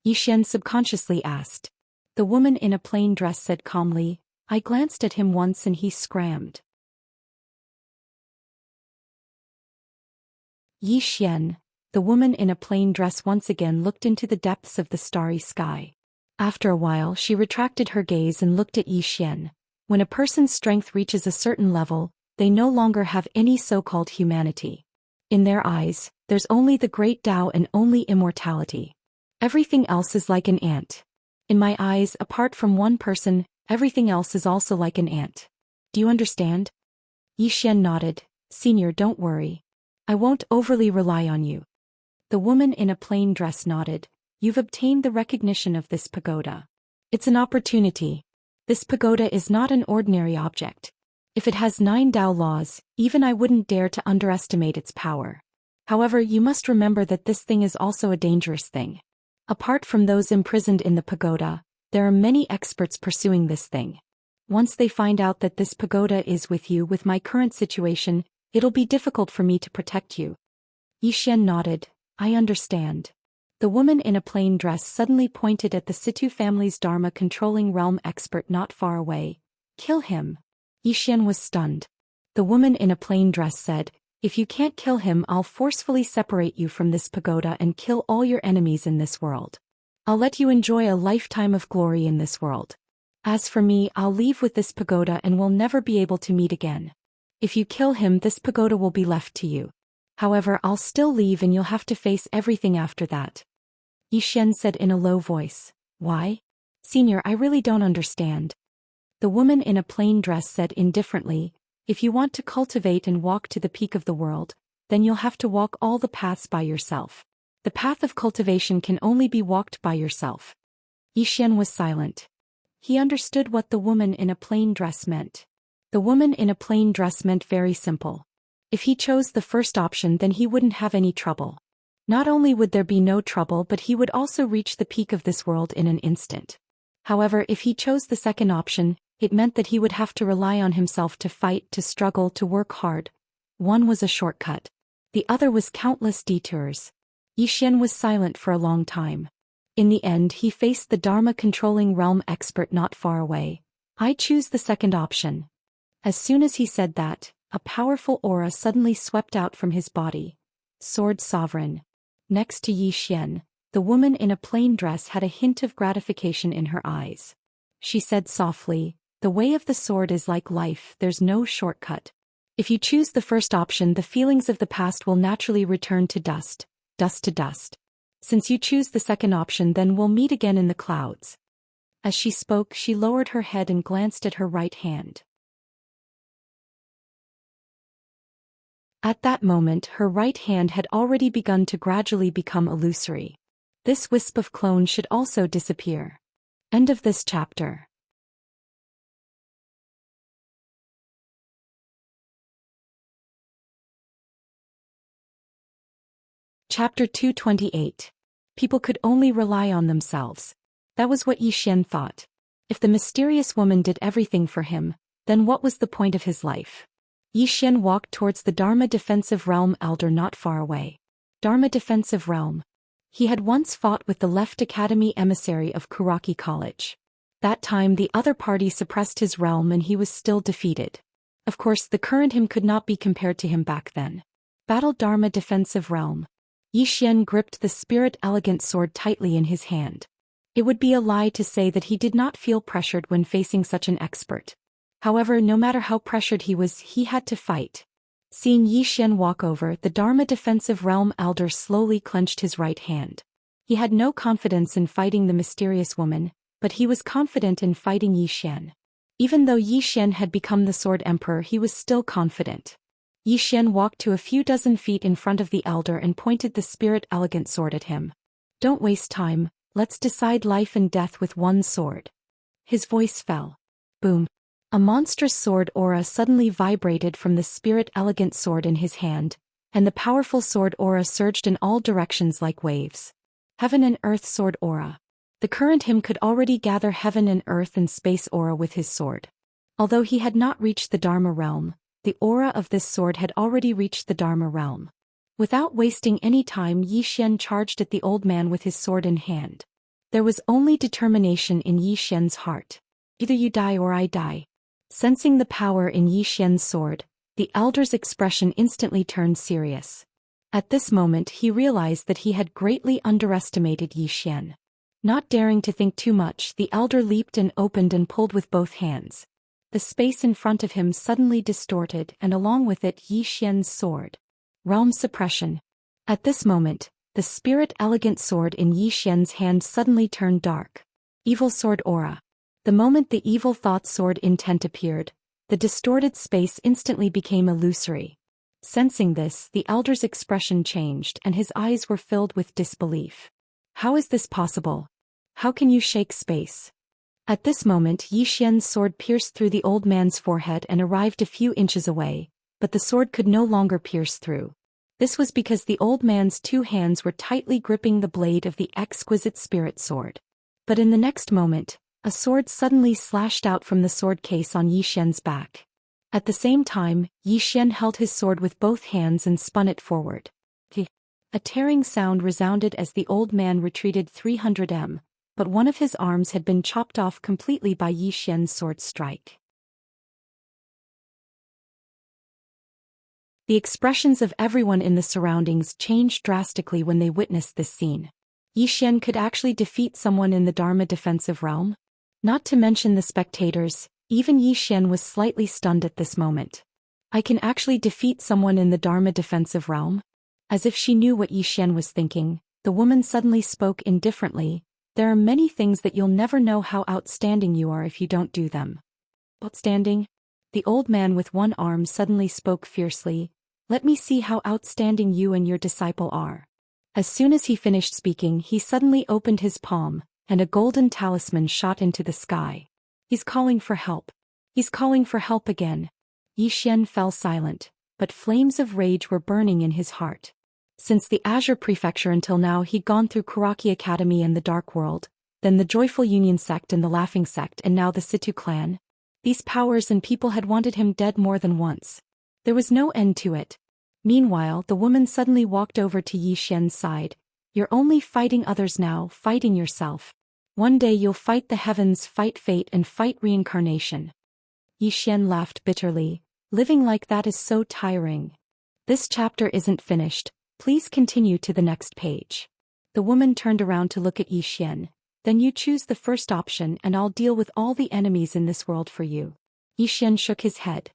Yi Xian subconsciously asked. The woman in a plain dress said calmly, "I glanced at him once and he scrammed." Yi Xian. The woman in a plain dress once again looked into the depths of the starry sky. After a while she retracted her gaze and looked at Yi Xian. When a person's strength reaches a certain level, they no longer have any so-called humanity. In their eyes, there's only the great Tao and only immortality. Everything else is like an ant. In my eyes, apart from one person, everything else is also like an ant. Do you understand? Yi Xian nodded. "Senior, don't worry. I won't overly rely on you." The woman in a plain dress nodded. "You've obtained the recognition of this pagoda. It's an opportunity. This pagoda is not an ordinary object. If it has 9 Tao laws, even I wouldn't dare to underestimate its power. However, you must remember that this thing is also a dangerous thing. Apart from those imprisoned in the pagoda, there are many experts pursuing this thing. Once they find out that this pagoda is with you with my current situation, it'll be difficult for me to protect you." Yi Xian nodded. "I understand." The woman in a plain dress suddenly pointed at the Situ family's Dharma controlling realm expert not far away. "Kill him." Yi Xian was stunned. The woman in a plain dress said, "If you can't kill him, I'll forcefully separate you from this pagoda and kill all your enemies in this world. I'll let you enjoy a lifetime of glory in this world. As for me, I'll leave with this pagoda and we'll never be able to meet again. If you kill him, this pagoda will be left to you. However, I'll still leave and you'll have to face everything after that." Yi Xian said in a low voice. "Why? Senior, I really don't understand." The woman in a plain dress said indifferently, "If you want to cultivate and walk to the peak of the world, then you'll have to walk all the paths by yourself. The path of cultivation can only be walked by yourself." Yi Xian was silent. He understood what the woman in a plain dress meant. The woman in a plain dress meant very simple. If he chose the first option, then he wouldn't have any trouble. Not only would there be no trouble, but he would also reach the peak of this world in an instant. However, if he chose the second option, it meant that he would have to rely on himself to fight, to struggle, to work hard. One was a shortcut. The other was countless detours. Yi Xian was silent for a long time. In the end, he faced the Dharma controlling realm expert not far away. "I choose the second option." As soon as he said that, a powerful aura suddenly swept out from his body. Sword Sovereign. Next to Yi Xian, the woman in a plain dress had a hint of gratification in her eyes. She said softly, "The way of the sword is like life, there's no shortcut. If you choose the first option, the feelings of the past will naturally return to dust, dust to dust. Since you choose the second option, then we'll meet again in the clouds." As she spoke, she lowered her head and glanced at her right hand. At that moment, her right hand had already begun to gradually become illusory. This wisp of clone should also disappear. End of this chapter. Chapter 228. People could only rely on themselves. That was what Yi Xian thought. If the mysterious woman did everything for him, then what was the point of his life? Yi Xian walked towards the Dharma Defensive Realm elder not far away. Dharma Defensive Realm. He had once fought with the Left Academy emissary of Kuraki College. That time the other party suppressed his realm and he was still defeated. Of course, the current him could not be compared to him back then. Battle Dharma Defensive Realm. Yi Xian gripped the spirit elegant sword tightly in his hand. It would be a lie to say that he did not feel pressured when facing such an expert. However, no matter how pressured he was, he had to fight. Seeing Yi Xian walk over, the Dharma Defensive Realm elder slowly clenched his right hand. He had no confidence in fighting the mysterious woman, but he was confident in fighting Yi Xian. Even though Yi Xian had become the Sword Emperor, he was still confident. Yi Xian walked to a few dozen feet in front of the elder and pointed the spirit elegant sword at him. "Don't waste time, let's decide life and death with one sword." His voice fell. Boom. A monstrous sword aura suddenly vibrated from the spirit elegant sword in his hand, and the powerful sword aura surged in all directions like waves. Heaven and Earth Sword Aura. The current him could already gather heaven and earth and space aura with his sword. Although he had not reached the Dharma realm, the aura of this sword had already reached the Dharma realm. Without wasting any time, Yi Xian charged at the old man with his sword in hand. There was only determination in Yi Xian's heart. Either you die or I die. Sensing the power in Yi Xian's sword, the elder's expression instantly turned serious. At this moment he realized that he had greatly underestimated Yi Xian. Not daring to think too much, the elder leaped and opened and pulled with both hands. The space in front of him suddenly distorted, and along with it Yi Xian's sword. Realm suppression. At this moment, the spirit elegant sword in Yi Xian's hand suddenly turned dark. Evil sword aura. The moment the evil thought sword intent appeared, the distorted space instantly became illusory. Sensing this, the elder's expression changed and his eyes were filled with disbelief. How is this possible? How can you shake space? At this moment Yi Xian's sword pierced through the old man's forehead and arrived a few inches away, but the sword could no longer pierce through. This was because the old man's two hands were tightly gripping the blade of the exquisite spirit sword. But in the next moment, a sword suddenly slashed out from the sword case on Yi Xian's back. At the same time, Yi Xian held his sword with both hands and spun it forward. A tearing sound resounded as the old man retreated 300 m, but one of his arms had been chopped off completely by Yi Xian's sword strike. The expressions of everyone in the surroundings changed drastically when they witnessed this scene. Yi Xian could actually defeat someone in the Dharma defensive realm? Not to mention the spectators, even Yi Xian was slightly stunned at this moment. I can actually defeat someone in the Dharma defensive realm? As if she knew what Yi Xian was thinking, the woman suddenly spoke indifferently. There are many things that you'll never know how outstanding you are if you don't do them. Outstanding? The old man with one arm suddenly spoke fiercely. Let me see how outstanding you and your disciple are. As soon as he finished speaking, he suddenly opened his palm, and a golden talisman shot into the sky. He's calling for help. He's calling for help again. Yi Xian fell silent, but flames of rage were burning in his heart. Since the Azure Prefecture until now he'd gone through Kuraki Academy and the Dark World, then the Joyful Union sect and the Laughing sect and now the Situ clan. These powers and people had wanted him dead more than once. There was no end to it. Meanwhile, the woman suddenly walked over to Yi Xian's side. You're only fighting others now, fighting yourself. One day you'll fight the heavens, fight fate and fight reincarnation. Yi Xian laughed bitterly. Living like that is so tiring. This chapter isn't finished. Please continue to the next page. The woman turned around to look at Yi Xian. Then you choose the first option and I'll deal with all the enemies in this world for you. Yi Xian shook his head.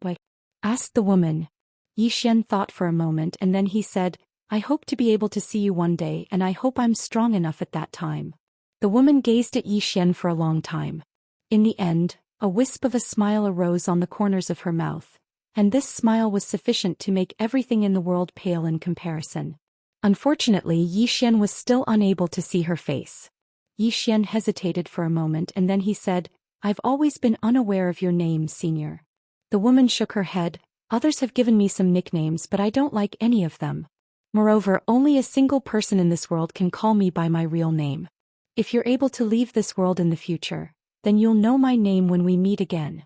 What? Asked the woman. Yi Xian thought for a moment and then he said, I hope to be able to see you one day and I hope I'm strong enough at that time. The woman gazed at Yi Xian for a long time. In the end, a wisp of a smile arose on the corners of her mouth, and this smile was sufficient to make everything in the world pale in comparison. Unfortunately, Yi Xian was still unable to see her face. Yi Xian hesitated for a moment and then he said, I've always been unaware of your name, senior. The woman shook her head. Others have given me some nicknames but I don't like any of them. Moreover, only a single person in this world can call me by my real name. If you're able to leave this world in the future, then you'll know my name when we meet again.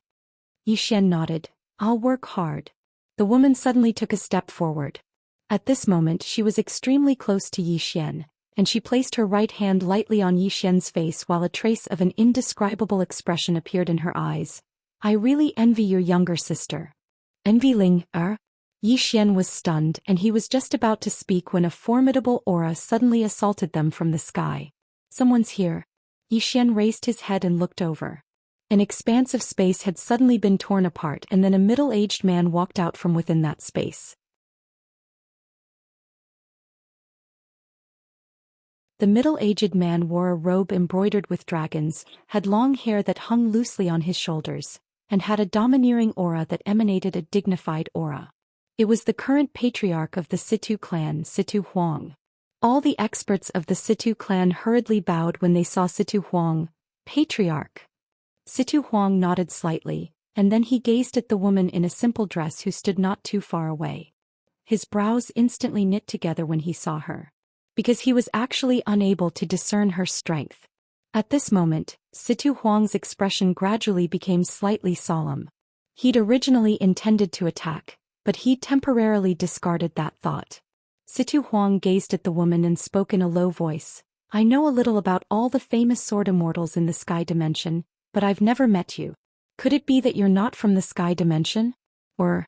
Yi Xian nodded. I'll work hard. The woman suddenly took a step forward. At this moment she was extremely close to Yi Xian, and she placed her right hand lightly on Yi Xian's face while a trace of an indescribable expression appeared in her eyes. I really envy your younger sister. Envy Ling, Yi Xian was stunned and he was just about to speak when a formidable aura suddenly assaulted them from the sky. Someone's here. Yi Xian raised his head and looked over. An expanse of space had suddenly been torn apart and then a middle-aged man walked out from within that space. The middle-aged man wore a robe embroidered with dragons, had long hair that hung loosely on his shoulders, and had a domineering aura that emanated a dignified aura. It was the current patriarch of the Situ clan, Situ Huang. All the experts of the Situ clan hurriedly bowed when they saw Situ Huang, patriarch. Situ Huang nodded slightly, and then he gazed at the woman in a simple dress who stood not too far away. His brows instantly knit together when he saw her, because he was actually unable to discern her strength. At this moment, Situ Huang's expression gradually became slightly solemn. He'd originally intended to attack, but he temporarily discarded that thought. Situ Huang gazed at the woman and spoke in a low voice. I know a little about all the famous sword immortals in the sky dimension, but I've never met you. Could it be that you're not from the sky dimension? Or...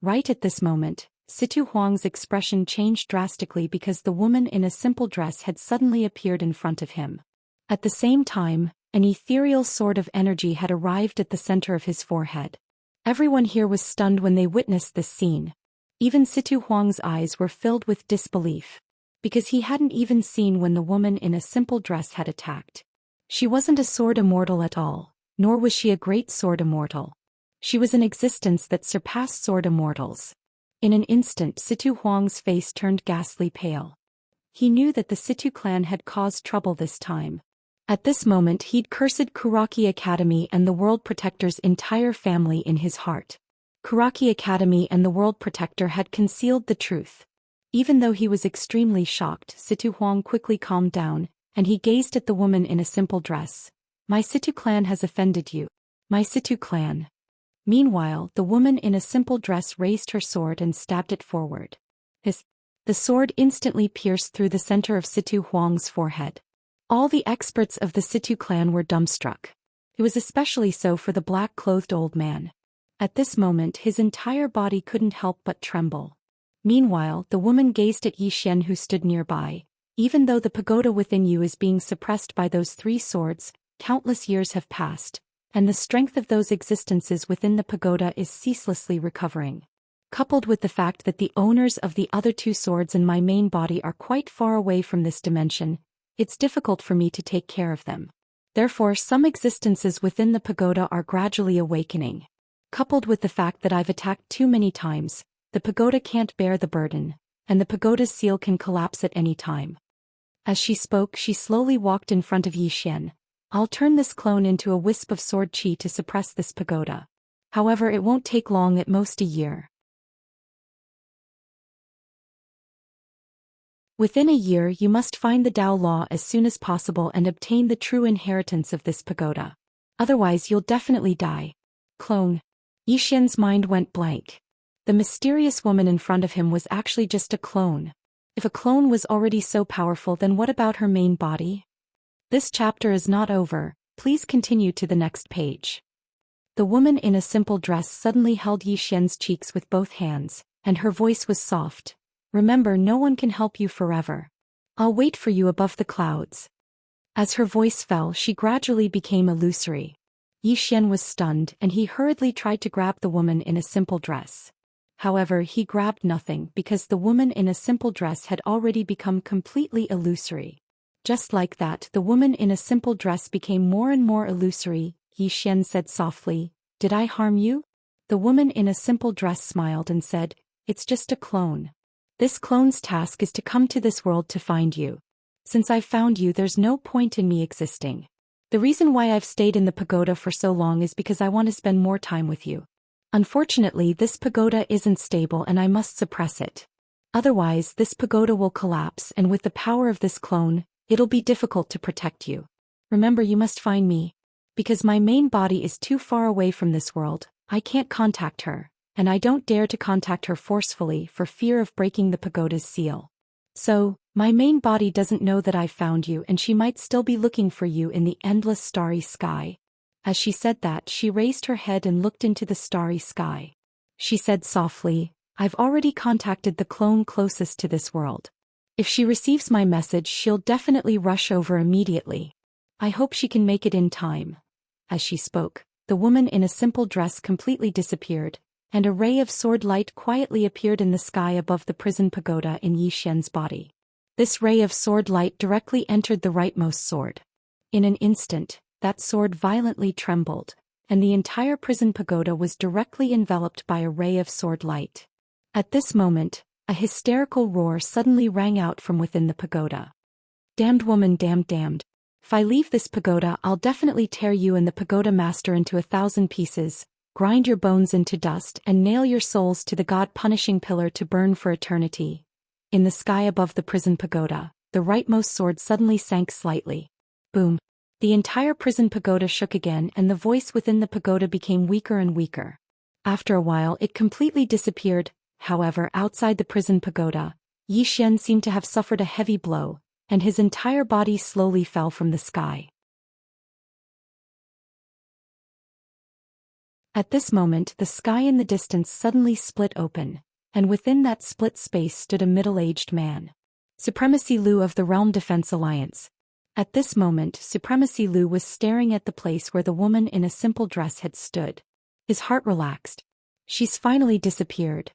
Right at this moment, Situ Huang's expression changed drastically because the woman in a simple dress had suddenly appeared in front of him. At the same time, an ethereal sword of energy had arrived at the center of his forehead. Everyone here was stunned when they witnessed this scene. Even Situ Huang's eyes were filled with disbelief, because he hadn't even seen when the woman in a simple dress had attacked. She wasn't a sword immortal at all, nor was she a great sword immortal. She was an existence that surpassed sword immortals. In an instant, Situ Huang's face turned ghastly pale. He knew that the Situ clan had caused trouble this time. At this moment he'd cursed Kuraki Academy and the World Protector's entire family in his heart. Kuraki Academy and the World Protector had concealed the truth. Even though he was extremely shocked, Situ Huang quickly calmed down, and he gazed at the woman in a simple dress. My Situ clan has offended you. My Situ clan. Meanwhile, the woman in a simple dress raised her sword and stabbed it forward. The sword instantly pierced through the center of Situ Huang's forehead. All the experts of the Situ clan were dumbstruck. It was especially so for the black-clothed old man. At this moment his entire body couldn't help but tremble. Meanwhile, the woman gazed at Yi Xian who stood nearby. Even though the pagoda within you is being suppressed by those 3 swords, countless years have passed, and the strength of those existences within the pagoda is ceaselessly recovering. Coupled with the fact that the owners of the other 2 swords in my main body are quite far away from this dimension, it's difficult for me to take care of them. Therefore, some existences within the pagoda are gradually awakening. Coupled with the fact that I've attacked too many times, the pagoda can't bear the burden, and the pagoda's seal can collapse at any time. As she spoke, she slowly walked in front of Yi Xian. I'll turn this clone into a wisp of sword chi to suppress this pagoda. However, it won't take long, at most a year. Within a year you must find the Tao law as soon as possible and obtain the true inheritance of this pagoda. Otherwise you'll definitely die. Clone. Yi Xian's mind went blank. The mysterious woman in front of him was actually just a clone. If a clone was already so powerful, then what about her main body? This chapter is not over, please continue to the next page. The woman in a simple dress suddenly held Yi Xian's cheeks with both hands, and her voice was soft. Remember, no one can help you forever. I'll wait for you above the clouds. As her voice fell, she gradually became illusory. Yi Xian was stunned and he hurriedly tried to grab the woman in a simple dress. However, he grabbed nothing because the woman in a simple dress had already become completely illusory. Just like that, the woman in a simple dress became more and more illusory. Yi Xian said softly, "Did I harm you?" The woman in a simple dress smiled and said, "It's just a clone. This clone's task is to come to this world to find you. Since I've found you, there's no point in me existing. The reason why I've stayed in the pagoda for so long is because I want to spend more time with you. Unfortunately, this pagoda isn't stable and I must suppress it. Otherwise, this pagoda will collapse, and with the power of this clone, it'll be difficult to protect you. Remember, you must find me. Because my main body is too far away from this world, I can't contact her, and I don't dare to contact her forcefully for fear of breaking the pagoda's seal. So, my main body doesn't know that I've found you, and she might still be looking for you in the endless starry sky. As she said that, she raised her head and looked into the starry sky. She said softly, "I've already contacted the clone closest to this world. If she receives my message, she'll definitely rush over immediately. I hope she can make it in time." As she spoke, the woman in a simple dress completely disappeared, and a ray of sword light quietly appeared in the sky above the prison pagoda in Zhou Xian's body. This ray of sword light directly entered the rightmost sword. In an instant, that sword violently trembled, and the entire prison pagoda was directly enveloped by a ray of sword light. At this moment, a hysterical roar suddenly rang out from within the pagoda. "Damned woman, damned. If I leave this pagoda, I'll definitely tear you and the pagoda master into 1,000 pieces, grind your bones into dust and nail your souls to the god-punishing pillar to burn for eternity." In the sky above the prison pagoda, the rightmost sword suddenly sank slightly. Boom. The entire prison pagoda shook again, and the voice within the pagoda became weaker and weaker. After a while it completely disappeared. However, outside the prison pagoda, Zhou Xian seemed to have suffered a heavy blow, and his entire body slowly fell from the sky. At this moment, the sky in the distance suddenly split open, and within that split space stood a middle-aged man. Supremacy Lu of the Realm Defense Alliance. At this moment, Supremacy Lu was staring at the place where the woman in a simple dress had stood. His heart relaxed. She's finally disappeared.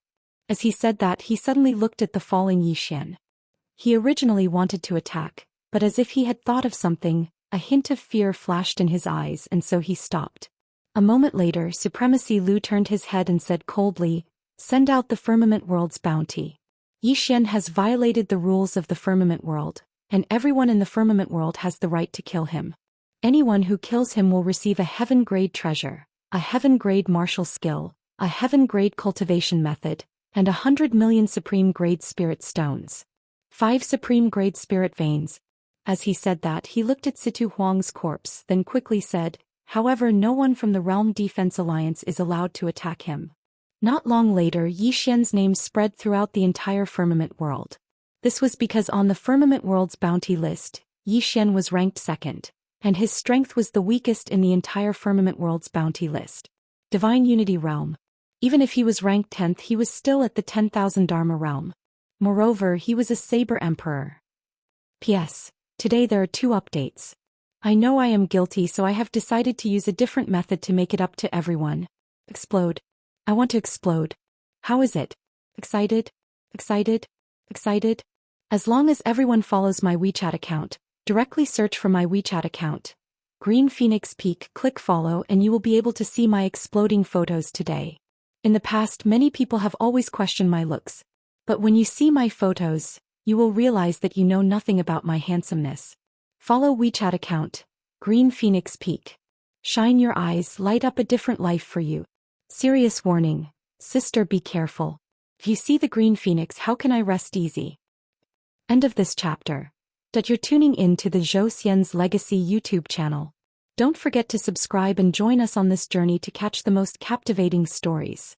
As he said that, he suddenly looked at the falling Zhou Xian. He originally wanted to attack, but as if he had thought of something, a hint of fear flashed in his eyes, and so he stopped. A moment later, Supremacy Lu turned his head and said coldly, "Send out the Firmament World's bounty. Zhou Xian has violated the rules of the Firmament World, and everyone in the Firmament World has the right to kill him. Anyone who kills him will receive a heaven-grade treasure, a heaven-grade martial skill, a heaven-grade cultivation method, and 100 million supreme-grade spirit stones. 5 supreme-grade spirit veins." As he said that, he looked at Situ Huang's corpse, then quickly said, "However, no one from the Realm Defense Alliance is allowed to attack him." Not long later, Zhou Xian's name spread throughout the entire Firmament World. This was because on the Firmament World's bounty list, Zhou Xian was ranked second, and his strength was the weakest in the entire Firmament World's bounty list. Divine Unity Realm. Even if he was ranked 10th, he was still at the 10,000 Dharma realm. Moreover, he was a Saber Emperor. P.S. Today there are 2 updates. I know I am guilty, so I have decided to use a different method to make it up to everyone. Explode. I want to explode. How is it? Excited? Excited? Excited? As long as everyone follows my WeChat account, directly search for my WeChat account. Green Phoenix Peak, click follow and you will be able to see my exploding photos today. In the past, many people have always questioned my looks. But when you see my photos, you will realize that you know nothing about my handsomeness. Follow WeChat account, Green Phoenix Peak. Shine your eyes, light up a different life for you. Serious warning, sister, be careful. If you see the green phoenix, how can I rest easy? End of this chapter. That you're tuning in to the Zhou Xian's Legacy YouTube channel. Don't forget to subscribe and join us on this journey to catch the most captivating stories.